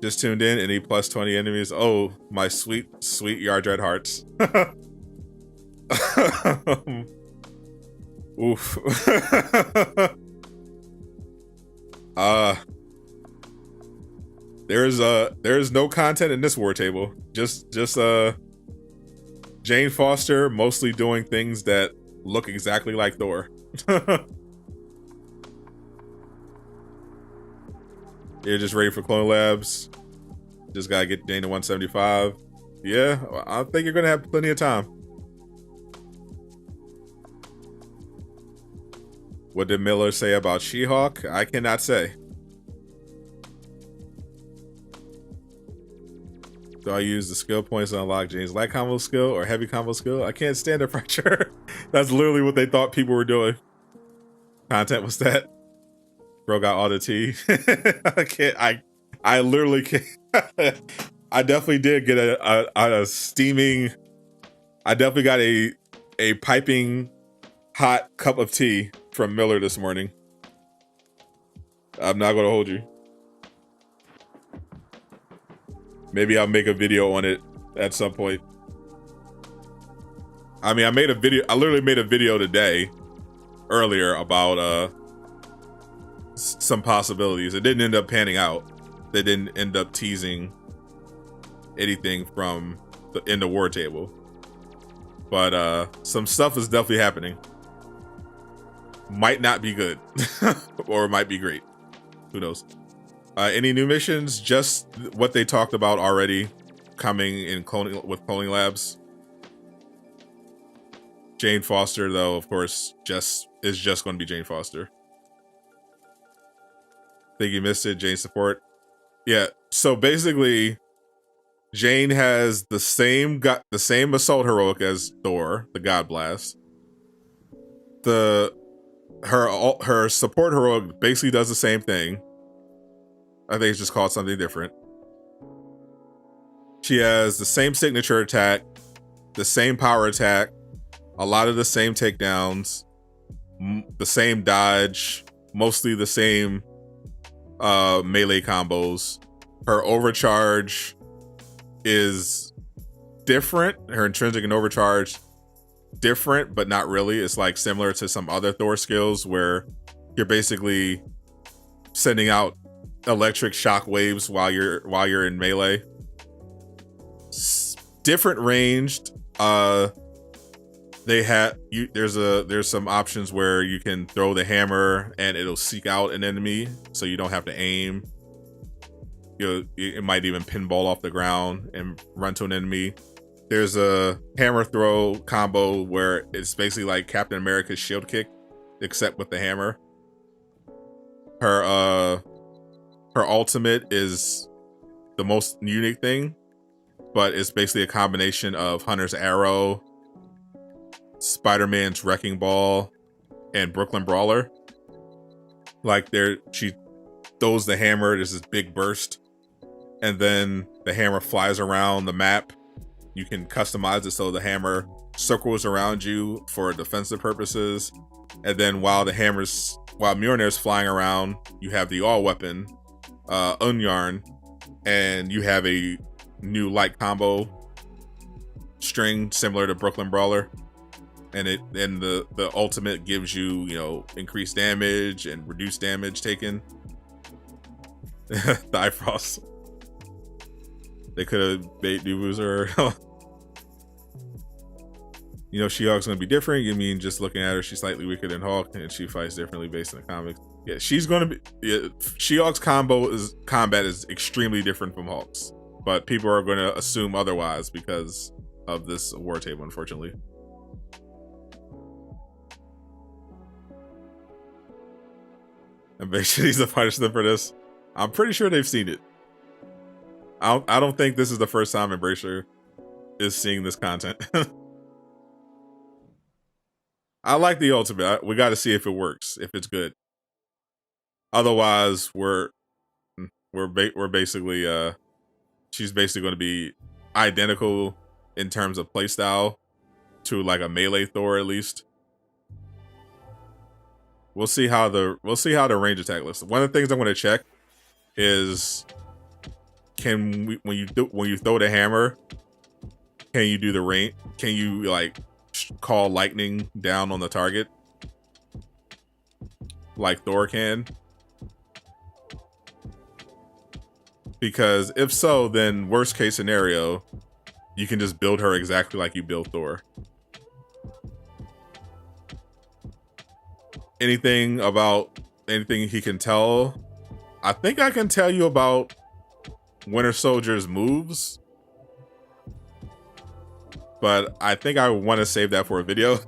Just tuned in. Any plus 20 enemies? Oh, my sweet, sweet Yardred hearts. Oof. There's no content in this war table. Just Jane Foster mostly doing things that look exactly like Thor. You're just ready for Clone Labs. Just gotta get Jane to 175. Yeah, I think you're gonna have plenty of time. What did Miller say about She-Hulk? I cannot say. Do I use the skill points to unlock Jane's light combo skill or heavy combo skill? I can't stand a fracture. That's literally what they thought people were doing. Content was that. Bro got all the tea. I can't. I literally can't. I definitely did get a steaming. I definitely got a piping hot cup of tea from Miller this morning. I'm not gonna hold you. Maybe I'll make a video on it at some point. I mean, I literally made a video today, earlier, about some possibilities. It didn't end up panning out. They didn't end up teasing anything from in the war table. But some stuff is definitely happening. Might not be good. Or it might be great. Who knows? Any new missions? Just what they talked about already coming in with cloning labs. Jane Foster, though, of course, is just going to be Jane Foster. Think you missed it, Jane support. Yeah, so basically, Jane has the same assault heroic as Thor, the God Blast. Her support heroic basically does the same thing. I think it's just called something different. She has the same signature attack, the same power attack, a lot of the same takedowns, the same dodge, mostly the same melee combos. Her overcharge is different. Her intrinsic and overcharge different, but not really. It's like similar to some other Thor skills where you're basically sending out electric shock waves while you're in melee. Different ranged. There's some options where you can throw the hammer and it'll seek out an enemy, so you don't have to aim. It might even pinball off the ground and run to an enemy. There's a hammer throw combo where it's basically like Captain America's shield kick, except with the hammer. Her ultimate is the most unique thing, but it's basically a combination of Hunter's Arrow, Spider-Man's Wrecking Ball, and Brooklyn Brawler. Like she throws the hammer, there's this big burst, and then the hammer flies around the map. You can customize it so the hammer circles around you for defensive purposes, and then while Mjolnir's flying around, you have the all weapon Unyarn, and you have a new light combo string similar to Brooklyn Brawler, and the ultimate gives you increased damage and reduced damage taken. Bifrost. They could have bait Nubu's her. She-Hulk's gonna be different. You mean just looking at her, she's slightly weaker than Hulk, and she fights differently based on the comics. Yeah, she's gonna be. Yeah, She-Hulk's combat is extremely different from Hulk's, but people are gonna assume otherwise because of this war table, unfortunately. Invasion needs to punish them for this. I'm pretty sure they've seen it. I don't think this is the first time Embracer is seeing this content. I like the ultimate. We got to see if it works, if it's good. Otherwise, we're basically she's basically going to be identical in terms of playstyle to like a melee Thor at least. We'll see how the range attack looks. One of the things I'm going to check is when you throw the hammer, can you do the rain? Can you like call lightning down on the target like Thor can? Because if so, then worst case scenario, you can just build her exactly like you built Thor. Anything he can tell? I think I can tell you about Winter Soldier's moves, but I think I want to save that for a video.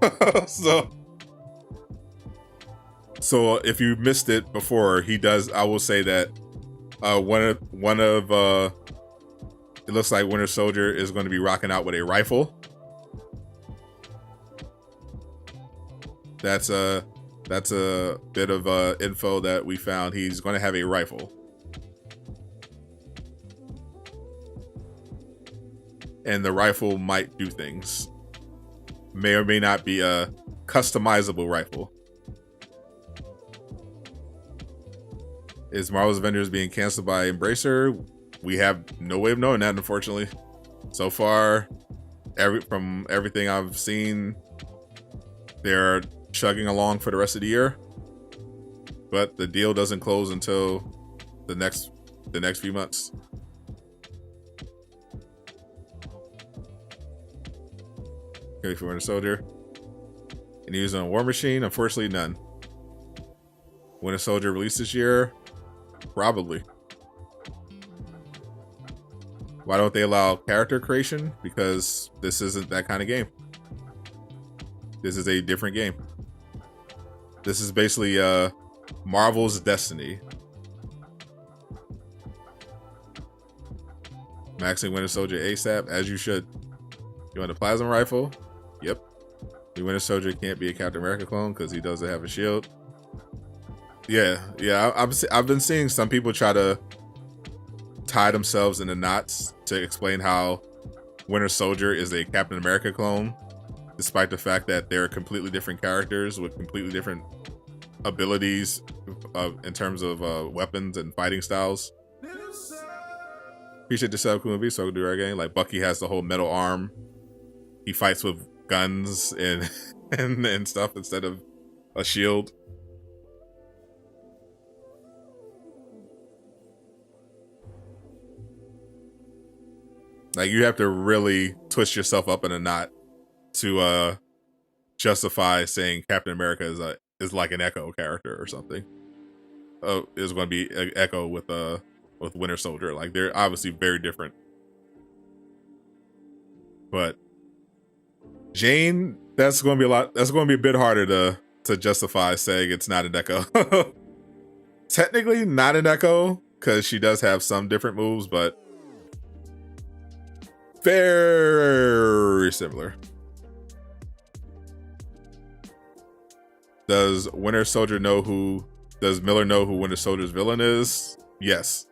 so if you missed it before, he does. I will say that one of it looks like Winter Soldier is going to be rocking out with a rifle. That's a bit of info that we found. He's going to have a rifle. And the rifle might do things. May or may not be a customizable rifle. Is Marvel's Avengers being canceled by Embracer? We have no way of knowing that, unfortunately. So far, from everything I've seen, they're chugging along for the rest of the year. But the deal doesn't close until the next few months. Okay, for Winter Soldier. Any news on War Machine? Unfortunately, none. Winter Soldier released this year? Probably. Why don't they allow character creation? Because this isn't that kind of game. This is a different game. This is basically Marvel's Destiny. Maxing Winter Soldier ASAP, as you should. You want a plasma rifle? Yep. The Winter Soldier can't be a Captain America clone because he doesn't have a shield. Yeah. I've been seeing some people try to tie themselves into knots to explain how Winter Soldier is a Captain America clone, despite the fact that they're completely different characters with completely different abilities in terms of weapons and fighting styles. Appreciate the sub movie, so I can do our game. Like Bucky has the whole metal arm. He fights with guns and and stuff instead of a shield. Like you have to really twist yourself up in a knot to justify saying Captain America is like an Echo character or something. Is going to be an Echo with Winter Soldier. Like they're obviously very different. But Jane, that's going to be a bit harder to justify saying it's not an Echo. Technically not an Echo because she does have some different moves, but very similar. Does Miller know who Winter Soldier's villain is? Yes.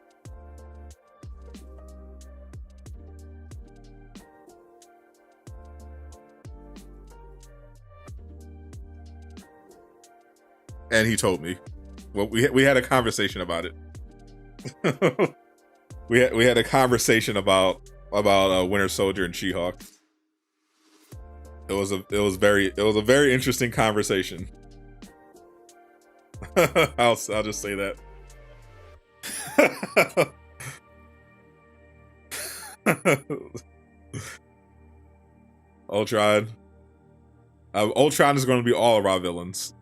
And he told me. Well, we had a conversation about it. we had a conversation about Winter Soldier and She-Hulk. It was a very interesting conversation. I'll just say that. Ultron. Ultron is going to be all of our villains.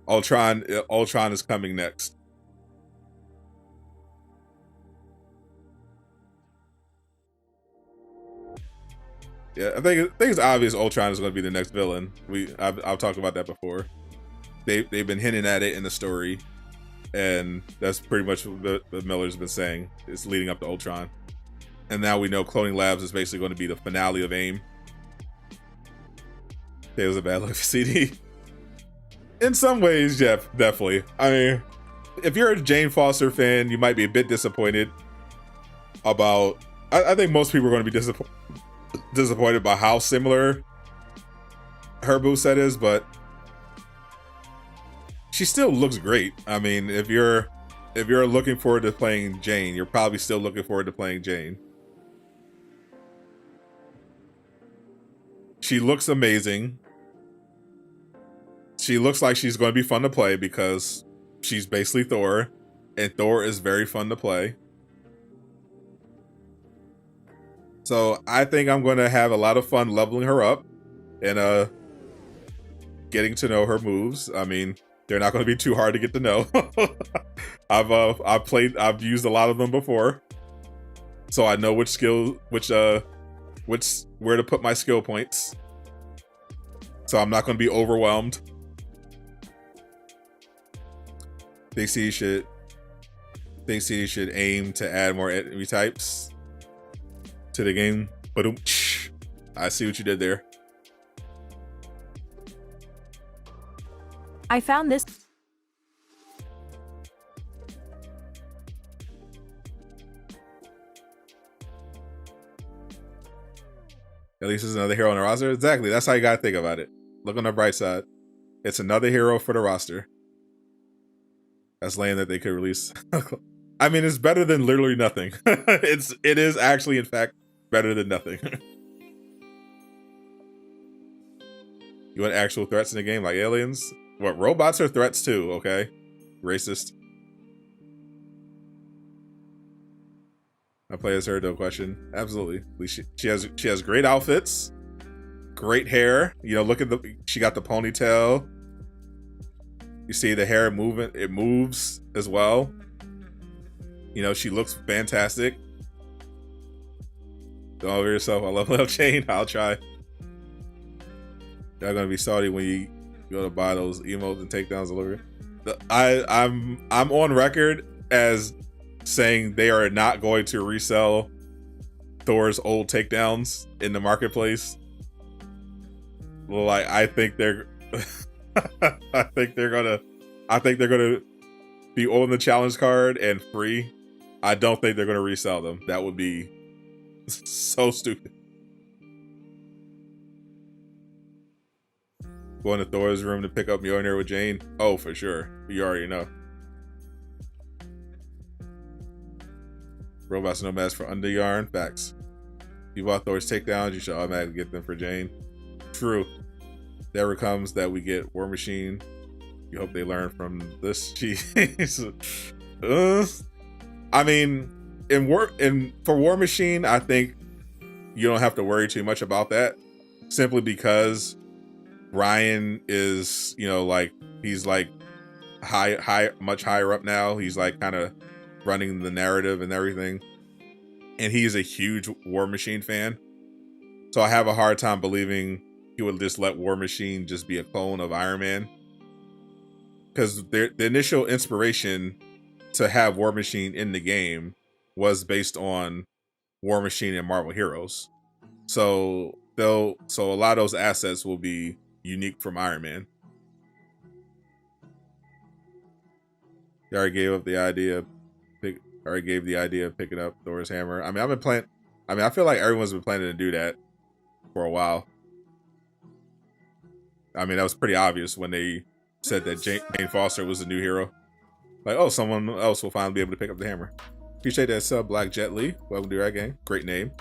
Ultron is coming next. Yeah, I think it's obvious Ultron is going to be the next villain. I've talked about that before. They've been hinting at it in the story, and that's pretty much what Miller's been saying. It's leading up to Ultron, and now we know Cloning Labs is basically going to be the finale of AIM. It was a bad look CD. In some ways, yeah, definitely. I mean, if you're a Jane Foster fan, you might be a bit disappointed about. I think most people are going to be disappointed by how similar her moveset is, but she still looks great. I mean, if you're if you're looking forward to playing Jane, you're probably still looking forward to playing Jane. She looks amazing. She looks like she's going to be fun to play because she's basically Thor, and Thor is very fun to play. So I think I'm going to have a lot of fun leveling her up and getting to know her moves. I mean, they're not going to be too hard to get to know. I've used a lot of them before, so I know which where to put my skill points. So I'm not going to be overwhelmed. Think CD should aim to add more enemy types to the game. But I see what you did there. I found this. At least there's another hero on the roster. Exactly. That's how you gotta think about it. Look on the bright side. It's another hero for the roster. That's lame that they could release. I mean, it's better than literally nothing. It is actually, in fact, better than nothing. You want actual threats in the game like aliens? What, robots are threats too, okay? Racist. I play as her, no question. Absolutely. At least she has great outfits, great hair. You know, look at she got the ponytail. You see the hair movement, it moves as well. You know, she looks fantastic. Don't over yourself. I love little chain. I'll try. Y'all gonna be salty when you go to buy those emotes and takedowns all over. I'm on record as saying they are not going to resell Thor's old takedowns in the marketplace. Like, I think they're I think they're gonna be on the challenge card and free. I don't think they're gonna resell them. That would be so stupid. Going to Thor's room to pick up Mjolnir with Jane? Oh, for sure. You already know. Robots nomads for under yarn. Facts. If you bought Thor's takedowns, you should automatically get them for Jane. True. There comes that we get War Machine. You hope they learn from this. Jeez. I mean, for War Machine, I think you don't have to worry too much about that. Simply because Ryan is, you know, like, he's like much higher up now. He's like kind of running the narrative and everything, and he's a huge War Machine fan, so I have a hard time believing he would just let War Machine just be a clone of Iron Man, because the initial inspiration to have War Machine in the game was based on War Machine and Marvel Heroes, so a lot of those assets will be unique from Iron Man. They already gave the idea of picking up Thor's hammer. I mean, I feel like everyone's been planning to do that for a while. I mean, that was pretty obvious when they said that Jane Foster was the new hero. Like, oh, someone else will finally be able to pick up the hammer. Appreciate that sub, Black Jet Li. Welcome to that game. Great name.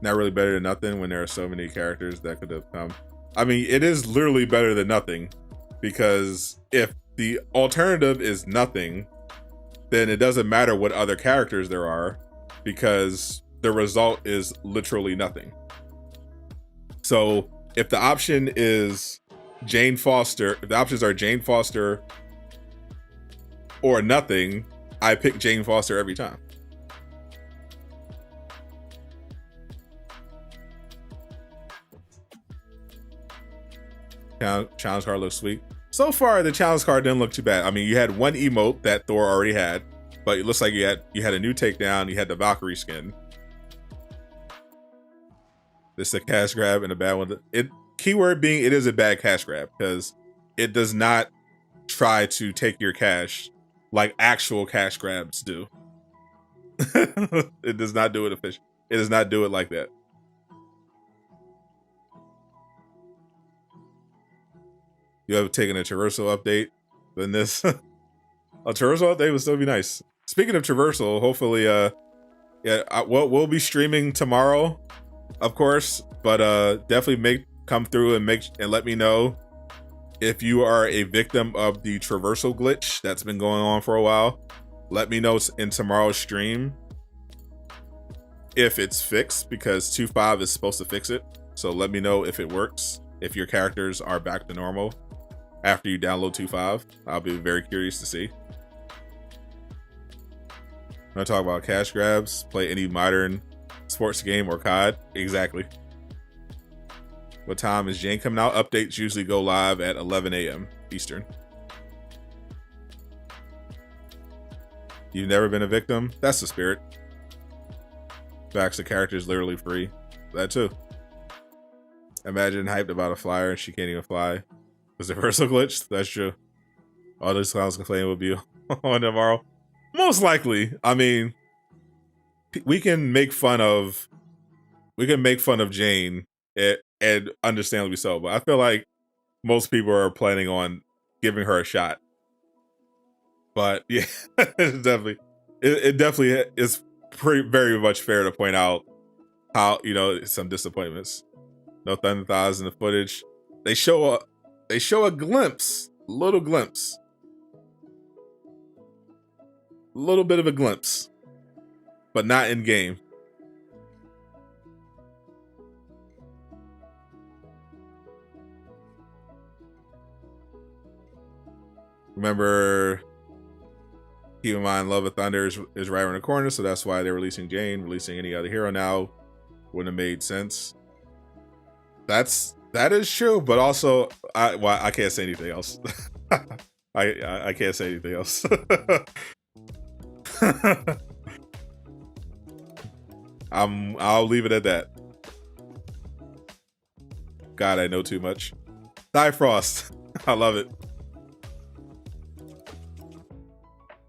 Not really better than nothing when there are so many characters that could have come. I mean, it is literally better than nothing, because if the alternative is nothing, then it doesn't matter what other characters there are, because the result is literally nothing. So if the option is Jane Foster, if the options are Jane Foster or nothing, I pick Jane Foster every time. Challenge card looks sweet. So far, the challenge card didn't look too bad. I mean, you had one emote that Thor already had, but it looks like you had a new takedown. You had the Valkyrie skin. This is a cash grab and a bad one. Keyword being, it is a bad cash grab, because it does not try to take your cash like actual cash grabs do. It does not do it efficient. It does not do it like that. You have taken a traversal update than this. A traversal update would still be nice. Speaking of traversal, hopefully, we'll be streaming tomorrow, of course, but definitely come through and let me know if you are a victim of the traversal glitch that's been going on for a while. Let me know in tomorrow's stream if it's fixed, because 2.5 is supposed to fix it. So let me know if it works, if your characters are back to normal after you download 2.5. I'll be very curious to see. I'm gonna talk about cash grabs, play any modern sports game or COD. Exactly. What time is Jane coming out? Updates usually go live at 11 a.m. Eastern. You've never been a victim? That's the spirit. Facts, the character is literally free. That too. Imagine hyped about a flyer and she can't even fly. Was it reversal glitch? That's true. All those clowns complaining will be on tomorrow. Most likely. I mean, we can make fun of Jane and understandably so, but I feel like most people are planning on giving her a shot. But yeah, it definitely is very much fair to point out how, some disappointments. No thunder thighs in the footage. They show a glimpse, little bit of a glimpse, but not in game. Remember, keep in mind, Love of Thunder is right around the corner, so that's why they're releasing Jane. Releasing any other hero now wouldn't have made sense. That is true, but also I can't say anything else. I can't say anything else. I'll leave it at that. God, I know too much. Die Frost. I love it.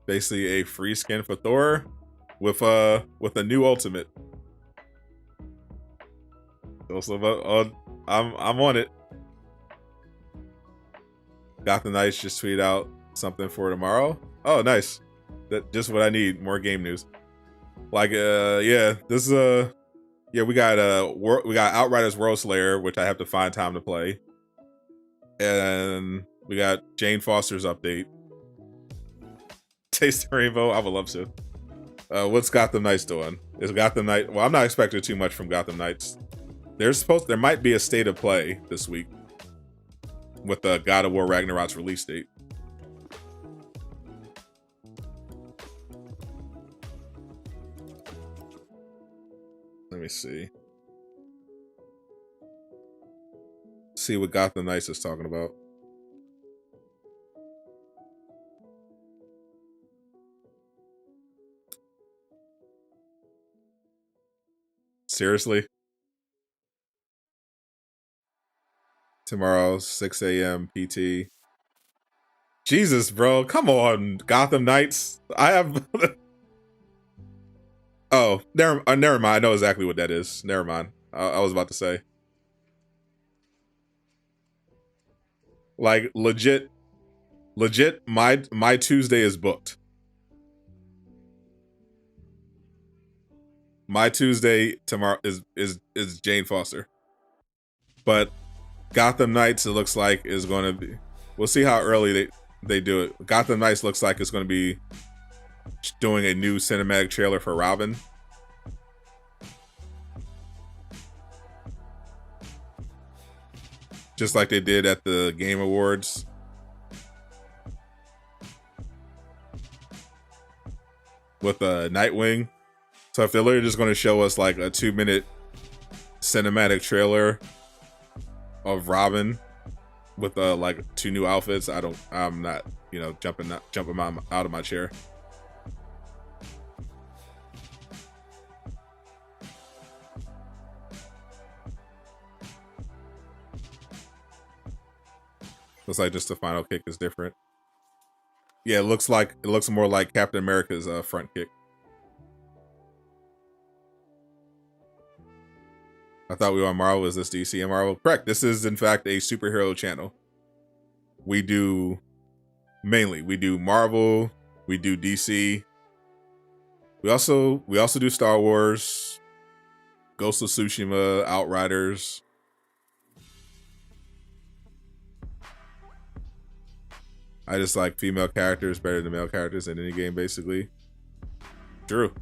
Basically a free skin for Thor with a new ultimate. Also, I'm on it. Gotham Knights just tweeted out something for tomorrow. Oh, nice. That just what I need. More game news. Like, yeah, this is we got Outriders World Slayer, which I have to find time to play, and we got Jane Foster's update. Taste the Rainbow. I would love to. What's Gotham Knights doing? Is Gotham Knight? Well, I'm not expecting too much from Gotham Knights. There might be a state of play this week with the God of War Ragnarok's release date. Let me see. See what Gotham Knights is talking about. Seriously? Tomorrow, 6 a.m. PT. Jesus, bro. Come on, Gotham Knights. I have... Oh, never mind. I know exactly what that is. Never mind. I was about to say. Like, legit, my Tuesday is booked. My Tuesday tomorrow is Jane Foster. But Gotham Knights, it looks like, is going to be... We'll see how early they do it. Gotham Knights looks like it's going to be doing a new cinematic trailer for Robin. Just like they did at the Game Awards. With Nightwing. So if they're literally just going to show us like a 2-minute cinematic trailer of Robin with like 2 new outfits, I'm not, jumping out of my chair. Looks like just the final kick is different. Yeah, it looks more like Captain America's front kick. I thought we were on Marvel. Is this DC and Marvel? Correct. This is in fact a superhero channel. We do Marvel, We do DC. We also do Star Wars, Ghost of Tsushima, Outriders. I just like female characters better than male characters in any game, basically. True.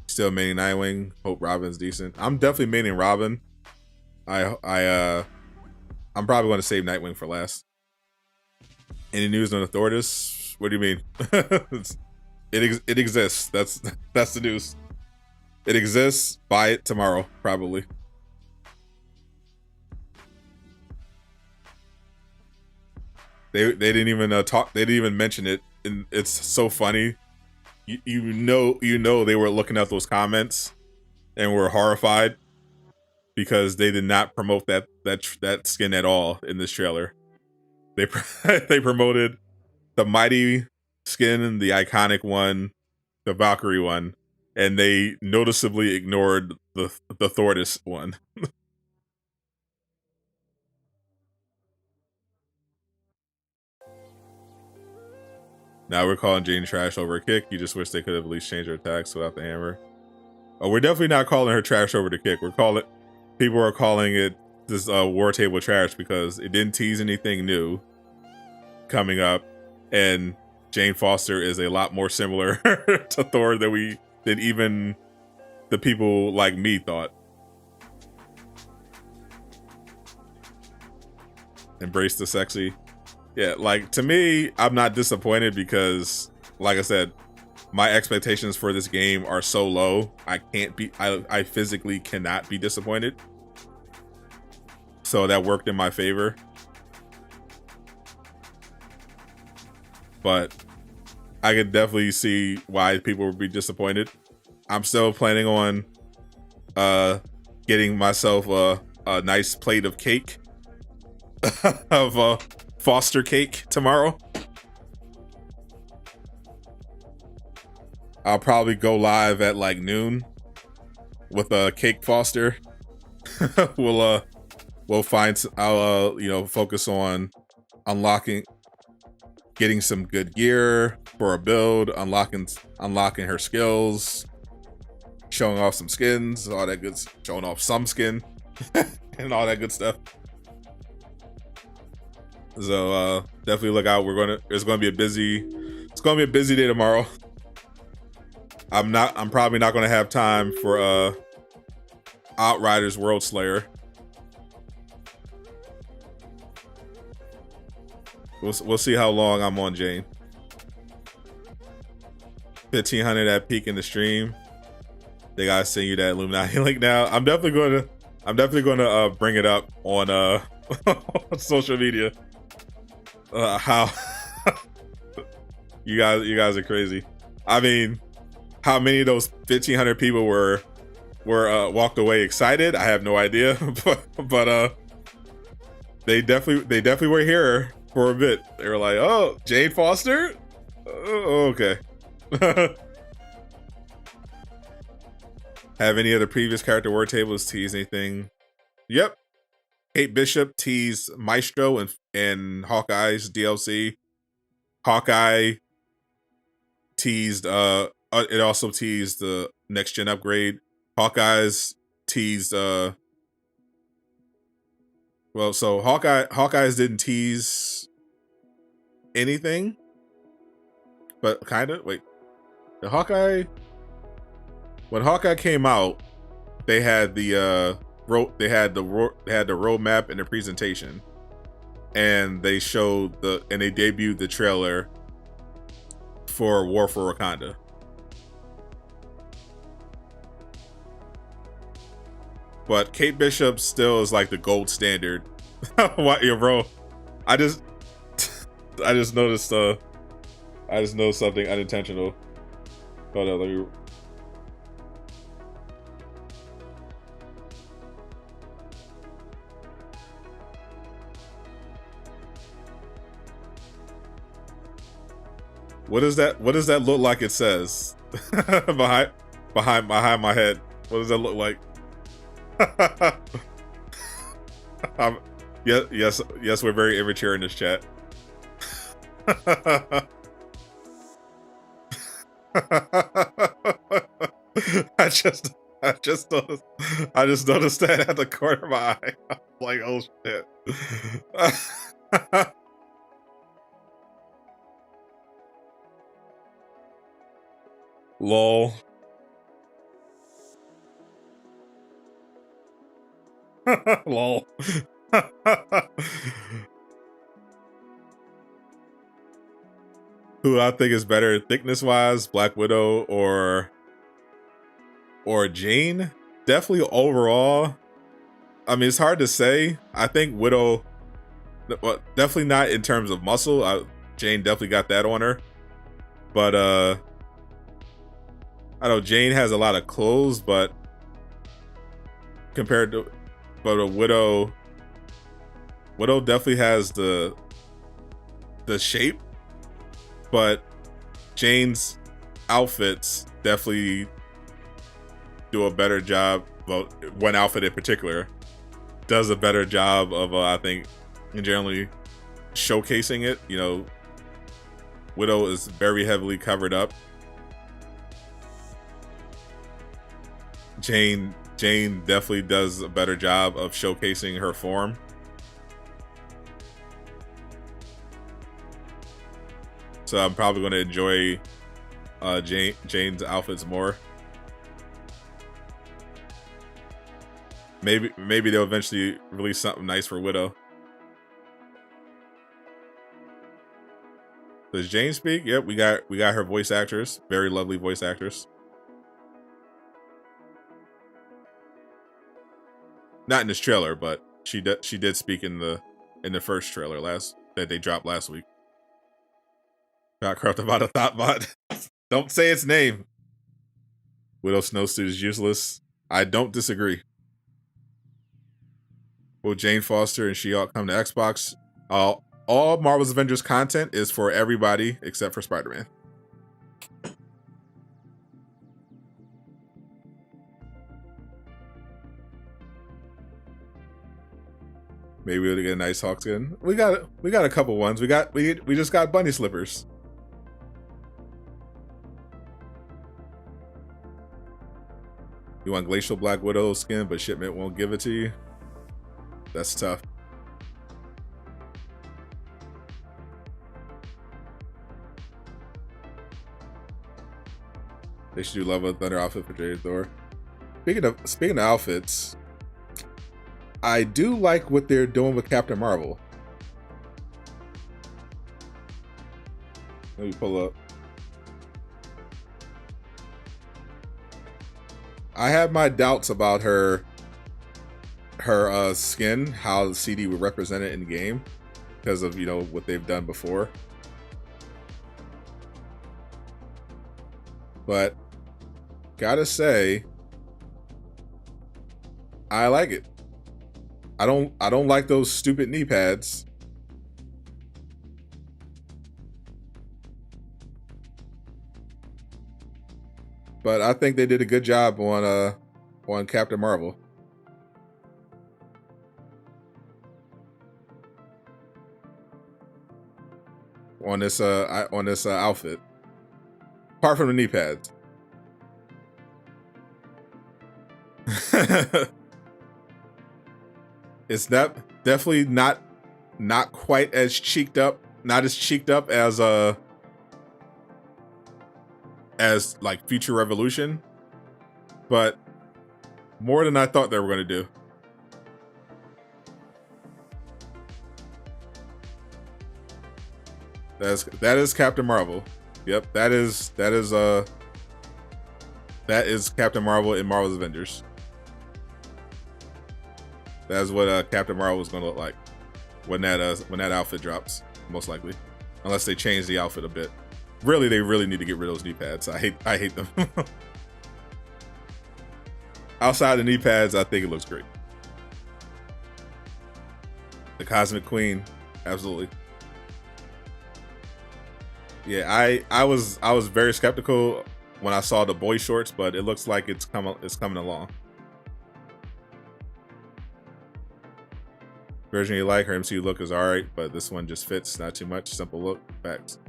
Still maining Nightwing. Hope Robin's decent. I'm definitely maining Robin. I'm probably going to save Nightwing for last. Any news on the Thordis? What do you mean? It exists. That's the news. It exists. Buy it tomorrow, probably. They didn't even talk. They didn't even mention it, and it's so funny. You know they were looking at those comments and were horrified because they did not promote that skin at all in this trailer. They they promoted the mighty skin, the iconic one, the Valkyrie one, and they noticeably ignored the Thordis one. Now we're calling Jane trash over a kick. You just wish they could have at least changed her attacks without the hammer. Oh, we're definitely not calling her trash over the kick. People are calling it this war table trash because it didn't tease anything new coming up, and Jane Foster is a lot more similar to Thor than even the people like me thought. Embrace the sexy. Yeah, like, to me, I'm not disappointed because, like I said, my expectations for this game are so low. I physically cannot be disappointed. So that worked in my favor. But I could definitely see why people would be disappointed. I'm still planning on getting myself a nice plate of cake of Foster cake tomorrow. I'll probably go live at like noon with a cake Foster. I'll focus on getting some good gear for a build, unlocking her skills, showing off some skins, showing off some skin and all that good stuff. So definitely look out. It's gonna be a busy day tomorrow. I'm probably not gonna have time for Outriders World Slayer. We'll see how long I'm on Jane. 1500 at peak in the stream. They gotta send you that Illuminati link now. I'm definitely gonna bring it up on on social media. How you guys are crazy. I mean, how many of those 1500 people were walked away excited? I have no idea, but they definitely were here for a bit. They were like, "Oh, Jane Foster? Oh, okay." Have any other previous character word tables tease anything? Yep. Kate Bishop teased Maestro and Hawkeye's DLC. Hawkeye teased it also teased the next gen upgrade. Hawkeye's teased so Hawkeye's didn't tease anything, but kind of. Wait, when Hawkeye came out, they had the roadmap and the presentation, and they debuted the trailer for War for Wakanda. But Kate Bishop still is like the gold standard. What, yo, bro? I just noticed something unintentional. Hold on, let me. What does that look like? It says behind my head. What does that look like? Yes, we're very immature in this chat. I just noticed that at the corner of my eye. I'm like, oh shit. Lol. Lol. Who I think is better thickness wise, Black Widow or Jane? Definitely overall. I mean, it's hard to say. I think Widow, well, definitely not in terms of muscle. Jane definitely got that on her. But I know Jane has a lot of clothes, but compared to a Widow definitely has the shape, but Jane's outfits definitely do a better job. Well, one outfit in particular does a better job of I think generally showcasing it. You know, Widow is very heavily covered up. Jane definitely does a better job of showcasing her form. So I'm probably going to enjoy Jane's outfits more. Maybe they'll eventually release something nice for Widow. Does Jane speak? Yep, we got her voice actress, very lovely voice actress. Not in this trailer, but she did speak in the first trailer that they dropped last week. Got corrupt about a thought bot. Don't say its name. Widow snowsuit is useless. I don't disagree. Will Jane Foster and She-Hulk come to Xbox? All Marvel's Avengers content is for everybody except for Spider-Man. Maybe we'll get a nice Hulk skin. We got a couple ones. We just got bunny slippers. You want Glacial Black Widow skin, but shipment won't give it to you? That's tough. They should do Love of Thunder outfit for Jade Thor. Speaking of outfits, I do like what they're doing with Captain Marvel. Let me pull up. I have my doubts about her skin, how the CD would represent it in the game, because of, you know, what they've done before. But gotta say, I like it. I don't like those stupid knee pads. But I think they did a good job on Captain Marvel. On this outfit. Apart from the knee pads. It's definitely not quite as cheeked up, not as cheeked up as like Future Revolution, but more than I thought they were going to do. That is Captain Marvel. Yep, that is Captain Marvel in Marvel's Avengers. That's what Captain Marvel is going to look like when that outfit drops, most likely, unless they change the outfit a bit. Really, they really need to get rid of those knee pads. I hate them. Outside the knee pads, I think it looks great. The Cosmic Queen, absolutely. Yeah, I was very skeptical when I saw the boy shorts, but it looks like it's coming along. version you like. Her MCU look is alright, but this one just fits. Not too much. Simple look. Facts.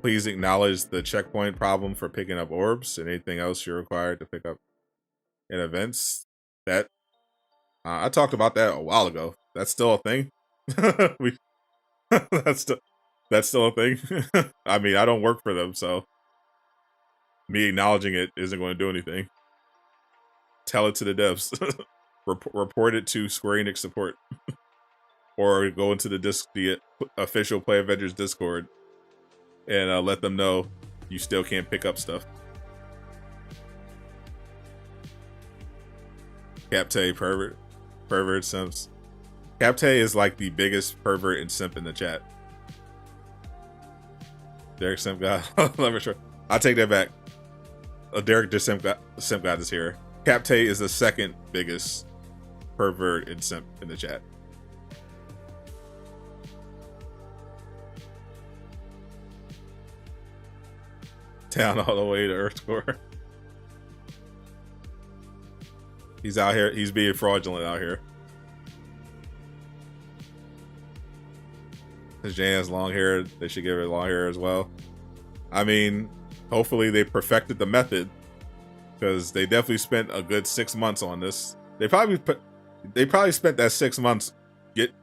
Please acknowledge the checkpoint problem for picking up orbs and anything else you're required to pick up in events. That I talked about that a while ago. That's still a thing. that's still a thing. I mean, I don't work for them, so me acknowledging it isn't going to do anything. Tell it to the devs. Report it to Square Enix support, or go into the official Play Avengers Discord and let them know you still can't pick up stuff. Capte pervert simps. Capte is like the biggest pervert and simp in the chat. Derek Simp God. Let me try. I'll take that back. Derek the Simp God is here. Capte is the second biggest pervert and simp in the chat. Down all the way to Earth Core. He's out here. He's being fraudulent out here. Since Jane has long hair, they should give her long hair as well. I mean, hopefully they perfected the method, because they definitely spent a good 6 months on this. They probably spent that 6 months.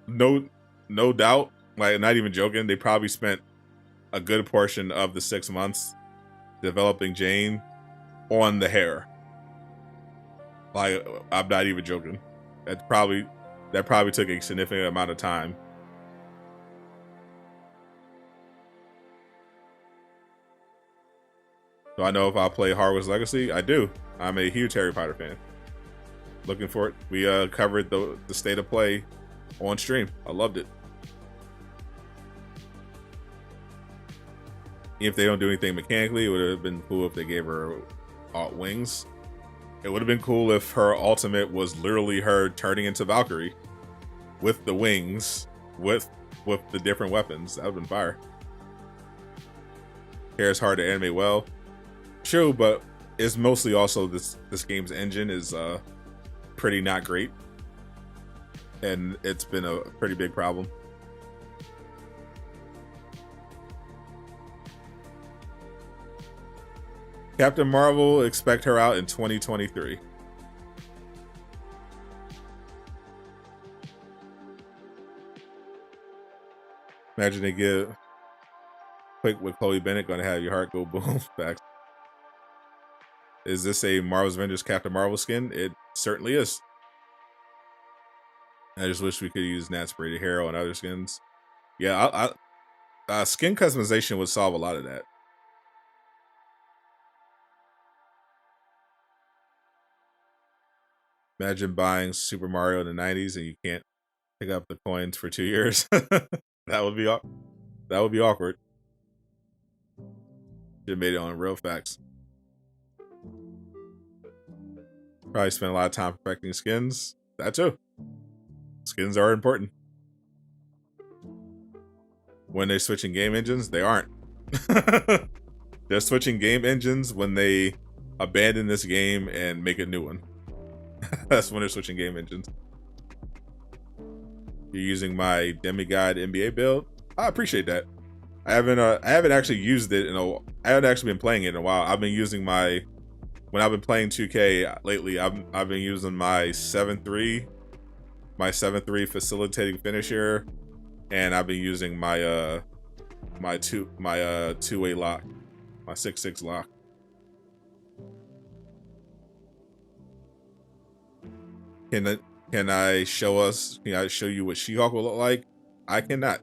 No doubt. Like, not even joking. They probably spent a good portion of the 6 months developing Jane on the hair. Like, I'm not even joking. That probably took a significant amount of time. Do I know if I'll play Hogwarts Legacy? I do. I'm a huge Harry Potter fan. Looking for it. We covered the state of play on stream. I loved it. If they don't do anything mechanically, it would have been cool if they gave her wings. It would have been cool if her ultimate was literally her turning into Valkyrie with the wings, with the different weapons. That would have been fire. Hair is hard to animate well. True, but it's mostly also this game's engine is pretty not great, and it's been a pretty big problem. Captain Marvel, expect her out in 2023. Imagine they get quick with Chloe Bennett, gonna have your heart go boom. Facts. Is this a Marvel's Avengers Captain Marvel skin? It certainly is. I just wish we could use Nat Sprayed hair on other skins. Yeah, skin customization would solve a lot of that. Imagine buying Super Mario in the 90s and you can't pick up the coins for 2 years. That would be awkward. Should have made it on Real Facts. Probably spent a lot of time perfecting skins. That too. Skins are important. When they're switching game engines, they aren't. They're switching game engines when they abandon this game and make a new one. That's when they're switching game engines. You're using my demigod NBA build. I appreciate that. I haven't actually used it I haven't actually been playing it in a while. I've been using when I've been playing 2K lately, I've been using my 7-3 facilitating finisher, and I've been using my two-way lock, my 6-6 lock. Can I show you what She-Hulk will look like? I cannot.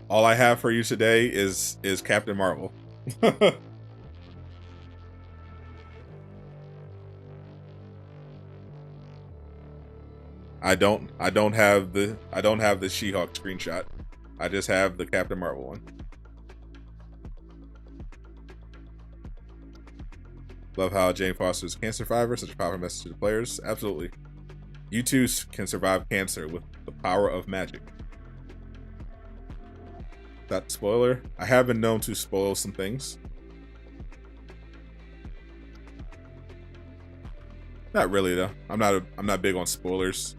All I have for you today is Captain Marvel. I don't have the She-Hulk screenshot. I just have the Captain Marvel one. Love how Jane Foster is a cancer survivor, such a powerful message to the players. Absolutely. You too can survive cancer with the power of magic. That spoiler. I have been known to spoil some things. Not really though. I'm not big on spoilers.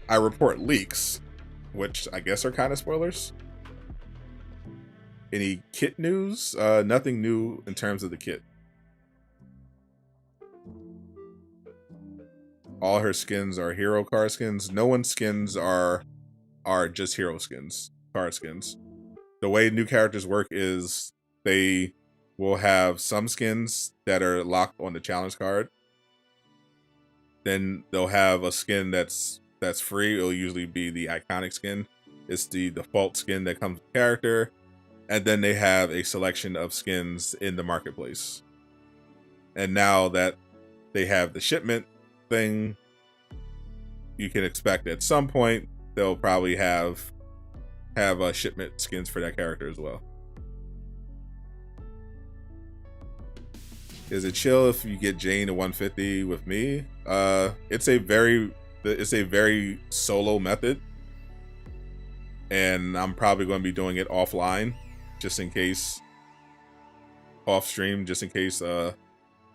I report leaks, which I guess are kind of spoilers. Any kit news? Nothing new in terms of the kit. All her skins are hero card skins. No one's skins are just hero skins, card skins. The way new characters work is they will have some skins that are locked on the challenge card. Then they'll have a skin that's free. It'll usually be the iconic skin. It's the default skin that comes with the character. And then they have a selection of skins in the marketplace. And now that they have the shipment thing, you can expect at some point they'll probably have shipment skins for that character as well. Is it chill if you get Jane to 150 with me? It's a very solo method, and I'm probably going to be doing it offline, just in case, off stream, just in case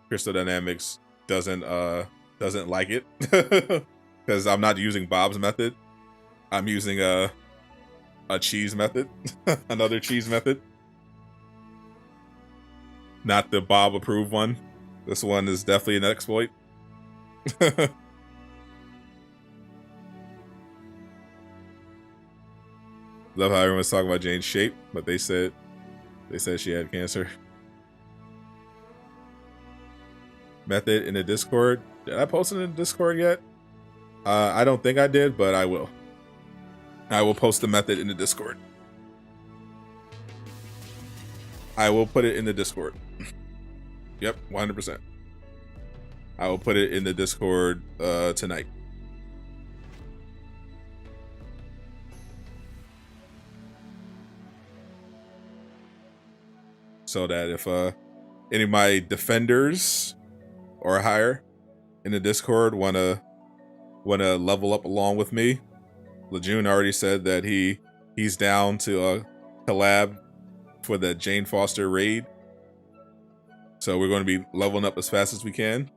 Crystal Dynamics doesn't like it, because I'm not using Bob's method. I'm using a cheese method, another cheese method. Not the Bob approved one. This one is definitely an exploit. Love how everyone's talking about Jane's shape, but they said she had cancer. Method in the Discord. Did I post it in the Discord yet? I don't think I did, but I will. I will post the method in the Discord. I will put it in the Discord. Yep, 100%. I will put it in the Discord tonight. So that if any of my defenders or higher in the Discord wanna level up along with me, Laajune already said that he's down to collab for the Jane Foster raid. So we're going to be leveling up as fast as we can.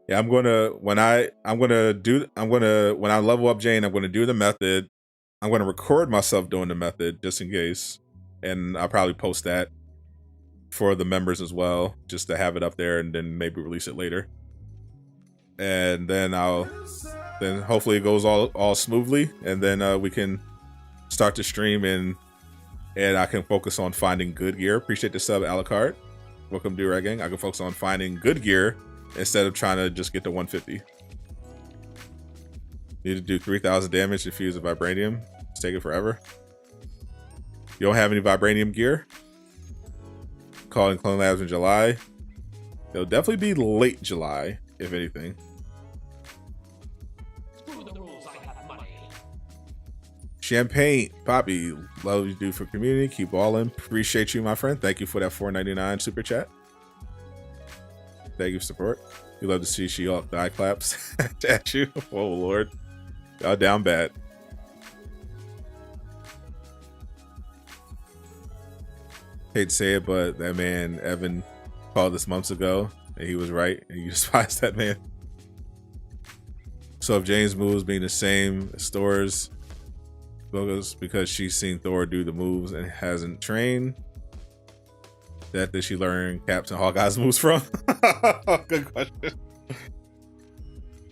Yeah, when I level up Jane, I'm gonna do the method. I'm gonna record myself doing the method just in case. And I'll probably post that for the members as well, just to have it up there and then maybe release it later. And then hopefully it goes all smoothly, and then we can start to stream and I can focus on finding good gear. Appreciate the sub, Alucard. Welcome to Red Gang. I can focus on finding good gear instead of trying to just get to 150. Need to do 3,000 damage to fuse a vibranium. It's taking forever. You don't have any vibranium gear? Calling Clone Labs in July. It'll definitely be late July, if anything. Champagne, Poppy, love you do for community. Keep balling. Appreciate you, my friend. Thank you for that $4.99 super chat. Thank you for support. We love to see She-Hulk die claps at you. Oh Lord, y'all down bad. Hate to say it, but that man Evan called this months ago, and he was right. And you despise that man. So if Jane's moves being the same as Thor's, because she's seen Thor do the moves and hasn't trained. That did she learn Captain Hawkeye's moves from? Good question.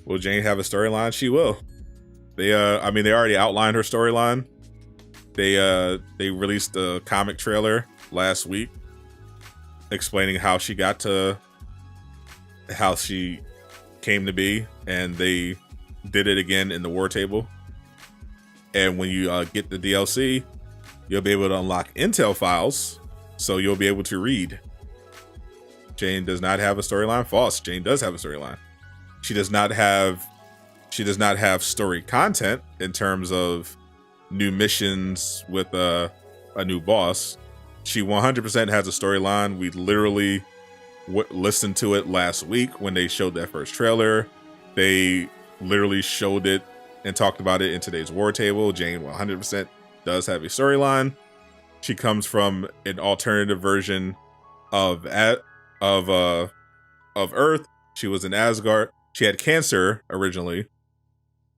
Will Jane have a storyline? She will. They already outlined her storyline. They released a comic trailer last week explaining how she got to how she came to be, and they did it again in the War Table. And when you get the DLC, you'll be able to unlock intel files, so you'll be able to read. Jane does not have a storyline. False. Jane does have a storyline. She does not have story content in terms of new missions with a new boss. She 100% has a storyline. We literally listened to it last week when they showed that first trailer. They literally showed it and talked about it in today's War Table. Jane 100% does have a storyline. She comes from an alternative version of Earth. She was in Asgard. She had cancer originally,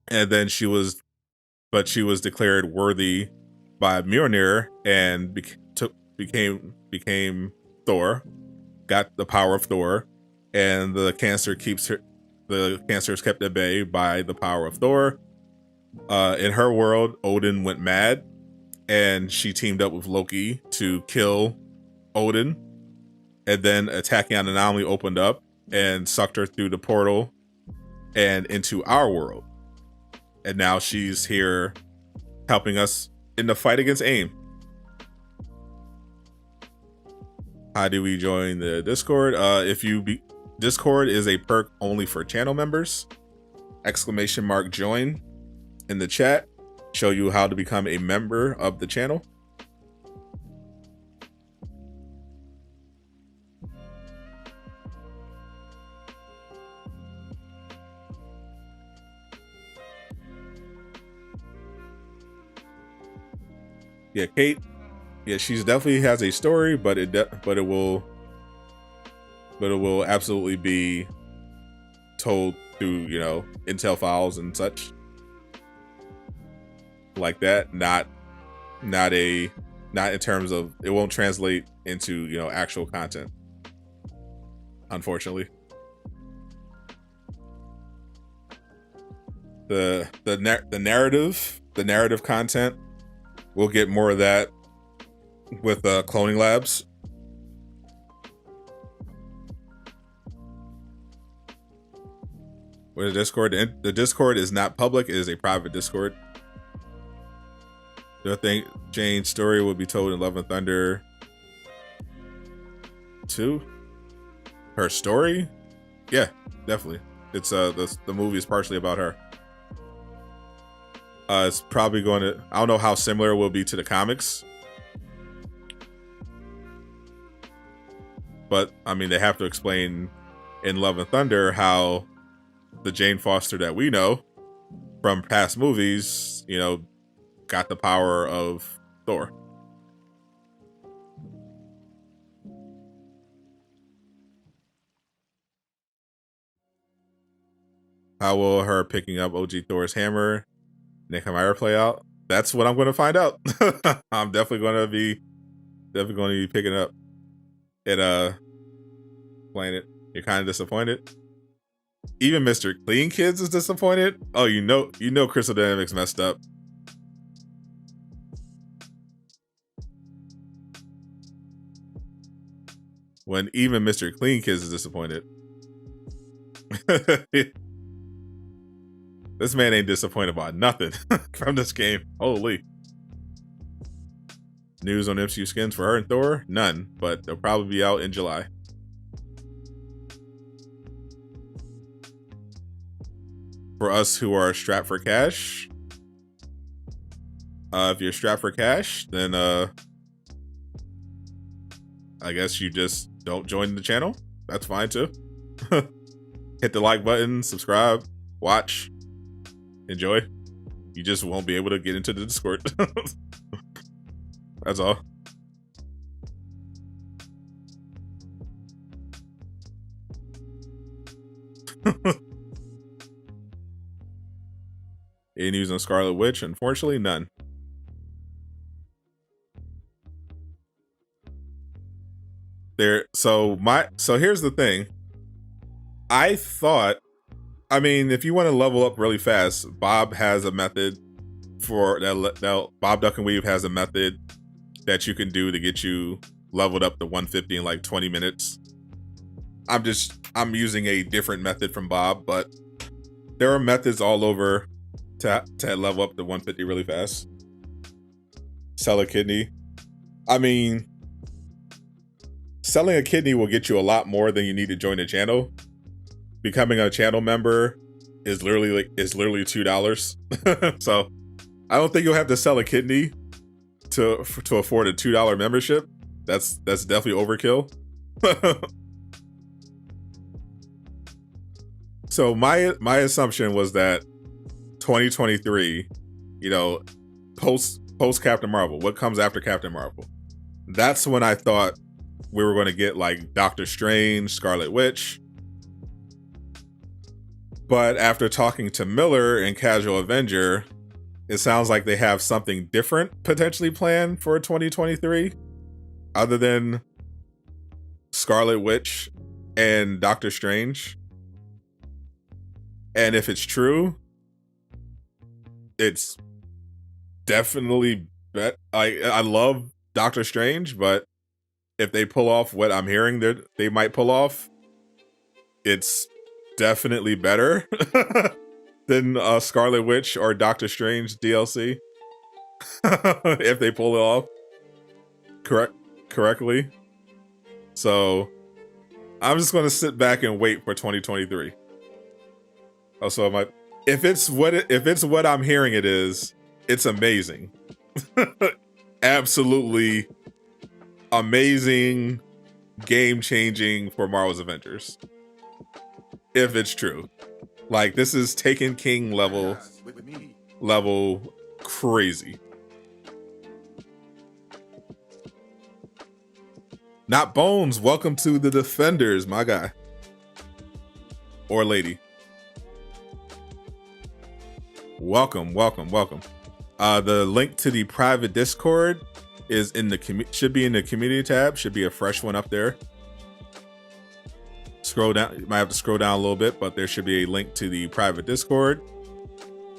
and then she was declared worthy by Mjolnir and became Thor. Got the power of Thor, and the cancer is kept at bay by the power of Thor. In her world, Odin went mad, and she teamed up with Loki to kill Odin, and then attacking an anomaly opened up and sucked her through the portal and into our world. And now she's here helping us in the fight against AIM. How do we join the Discord? Discord is a perk only for channel members. !join in the chat. Show you how to become a member of the channel. Yeah, Kate. Yeah, she's definitely has a story, but it will absolutely be told through, you know, intel files and such like that. Not in terms of, it won't translate into, you know, actual content, unfortunately. The narrative content, we'll get more of that with cloning labs. With the Discord, the Discord is not public; it is a private Discord. Do I think Jane's story will be told in Love and Thunder 2? Her story? Yeah, definitely. It's the movie is partially about her. It's probably going to, I don't know how similar it will be to the comics, but I mean, they have to explain in Love and Thunder how the Jane Foster that we know from past movies, you know, got the power of Thor. How will her picking up OG Thor's hammer, MKIceAndFire play out? That's what I'm going to find out. I'm definitely going to be picking up it, playing it. You're kind of disappointed. Even Mr. Clean Kids is disappointed. Oh, you know, Crystal Dynamics messed up. When even Mr. Clean Kids is disappointed. This man ain't disappointed about nothing from this game. Holy. News on MCU skins for her and Thor? None, but they'll probably be out in July. For us who are strapped for cash, if you're strapped for cash, then I guess you just don't join the channel. That's fine too. Hit the like button, subscribe, watch, enjoy. You just won't be able to get into the Discord. That's all. Any news on Scarlet Witch? Unfortunately, none. So here's the thing. I thought, I mean, if you want to level up really fast, Bob has a method for that. Bob Duck and Weave has a method that you can do to get you leveled up to 150 in like 20 minutes. I'm using a different method from Bob, but there are methods all over to level up to 150 really fast. Sell a kidney. I mean, selling a kidney will get you a lot more than you need to join the channel. Becoming a channel member is literally $2. So I don't think you'll have to sell a kidney to afford a $2 membership. That's definitely overkill. So my assumption was that 2023, you know, post post Captain Marvel? What comes after Captain Marvel? That's when I thought we were going to get like Doctor Strange, Scarlet Witch. But after talking to Miller and Casual Avenger, it sounds like they have something different potentially planned for 2023 other than Scarlet Witch and Doctor Strange. And if it's true, it's definitely I love Doctor Strange, but if they pull off what I'm hearing that they might pull off, it's definitely better than Scarlet Witch or Doctor Strange DLC. If they pull it off correctly. So I'm just gonna sit back and wait for 2023. Also, if it's what I'm hearing it is, it's amazing. Absolutely amazing, game-changing for Marvel's Avengers. If it's true. Like, this is Taken King level crazy. Not Bones, welcome to the Defenders, my guy. Or lady. Welcome. The link to the private Discord is in the should be in the community tab. Should be a fresh one up there. Scroll down. You might have to scroll down a little bit, but there should be a link to the private Discord.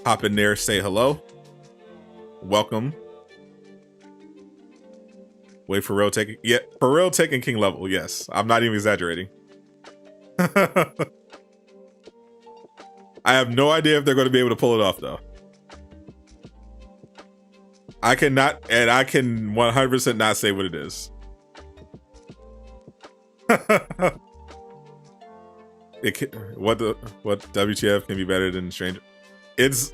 Hop in there, say hello. Welcome. Wait for real taking. Yeah, for real Taken King level. Yes, I'm not even exaggerating. I have no idea if they're going to be able to pull it off, though. I cannot, and I can 100% not say what it is. What WTF can be better than Stranger? It's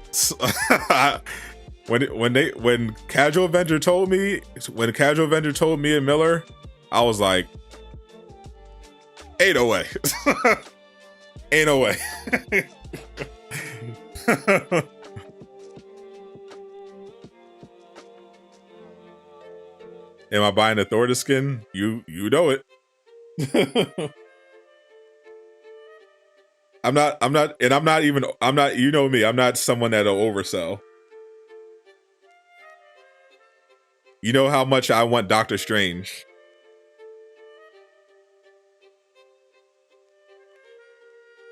when Casual Avenger told me and Miller, I was like, ain't no way. Ain't no way. Am I buying the Thor skin? You know it. I'm not, you know me, I'm not someone that'll oversell. You know how much I want Doctor Strange.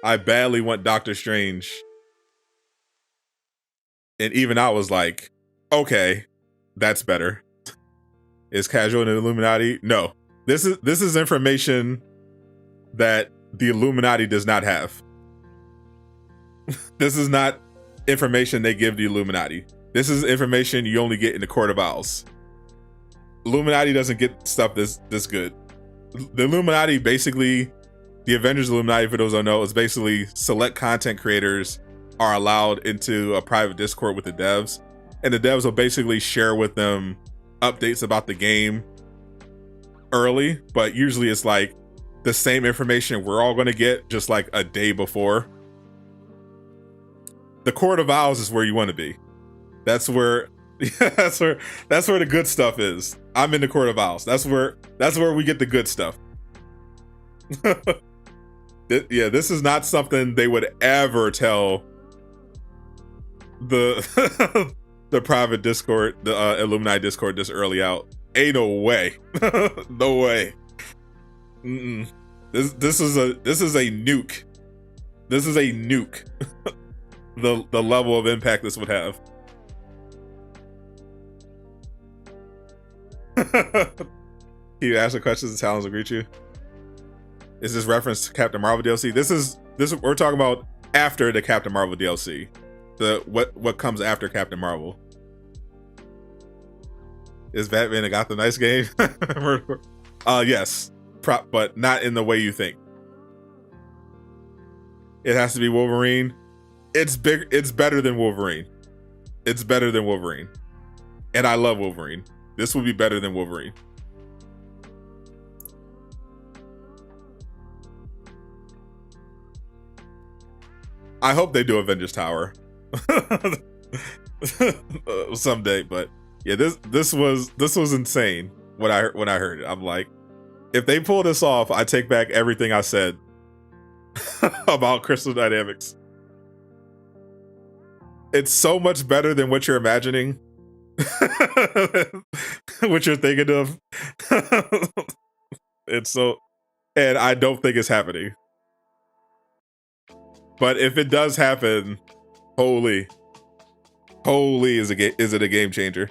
I badly want Doctor Strange. And even I was like, okay, that's better. Is Casual in the Illuminati? No. This is information that the Illuminati does not have. This is not information they give the Illuminati. This is information you only get in the Court of Owls. Illuminati doesn't get stuff this good. The Illuminati basically, the Avengers Illuminati, for those who don't know, is basically select content creators are allowed into a private Discord with the devs, and the devs will basically share with them updates about the game early, but usually it's like the same information we're all going to get just like a day before. The Court of Owls is where you want to be. That's where that's where the good stuff is. I'm in the Court of Owls. That's where we get the good stuff. Yeah, this is not something they would ever tell the the private Discord, the Illuminati Discord this early out. Ain't no way. No way. This is a nuke. This is a nuke. The level of impact this would have. You ask the questions and talents will greet you. Is this reference to Captain Marvel DLC? This is we're talking about after the Captain Marvel DLC. What comes after Captain Marvel. Is Batman a Gotham Knights game? Yes. But not in the way you think. It has to be Wolverine. It's big. It's better than Wolverine. It's better than Wolverine. And I love Wolverine. This will be better than Wolverine. I hope they do Avengers Tower someday, but Yeah, this was insane when I heard it. I'm like, if they pull this off, I take back everything I said about Crystal Dynamics. It's so much better than what you're imagining. What you're thinking of. It's so, and I don't think it's happening. But if it does happen, holy is it a game changer?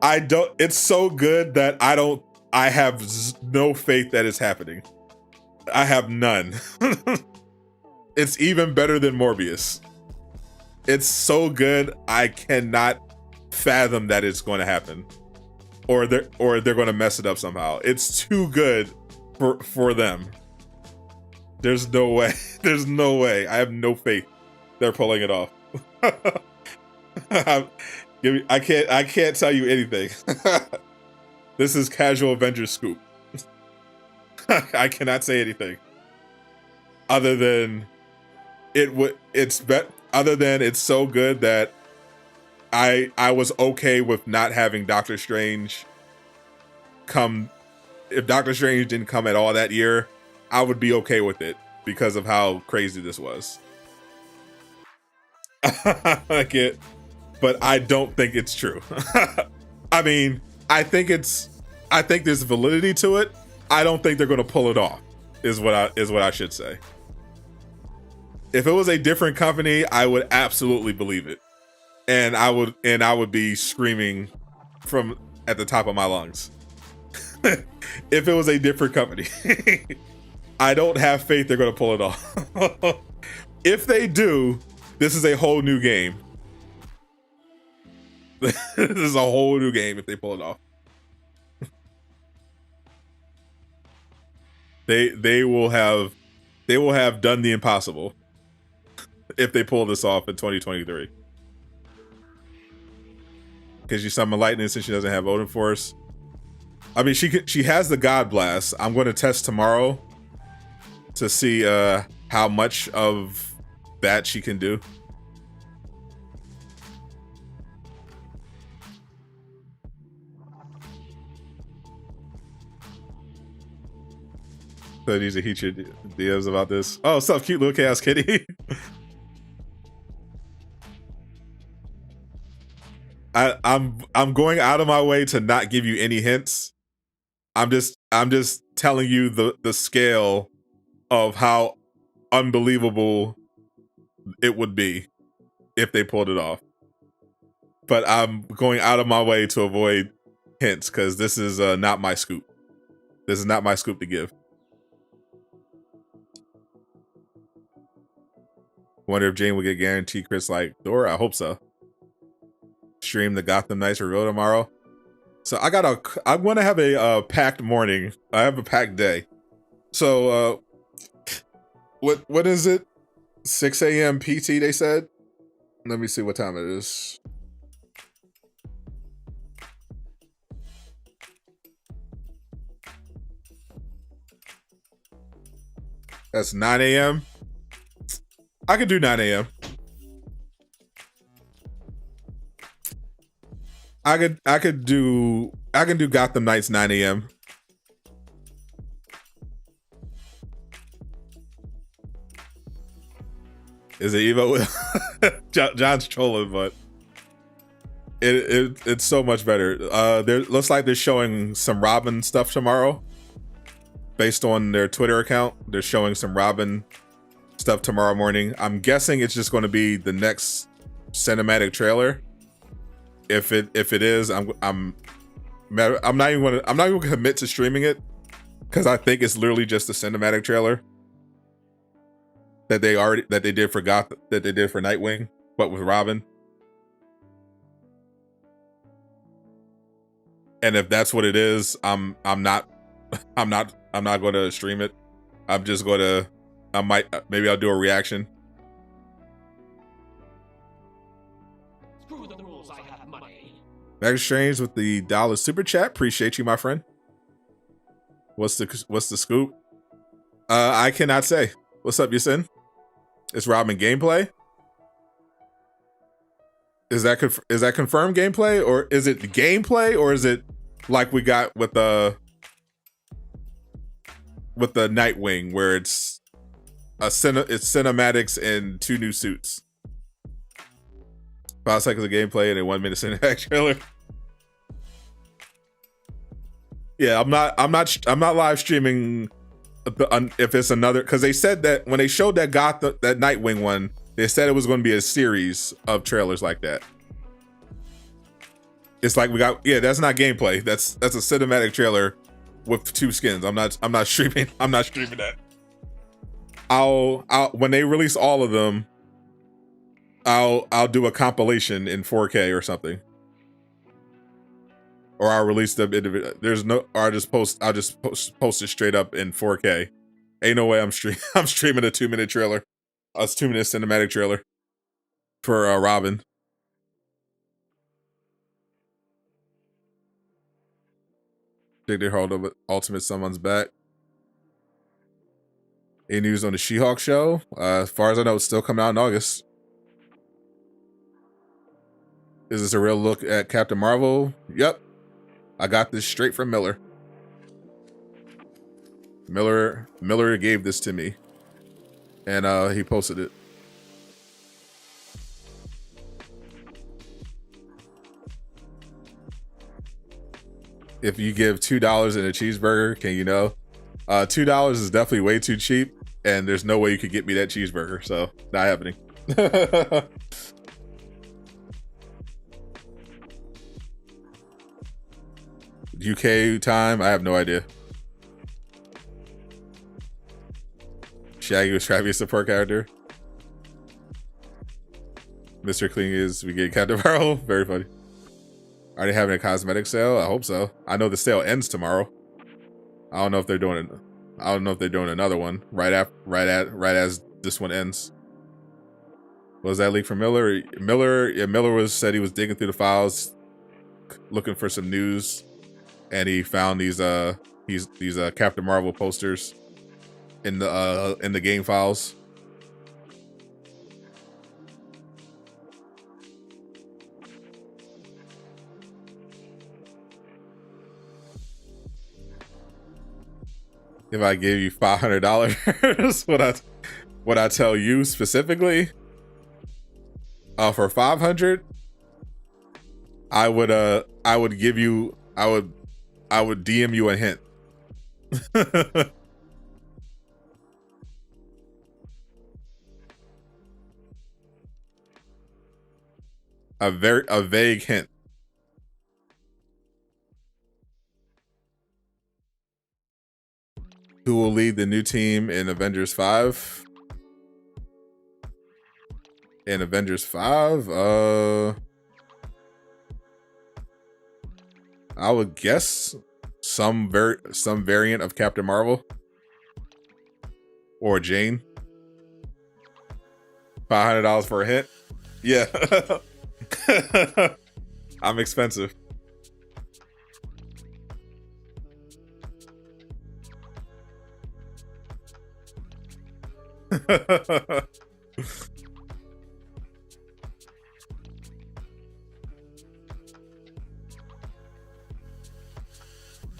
It's so good that I have no faith that it's happening. I have none. It's even better than Morbius. It's so good, I cannot fathom that it's going to happen, or they're going to mess it up somehow. It's too good for them. There's no way. There's no way. I have no faith they're pulling it off. I can't tell you anything. This is casual Avengers scoop. I cannot say anything other than it's so good that I was okay with not having Doctor Strange come. If Doctor Strange didn't come at all that year, I would be okay with it because of how crazy this was. Like it, but I don't think it's true. I mean, I think there's validity to it. I don't think they're going to pull it off. Is what I should say. If it was a different company, I would absolutely believe it, and I would be screaming from at the top of my lungs. If it was a different company, I don't have faith they're going to pull it off. If they do, this is a whole new game. This is a whole new game if they pull it off. They will have done the impossible if they pull this off in 2023. Because you summon lightning since she doesn't have Odin Force. I mean, she has the God Blast. I'm going to test tomorrow to see how much of that she can do. So I need to heat your DMs about this. Oh, what's up, cute little chaos kitty? I'm going out of my way to not give you any hints. I'm just telling you the scale of how unbelievable it would be if they pulled it off. But I'm going out of my way to avoid hints because this is not my scoop. This is not my scoop to give. Wonder if Jane will get guaranteed Chris like Thor. I hope so. Stream the Gotham Knights reveal tomorrow. So I'm gonna have a packed morning. I have a packed day. So what is it? 6 a.m. PT they said. Let me see what time it is. That's 9 a.m. I could do 9 a.m. I can do Gotham Knights 9 a.m. Is it Evo? John's trolling, but it's so much better. There looks like they're showing some Robin stuff tomorrow. Based on their Twitter account, they're showing some Robin stuff tomorrow morning. I'm guessing it's just going to be the next cinematic trailer. If it is, I'm not even going to commit to streaming it because I think it's literally just a cinematic trailer that they did for Nightwing, but with Robin. And if that's what it is, I'm not going to stream it. I'm just going to. Maybe I'll do a reaction. Screw the rules, I have money. Max Strange with the $1 super chat. Appreciate you, my friend. What's the scoop? I cannot say. What's up, Yasin? It's Robin gameplay. Is that confirmed gameplay, or is it gameplay, or is it like we got with the Nightwing, where it's cinematics and 2 new suits, 5 seconds of gameplay and a 1 minute cinematic trailer? Yeah, I'm not live streaming if it's another, because they said that when they showed that that Nightwing one, they said it was going to be a series of trailers like that. It's like that's not gameplay. That's a cinematic trailer with 2 skins. I'm not streaming. I'm not streaming that. I'll when they release all of them, I'll do a compilation in 4K or something. Or I'll release them individually. I'll just post it straight up in 4K. Ain't no way I'm streaming a 2-minute trailer. A 2-minute cinematic trailer for Robin. Think they hold up Ultimate Someone's back. Any news on the She-Hulk show? As far as I know, it's still coming out in August. Is this a real look at Captain Marvel? Yep. I got this straight from Miller. Miller gave this to me. And he posted it. If you give $2 in a cheeseburger, can you know? $2 is definitely way too cheap, and there's no way you could get me that cheeseburger, so not happening. UK time, I have no idea. Shaggy was trying to be a support character. Mr. Clean is we get Captain Marvel. Very funny. Are they having a cosmetic sale? I hope so. I know the sale ends tomorrow. I don't know if they're doing another one right as this one ends. Was that leak from Miller? Miller said he was digging through the files, looking for some news, and he found these Captain Marvel posters in the game files. If I gave you $500, would I tell you specifically? For 500, I would DM you a hint. a vague hint. Who will lead the new team in Avengers 5? In Avengers 5, I would guess some variant of Captain Marvel or Jane. $500 for a hint. Yeah. I'm expensive.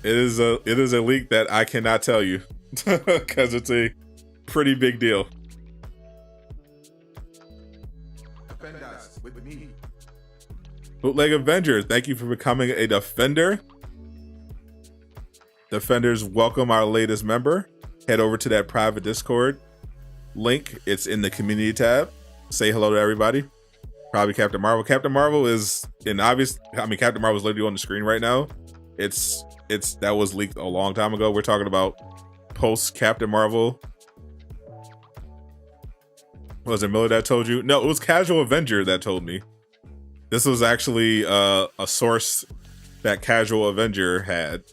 It is a leak that I cannot tell you because it's a pretty big deal. With me. Bootleg Avenger, thank you for becoming a Defender. Defenders, welcome our latest member. Head over to that private Discord link. It's in the community tab. Say hello to everybody. Probably Captain Marvel. Captain Marvel is Captain Marvel is literally on the screen right now. That was leaked a long time ago. We're talking about post Captain Marvel. Was it Miller that told you? No, it was Casual Avenger that told me. This was actually a source that Casual Avenger had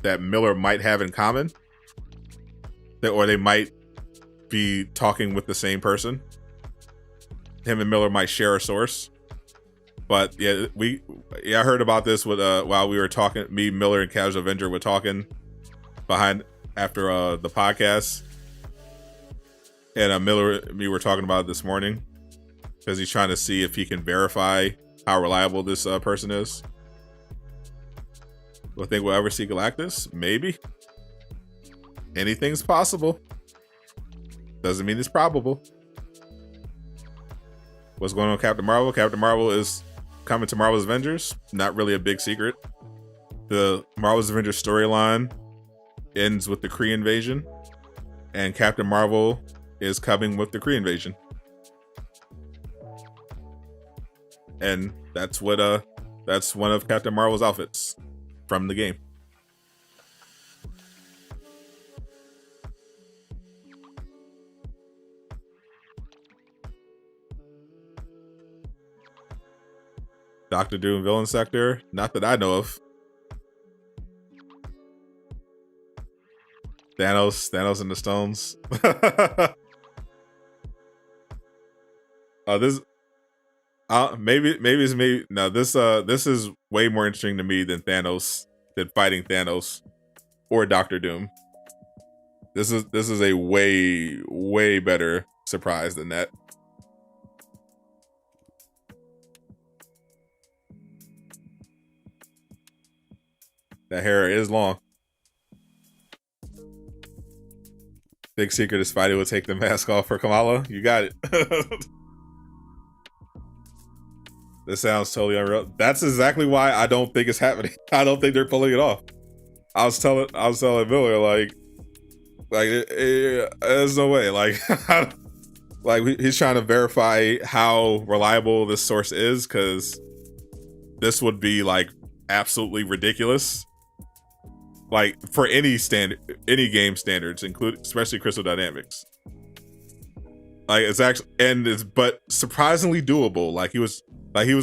that Miller might have in common. Or they might be talking with the same person. Him and Miller might share a source. But yeah, I heard about this with while we were talking. Me, Miller, and Casual Avenger were talking after the podcast, and Miller and me were talking about it this morning. because he's trying to see if he can verify how reliable this person is. Do I think we'll ever see Galactus? Maybe. Anything's possible. Doesn't mean it's probable. What's going on with Captain Marvel? Captain Marvel is coming to Marvel's Avengers. Not really a big secret. The Marvel's Avengers storyline ends with the Kree invasion, and Captain Marvel is coming with the Kree invasion. And that's one of Captain Marvel's outfits from the game. Doctor Doom villain sector? Not that I know of. Thanos and the stones. Maybe it's me. No, this is way more interesting to me than fighting Thanos or Doctor Doom. This is a way better surprise than that. That hair is long. Big secret is Spidey will take the mask off for Kamala. You got it. This sounds totally unreal. That's exactly why I don't think it's happening. I don't think they're pulling it off. I was telling Miller like there's no way. Like he's trying to verify how reliable this source is, because this would be like absolutely ridiculous. Like for any game standards, especially Crystal Dynamics. Like it's actually, but surprisingly doable. Like he was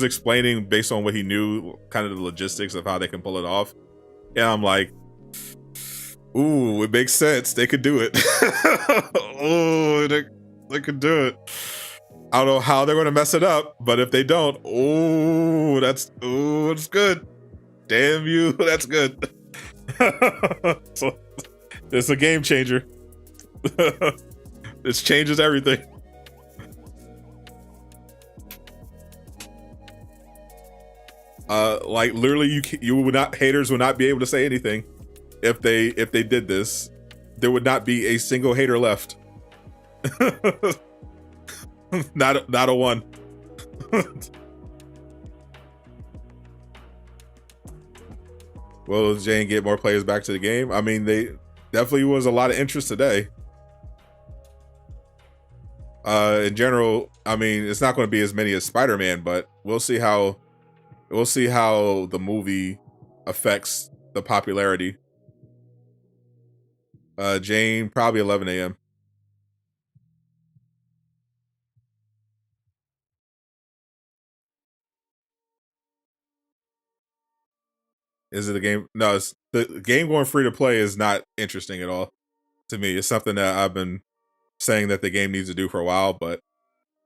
explaining based on what he knew, kind of the logistics of how they can pull it off. And I'm like, ooh, it makes sense. They could do it. Oh, they could do it. I don't know how they're going to mess it up, but if they don't, it's good. Damn you, that's good. So it's a game changer. This changes everything. Like literally, haters would not be able to say anything if they did this. There would not be a single hater left. not a one. Will Jane get more players back to the game? I mean, they definitely was a lot of interest today. In general, I mean, it's not going to be as many as Spider-Man, but we'll see how the movie affects the popularity. Jane, probably 11 a.m. Is it a game? No, it's the game going free to play is not interesting at all to me. It's something that I've been saying that the game needs to do for a while, but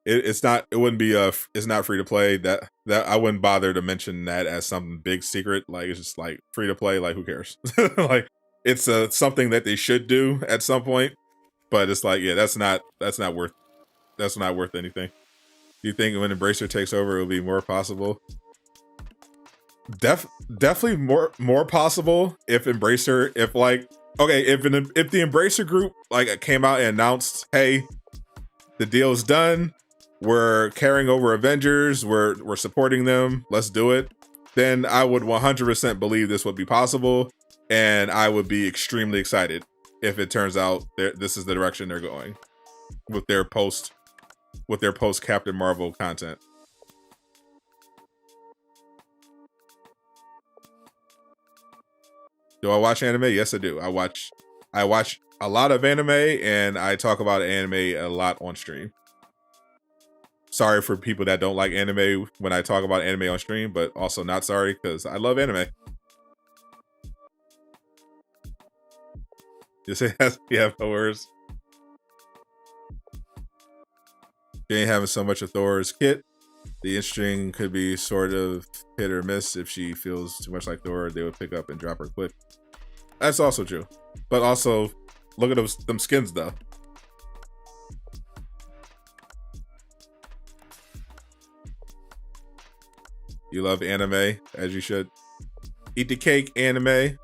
it's not. It wouldn't be it's not free to play. That I wouldn't bother to mention that as some big secret. Like it's just like free to play. Like who cares? Like it's something that they should do at some point, but it's like that's not worth anything. Do you think when Embracer takes over, it'll be more possible? Definitely more possible if the Embracer group like came out and announced, hey, the deal is done, we're carrying over Avengers, we're supporting them, let's do it, then I would 100% believe this would be possible, and I would be extremely excited if it turns out this is the direction they're going with their post Captain Marvel content. Do I watch anime? Yes, I do. I watch a lot of anime, and I talk about anime a lot on stream. Sorry for people that don't like anime when I talk about anime on stream, but also not sorry because I love anime. You say no words. Jane having so much of Thor's kit. The interesting could be sort of hit or miss. If she feels too much like Thor, they would pick up and drop her quick. That's also true. But also, look at them skins though. You love anime, as you should. Eat the cake, anime.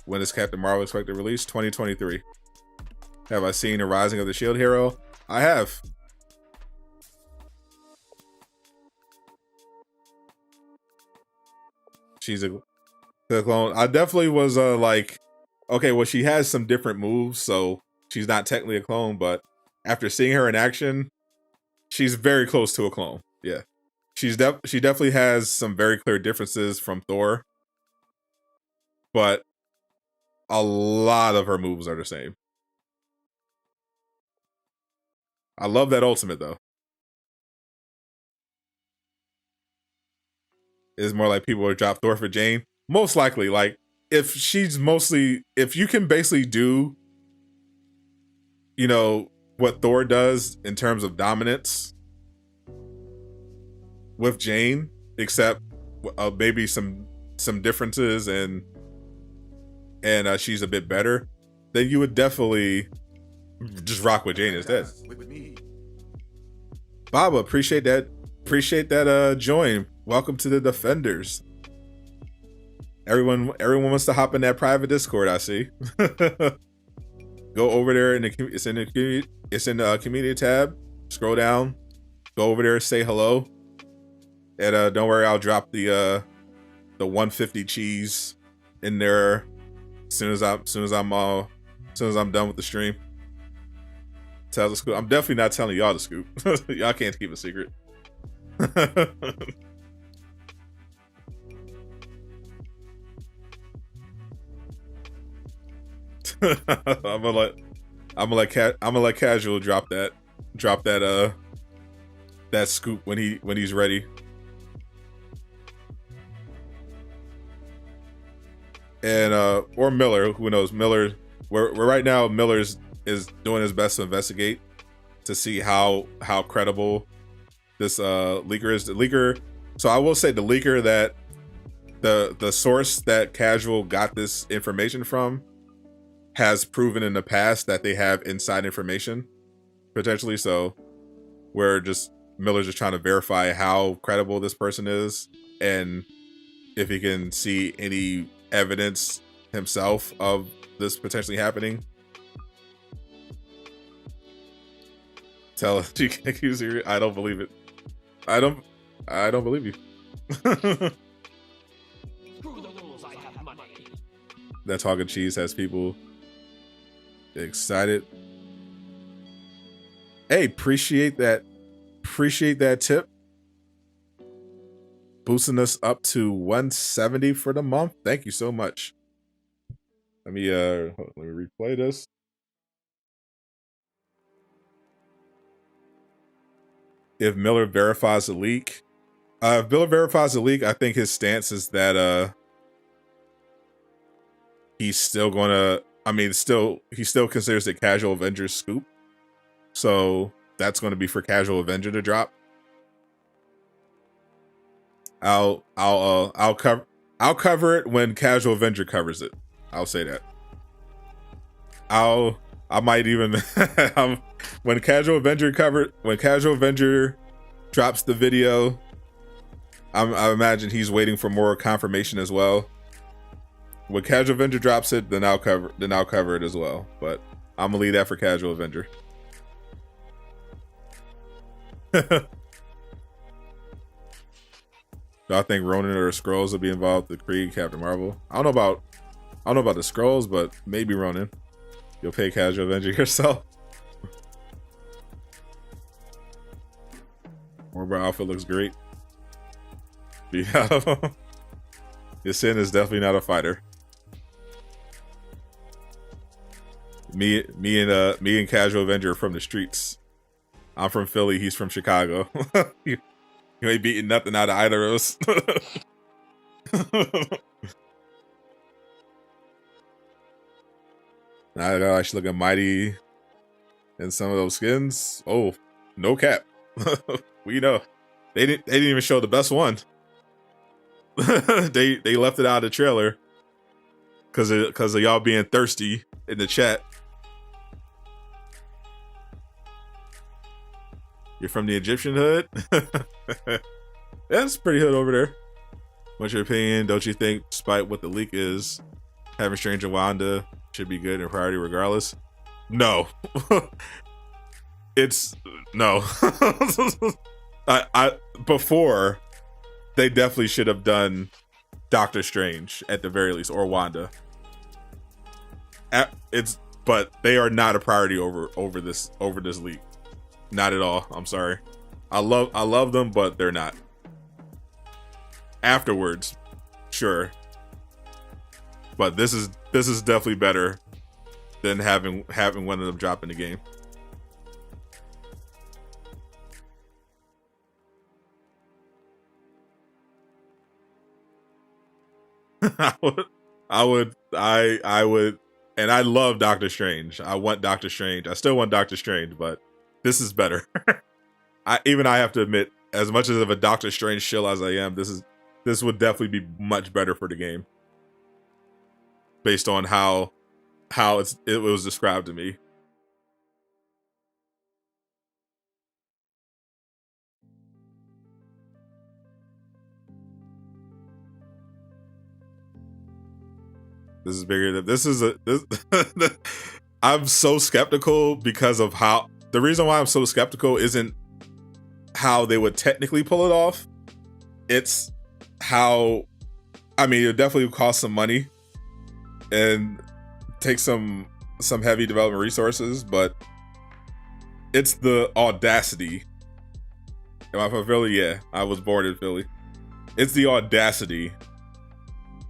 When is Captain Marvel expected to release? 2023. Have I seen The Rising of the Shield Hero? I have. She's a clone. I definitely was like, okay, well, she has some different moves, so she's not technically a clone, but after seeing her in action, she's very close to a clone. Yeah. She definitely has some very clear differences from Thor, but a lot of her moves are the same. I love that ultimate though. It's more like people would drop Thor for Jane. Most likely, like if you can basically do, you know, what Thor does in terms of dominance with Jane, except maybe some differences and she's a bit better, then you would definitely just rock with Jane instead. Baba, appreciate that join. Welcome to the Defenders. Everyone wants to hop in that private Discord, I see. Go over there it's in the community tab. Scroll down, go over there, say hello. And don't worry, I'll drop the 150 cheese in there as soon as I'm done with the stream. Tell the scoop. I'm definitely not telling y'all the scoop. Y'all can't keep a secret. I'm gonna let Casual drop that scoop when he's ready. And or Miller, who knows? Miller, we're right now. Miller's is doing his best to investigate to see how credible this leaker is. The leaker. So I will say the leaker that the source that Casual got this information from has proven in the past that they have inside information potentially. So Miller's just trying to verify how credible this person is and if he can see any evidence himself of this potentially happening. Tell us you can't use your. I don't believe it. I don't believe you. Screw the rules, I have money. That talking cheese has people excited. Hey, appreciate that tip. Boosting us up to 170 for the month. Thank you so much. Let me replay this. If Miller verifies the leak, I think his stance is that he's still gonna. he still considers it Casual Avenger scoop, so that's going to be for Casual Avenger to drop. I'll cover it when Casual Avenger covers it. I'll say that. I might even when Casual Avenger drops the video, I imagine he's waiting for more confirmation as well. When Casual Avenger drops it, then I'll cover it as well. But I'm gonna leave that for Casual Avenger. Do I think Ronin or Skrulls will be involved with Krieg, Captain Marvel? I don't know about the Skrulls, but maybe Ronin. You'll pay Casual Avenger yourself. Orbra outfit looks great. Yeah. Yasin is definitely not a fighter. Me and Casual Avenger are from the streets. I'm from Philly, he's from Chicago. You ain't beating nothing out of either of us. I actually looking mighty in some of those skins. Oh, no cap. We know they didn't even show the best one. they left it out of the trailer because of y'all being thirsty in the chat. You're from the Egyptian hood. That's pretty hood over there. What's your opinion? Don't you think, despite what the leak is, having Strange and Wanda should be good and priority regardless? No. It's no. I before they definitely should have done Doctor Strange at the very least, or Wanda. But they are not a priority over this leak. Not at all. I'm sorry. I love them, but they're not. Afterwards, sure. But this is definitely better than having one of them drop in the game. I would, and I love Doctor Strange. I want Doctor Strange. I still want Doctor Strange, but this is better. I have to admit, as much as of a Doctor Strange shill as I am, this would definitely be much better for the game, based on how it was described to me. This is bigger than this. I'm so skeptical because of how the reason why I'm so skeptical isn't how they would technically pull it off. It's how, I mean, it definitely would cost some money and take some heavy development resources, but it's the audacity. Am I from Philly? Yeah, I was born in Philly. It's the audacity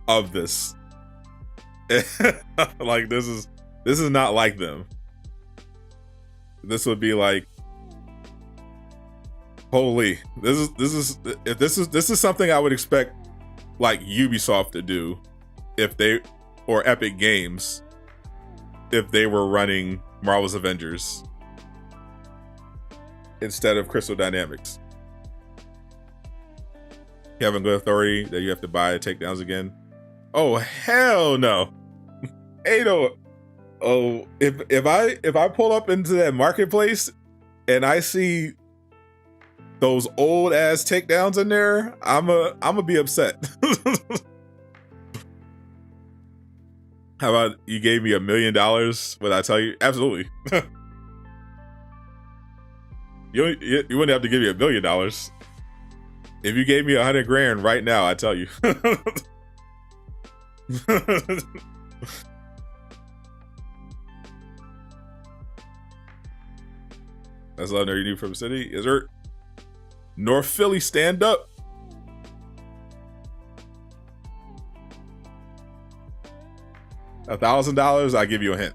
of this. Like this is not like them. This would be like, holy, this is something I would expect like Ubisoft to do or Epic Games if they were running Marvel's Avengers instead of Crystal Dynamics. You have a good authority that you have to buy takedowns again. Oh hell no. Hey no. Oh, if I pull up into that marketplace and I see those old ass takedowns in there, I'm a be upset. How about you gave me $1 million? Would I tell you? Absolutely. You wouldn't have to give me $1 million. If you gave me 100 grand right now, I tell you. That's all you need from the city. Is there North Philly? Stand up. $1,000. I give you a hint.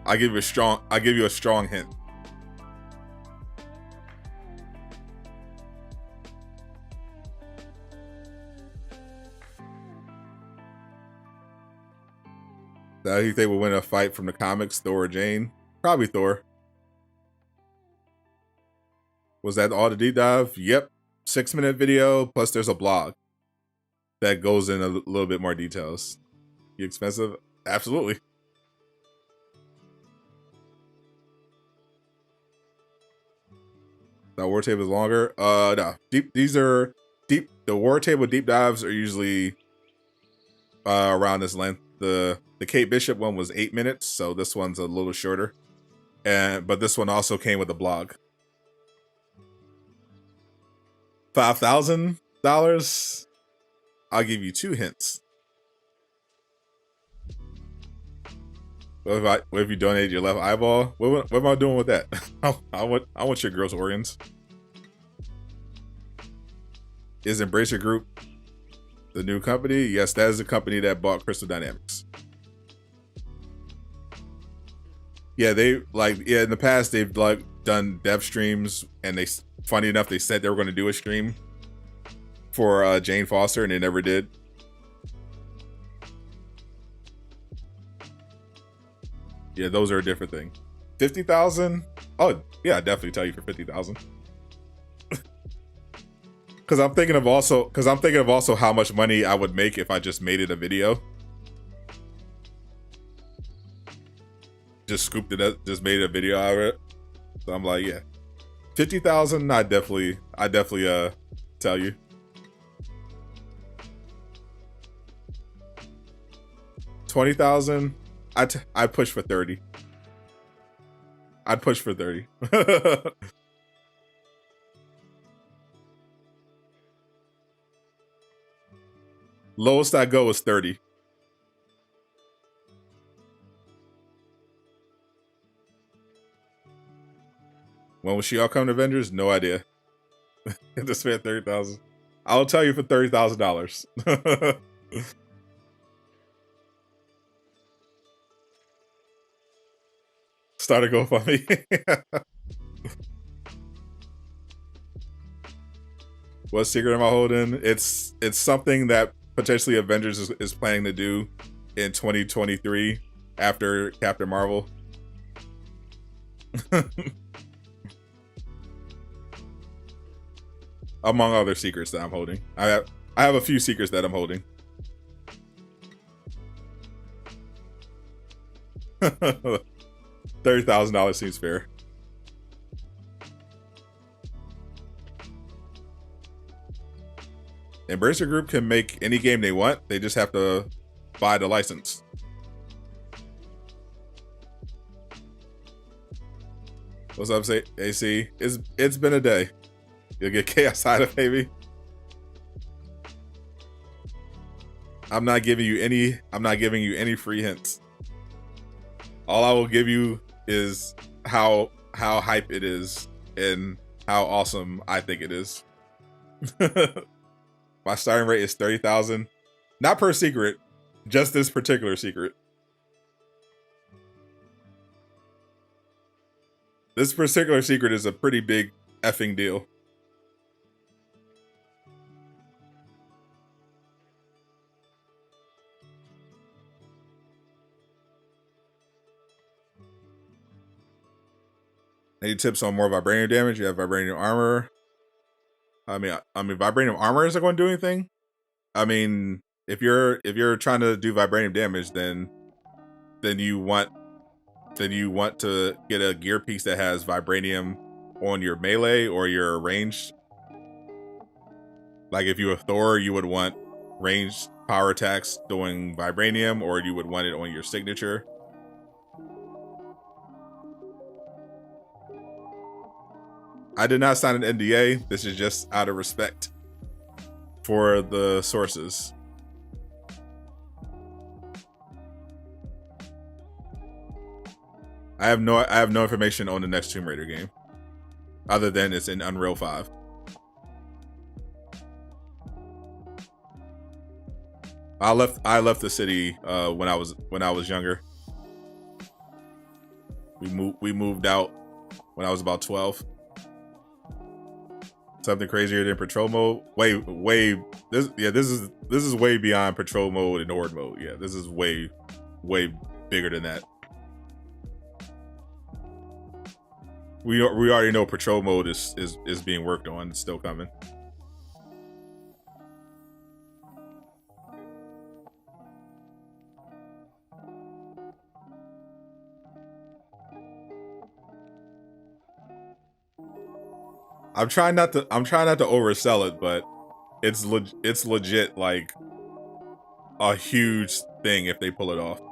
I give you a strong hint. How do you think would win a fight from the comics, Thor or Jane? Probably Thor. Was that all the deep dive? Yep. 6-minute video, plus there's a blog that goes in a little bit more details. You expensive? Absolutely. The war table is longer. No. These are deep. The war table deep dives are usually around this length. The Kate Bishop one was 8 minutes, so this one's a little shorter. But this one also came with a blog. $5,000. I'll give you 2 hints. What if you donated your left eyeball? What am I doing with that? I want your girl's organs. Is Embracer Group the new company? Yes, that is the company that bought Crystal Dynamics. Yeah, in the past they've like done dev streams, and funny enough, they said they were going to do a stream for Jane Foster, and they never did. Yeah, those are a different thing. 50,000? Oh, yeah, I'd definitely tell you for 50,000. Because I'm thinking of also how much money I would make if I just made it a video. Just scooped it up, just made a video out of it. So I'm like, yeah. 50,000. I definitely tell you. 20,000. I push for 30. I'd push for 30. Lowest I go is 30. When will she all come to Avengers? No idea. Have to spend 30,000. I'll tell you for $30,000. Start a GoFundMe. What secret am I holding? It's something that potentially Avengers is planning to do in 2023 after Captain Marvel. Among other secrets that I'm holding. I have a few secrets that I'm holding. $30,000 seems fair. Embracer Group can make any game they want. They just have to buy the license. What's up, AC? It's been a day. You'll get Chaos Hider, baby. I'm not giving you any free hints. All I will give you is how hype it is and how awesome I think it is. My starting rate is 30,000. Not per secret, just this particular secret. This particular secret is a pretty big effing deal. Any tips on more vibranium damage? You have vibranium armor. I mean, vibranium armor isn't going to do anything. I mean, if you're trying to do vibranium damage, then you want to get a gear piece that has vibranium on your melee or your ranged. Like if you were Thor, you would want ranged power attacks doing vibranium, or you would want it on your signature. I did not sign an NDA. This is just out of respect for the sources. I have no information on the next Tomb Raider game, other than it's in Unreal 5. I left the city when I was younger. We moved out when I was about 12. Something crazier than patrol mode. This is way beyond patrol mode and horde mode. Yeah, this is way bigger than that. We already know patrol mode is being worked on. It's still coming. I'm trying not to oversell it, but it's legit like a huge thing if they pull it off.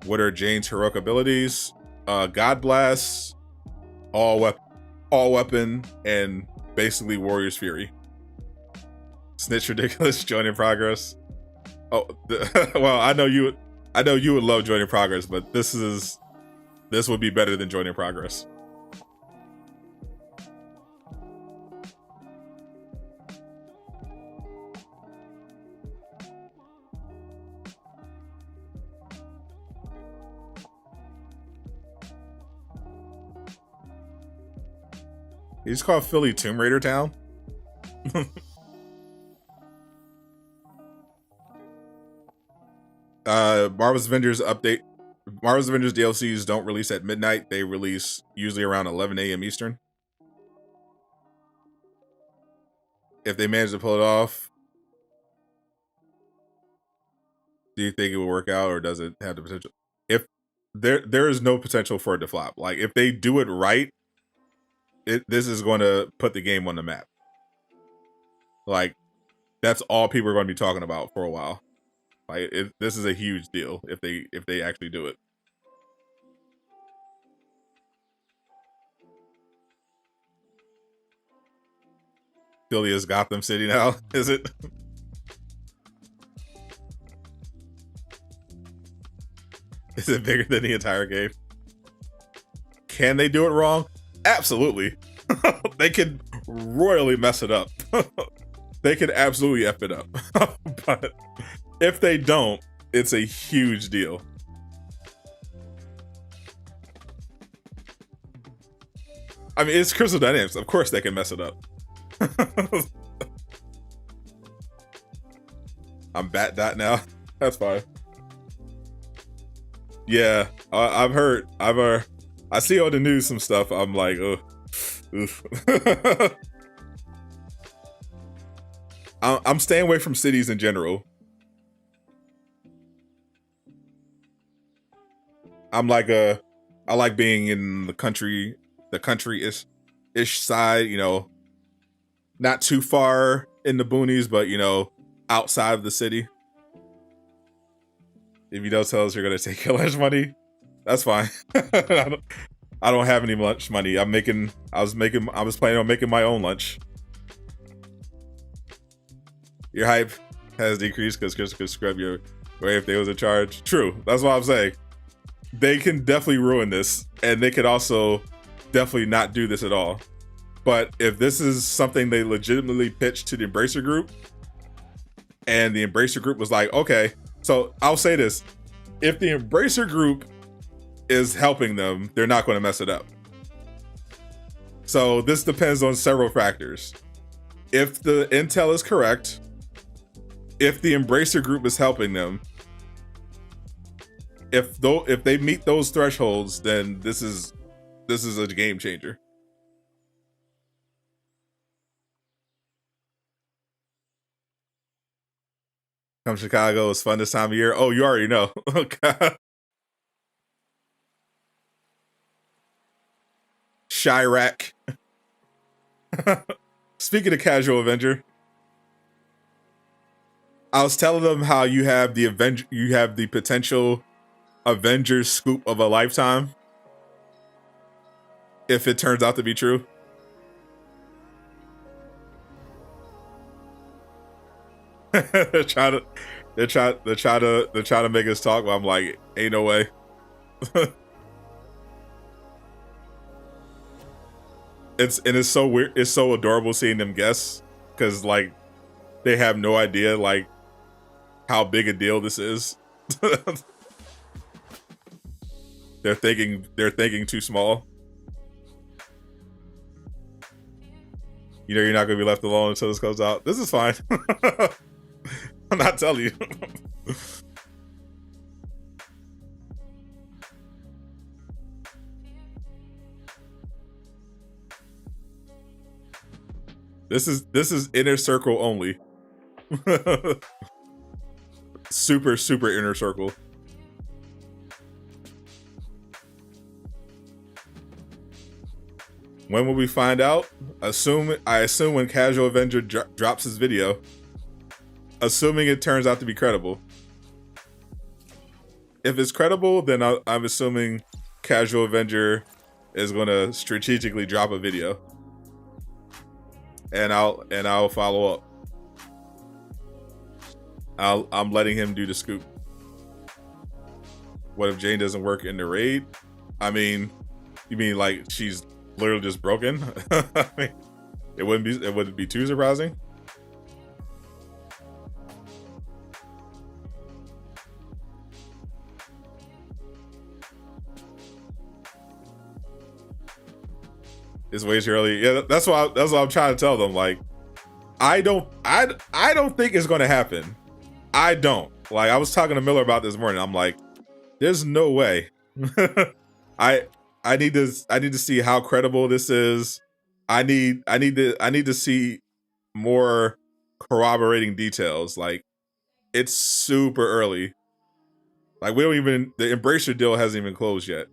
What are Jane's heroic abilities? God Blast, all weapon, and basically Warrior's Fury. Snitch Ridiculous, Join in Progress. Oh, well, I know you would love Join in Progress, but this would be better than Join in Progress. He's called Philly Tomb Raider Town. Marvel's Avengers update. Marvel's Avengers DLCs don't release at midnight. They release usually around 11 a.m. Eastern. If they manage to pull it off, Do you think it will work out, or does it have the potential? If there is no potential for it to flop. Like if they do it right, this is going to put the game on the map. Like that's all people are going to be talking about for a while. Like this is a huge deal if they actually do it. Philly is Gotham City now, is it? Is it bigger than the entire game? Can they do it wrong? Absolutely. They could royally mess it up. They could absolutely F it up. But if they don't, it's a huge deal. I mean, it's Crystal Dynamics. Of course they can mess it up. I'm Bat Dot now. That's fine. Yeah, I've heard. I see on the news some stuff. I'm like, oof. I'm staying away from cities in general. I like being in the country-ish side, you know, not too far in the boonies, but you know, outside of the city. If you don't tell us you're gonna take your lunch money, that's fine. I don't have any lunch money. I was planning on making my own lunch. Your hype has decreased because Chris could scrub your way if they was in charge. True. That's what I'm saying. They can definitely ruin this, and they could also definitely not do this at all. But if this is something they legitimately pitched to the Embracer Group, and the Embracer Group was like, okay, so I'll say this. If the Embracer Group is helping them, they're not going to mess it up. So this depends on several factors. If the intel is correct, if the Embracer Group is helping them, if they meet those thresholds, then this is a game changer. Come Chicago is fun this time of year. Oh, you already know. Okay. Chirac. Speaking of casual Avenger, I was telling them how you have the potential Avengers scoop of a lifetime if it turns out to be true. they're trying to make us talk, but I'm like, ain't no way. It's so weird. It's so adorable seeing them guess, because like they have no idea like how big a deal this is. They're thinking too small. You know you're not gonna be left alone until this comes out. This is fine. I'm not telling you. This is inner circle only. Super inner circle. When will we find out? I assume when Casual Avenger drops his video. Assuming it turns out to be credible. If it's credible, then I'm assuming Casual Avenger is going to strategically drop a video, and I'll follow up. I'm letting him do the scoop. What if Jane doesn't work in the raid? I mean, you mean like she's literally just broken? I mean, it wouldn't be too surprising. It's way too early. Yeah, that's what I'm trying to tell them. Like, I don't think it's going to happen. I don't. Like, I was talking to Miller about this morning. I'm like, there's no way. I need to see how credible this is. I need to see more corroborating details. Like, it's super early. Like we don't even, the Embracer deal hasn't even closed yet.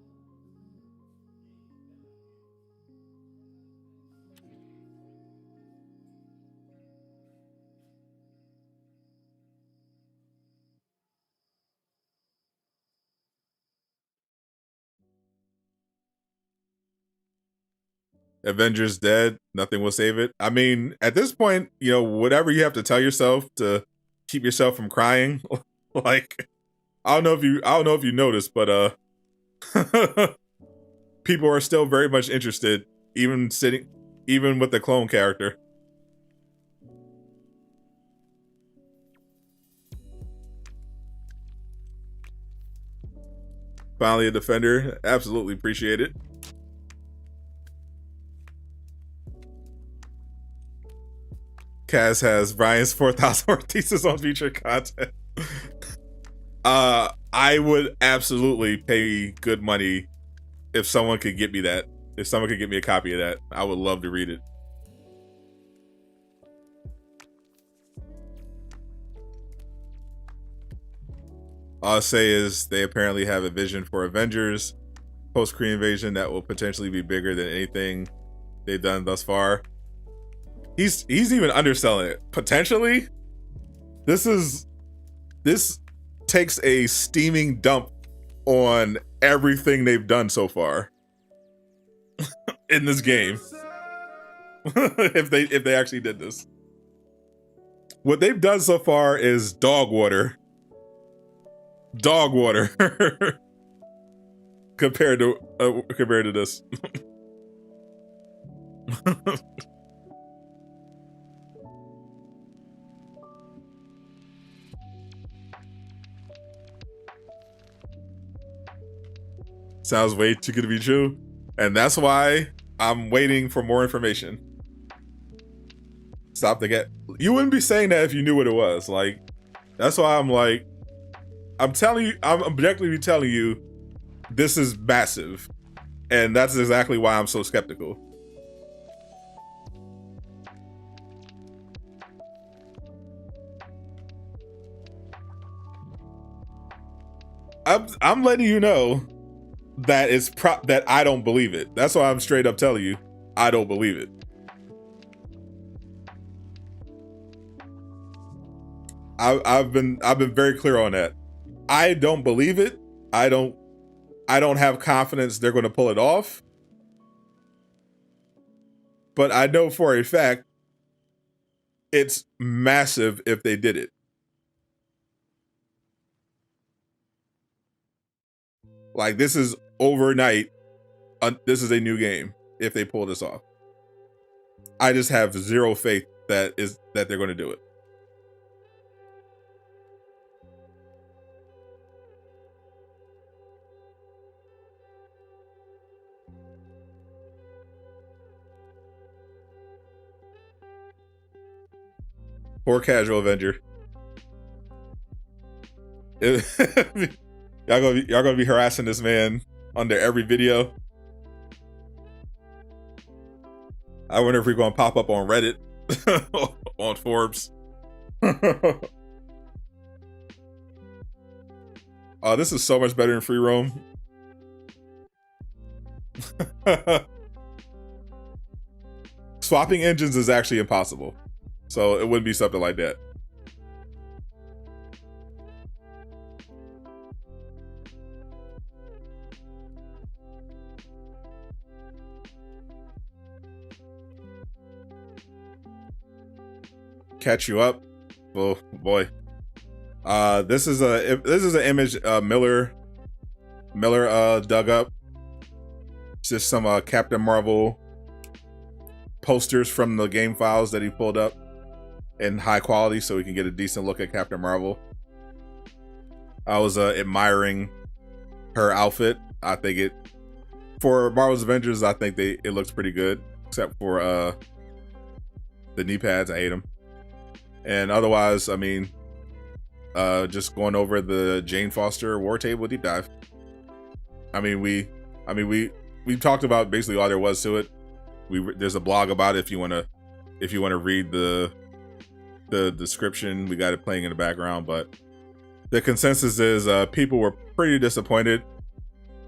Avengers dead, nothing will save it. I mean, at this point, you know, whatever you have to tell yourself to keep yourself from crying, like I don't know if you noticed, but people are still very much interested, even with the clone character. Finally a defender. Absolutely appreciate it. Kaz has Brian's 4,000 word thesis on future content. I would absolutely pay good money if someone could get me that. If someone could get me a copy of that, I would love to read it. All I'll say is they apparently have a vision for Avengers post-Kree invasion that will potentially be bigger than anything they've done thus far. He's even underselling it. Potentially, this takes a steaming dump on everything they've done so far in this game. if they actually did this, what they've done so far is dog water compared to this. Sounds way too good to be true. And that's why I'm waiting for more information. Stop the get. You wouldn't be saying that if you knew what it was. Like, that's why I'm like, I'm objectively telling you, this is massive. And that's exactly why I'm so skeptical. I'm letting you know that that I don't believe it. That's why I'm straight up telling you I don't believe it. I've been very clear on that. I don't believe it. I don't have confidence they're going to pull it off. But I know for a fact it's massive if they did it. Like, this is overnight. This is a new game if they pull this off. I just have zero faith that they're going to do it. Poor casual Avenger. Y'all gonna be harassing this man under every video. I wonder if we're gonna pop up on Reddit, on Forbes. Oh, this is so much better than free roam. Swapping engines is actually impossible, so it wouldn't be something like that. Catch you up. Oh boy. This is an image Miller dug up. It's just some Captain Marvel posters from the game files that he pulled up in high quality so we can get a decent look at Captain Marvel. I was admiring her outfit. I think for Marvel's Avengers, I think it looks pretty good, except for the knee pads. I hate them. And otherwise, I mean, just going over the Jane Foster War Table deep dive. I mean, we talked about basically all there was to it. There's a blog about it if you want to read the description. We got it playing in the background, but The consensus is people were pretty disappointed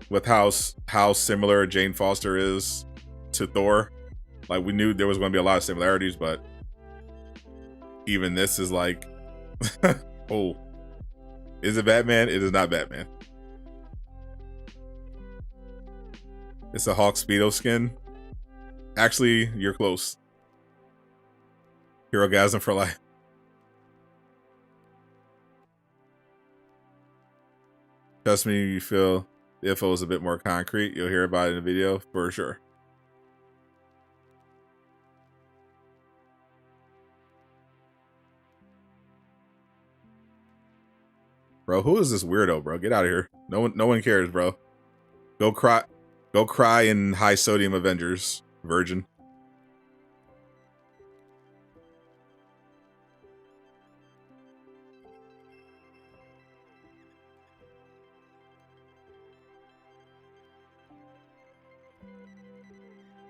with how similar Jane Foster is to Thor. Like, we knew there was going to be a lot of similarities, but even this is like, oh, is it Batman? It is not Batman. It's a Hulk Speedo skin. Actually, you're close. Herogasm for life. Trust me, you feel the info is a bit more concrete. You'll hear about it in the video for sure. Bro, who is this weirdo, bro? Get out of here. No one cares, bro. Go cry in high sodium Avengers, virgin.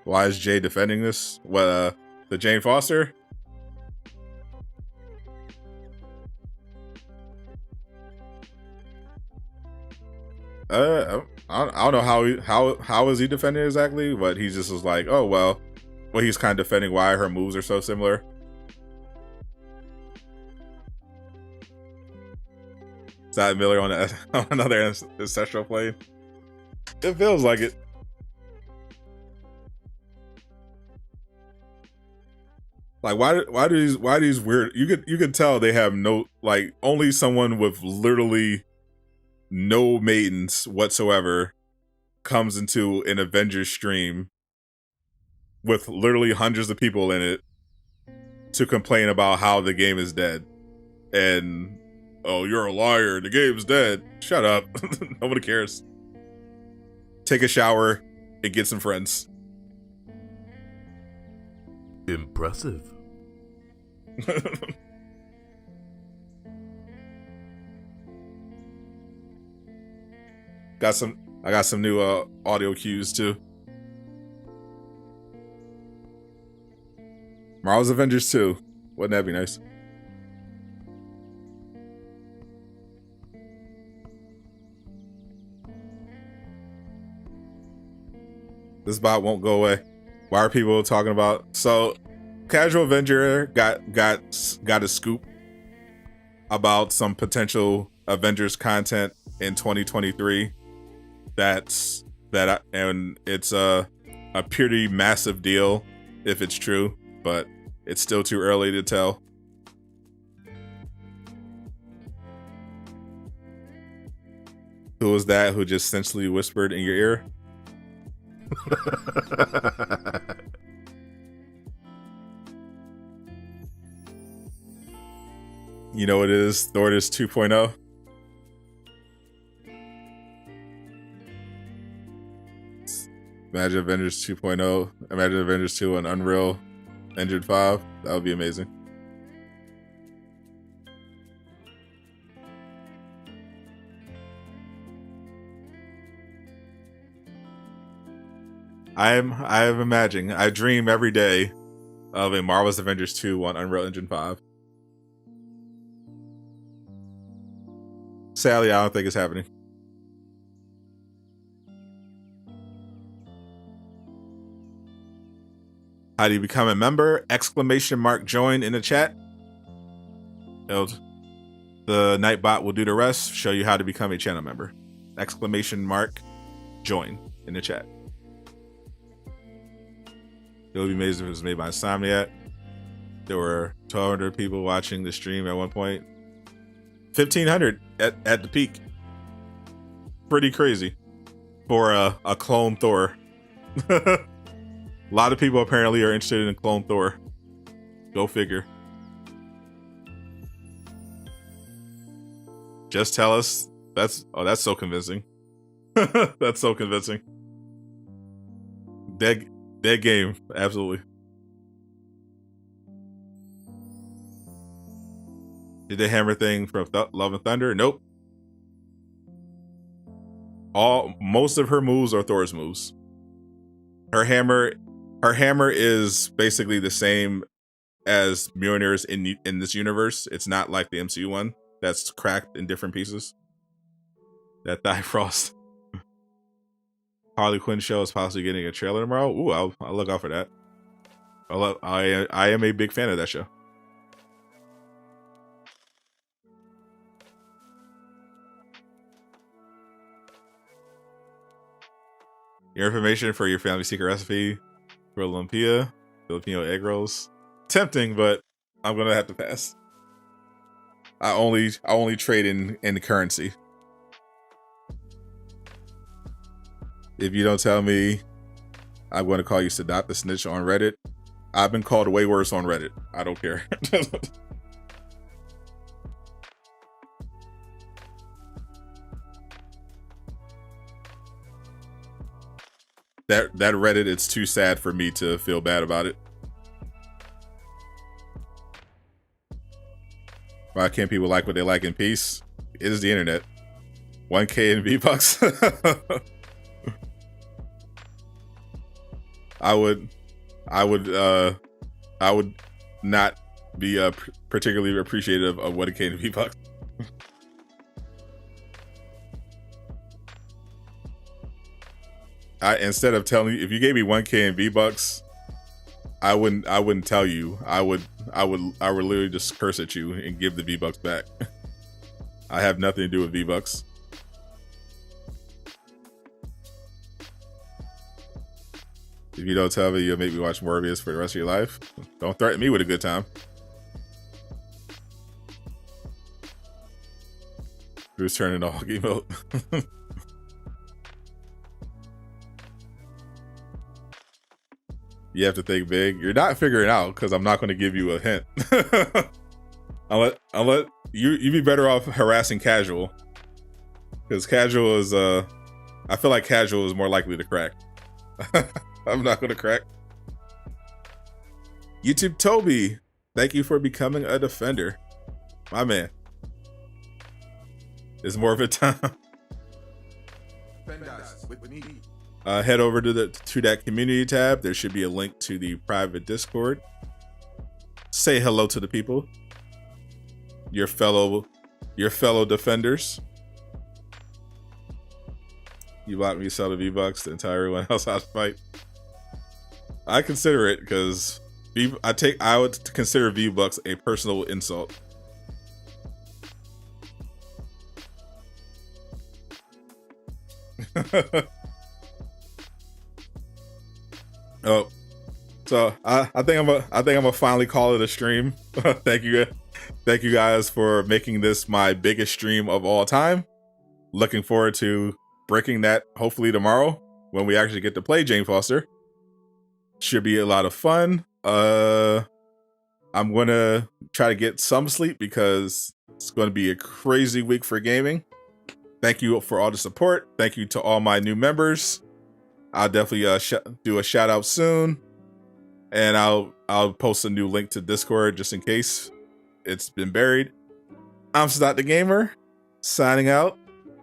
Why is Jay defending this? What, the Jane Foster? I don't know how is he defending exactly, but he just was like, oh well, he's kind of defending why her moves are so similar. Sad Miller on another ancestral plane. It feels like it. Like, why do these weird? You could tell they have no, like, only someone with literally no maidens whatsoever comes into an Avengers stream with literally hundreds of people in it to complain about how the game is dead. And, oh, you're a liar, the game's dead. Shut up. Nobody cares. Take a shower and get some friends. Impressive. I got some new audio cues too. Marvel's Avengers 2. Wouldn't that be nice? This bot won't go away. Why are people talking about? So, Casual Avenger got a scoop about some potential Avengers content in 2023. And it's a pretty massive deal if it's true, but it's still too early to tell. Who was that who just essentially whispered in your ear? You know what it is? Thor is 2.0. Imagine Avengers 2.0. Imagine Avengers 2 on Unreal Engine 5. That would be amazing. I am imagining. I dream every day of a Marvel's Avengers 2 on Unreal Engine 5. Sadly, I don't think it's happening. How do you become a member? !join in the chat. The Nightbot will do the rest. Show you how to become a channel member. !join in the chat. It would be amazing if it was made by Insomniac. There were 1,200 people watching the stream at one point. 1,500 at the peak. Pretty crazy for a clone Thor. A lot of people apparently are interested in clone Thor. Go figure. Just tell us. That's so convincing. That's so convincing. Dead game, absolutely. Did they hammer thing from Love and Thunder? Nope. Most of her moves are Thor's moves. Her hammer is basically the same as Mjolnir's in this universe. It's not like the MCU one. that's cracked in different pieces. That Thigh Frost. Harley Quinn show is possibly getting a trailer tomorrow. Ooh, I'll look out for that. I am a big fan of that show. Your information for your family secret recipe for lumpia, Filipino egg rolls. Tempting, but I'm gonna have to pass. I only trade in currency. If you don't tell me, I'm going to call you Sadot the snitch on Reddit. I've been called way worse on Reddit. I don't care. that Reddit, it's too sad for me to feel bad about it. Why can't people like what they like in peace? It is the internet. 1K in V-Bucks. I would not be particularly appreciative of what it came to V-Bucks. Instead of telling you, if you gave me 1K in V-Bucks, I wouldn't tell you. I would literally just curse at you and give the V-Bucks back. I have nothing to do with V-Bucks. If you don't tell me, you'll make me watch Morbius for the rest of your life. Don't threaten me with a good time. Who's turning the hockey mode? You have to think big. You're not figuring out because I'm not going to give you a hint. I'll let you be better off harassing casual, because casual is I feel like casual is more likely to crack. I'm not going to crack. YouTube Toby, thank you for becoming a defender. My man. It's more of a time. Head over to that community tab. There should be a link to the private Discord. Say hello to the people. Your fellow defenders. You bought me sell the V-Bucks to entire everyone else out to fight. I consider it because I would consider V-Bucks a personal insult. Oh, so I think I'm gonna finally call it a stream. Thank you guys for making this my biggest stream of all time. Looking forward to breaking that hopefully tomorrow when we actually get to play Jane Foster. Should be a lot of fun. I'm gonna try to get some sleep because it's going to be a crazy week for gaming. Thank you for all the support. Thank you to all my new members. I'll definitely do a shout out soon, and I'll post a new link to Discord just in case it's been buried. I'm Sadot the Gamer, signing out.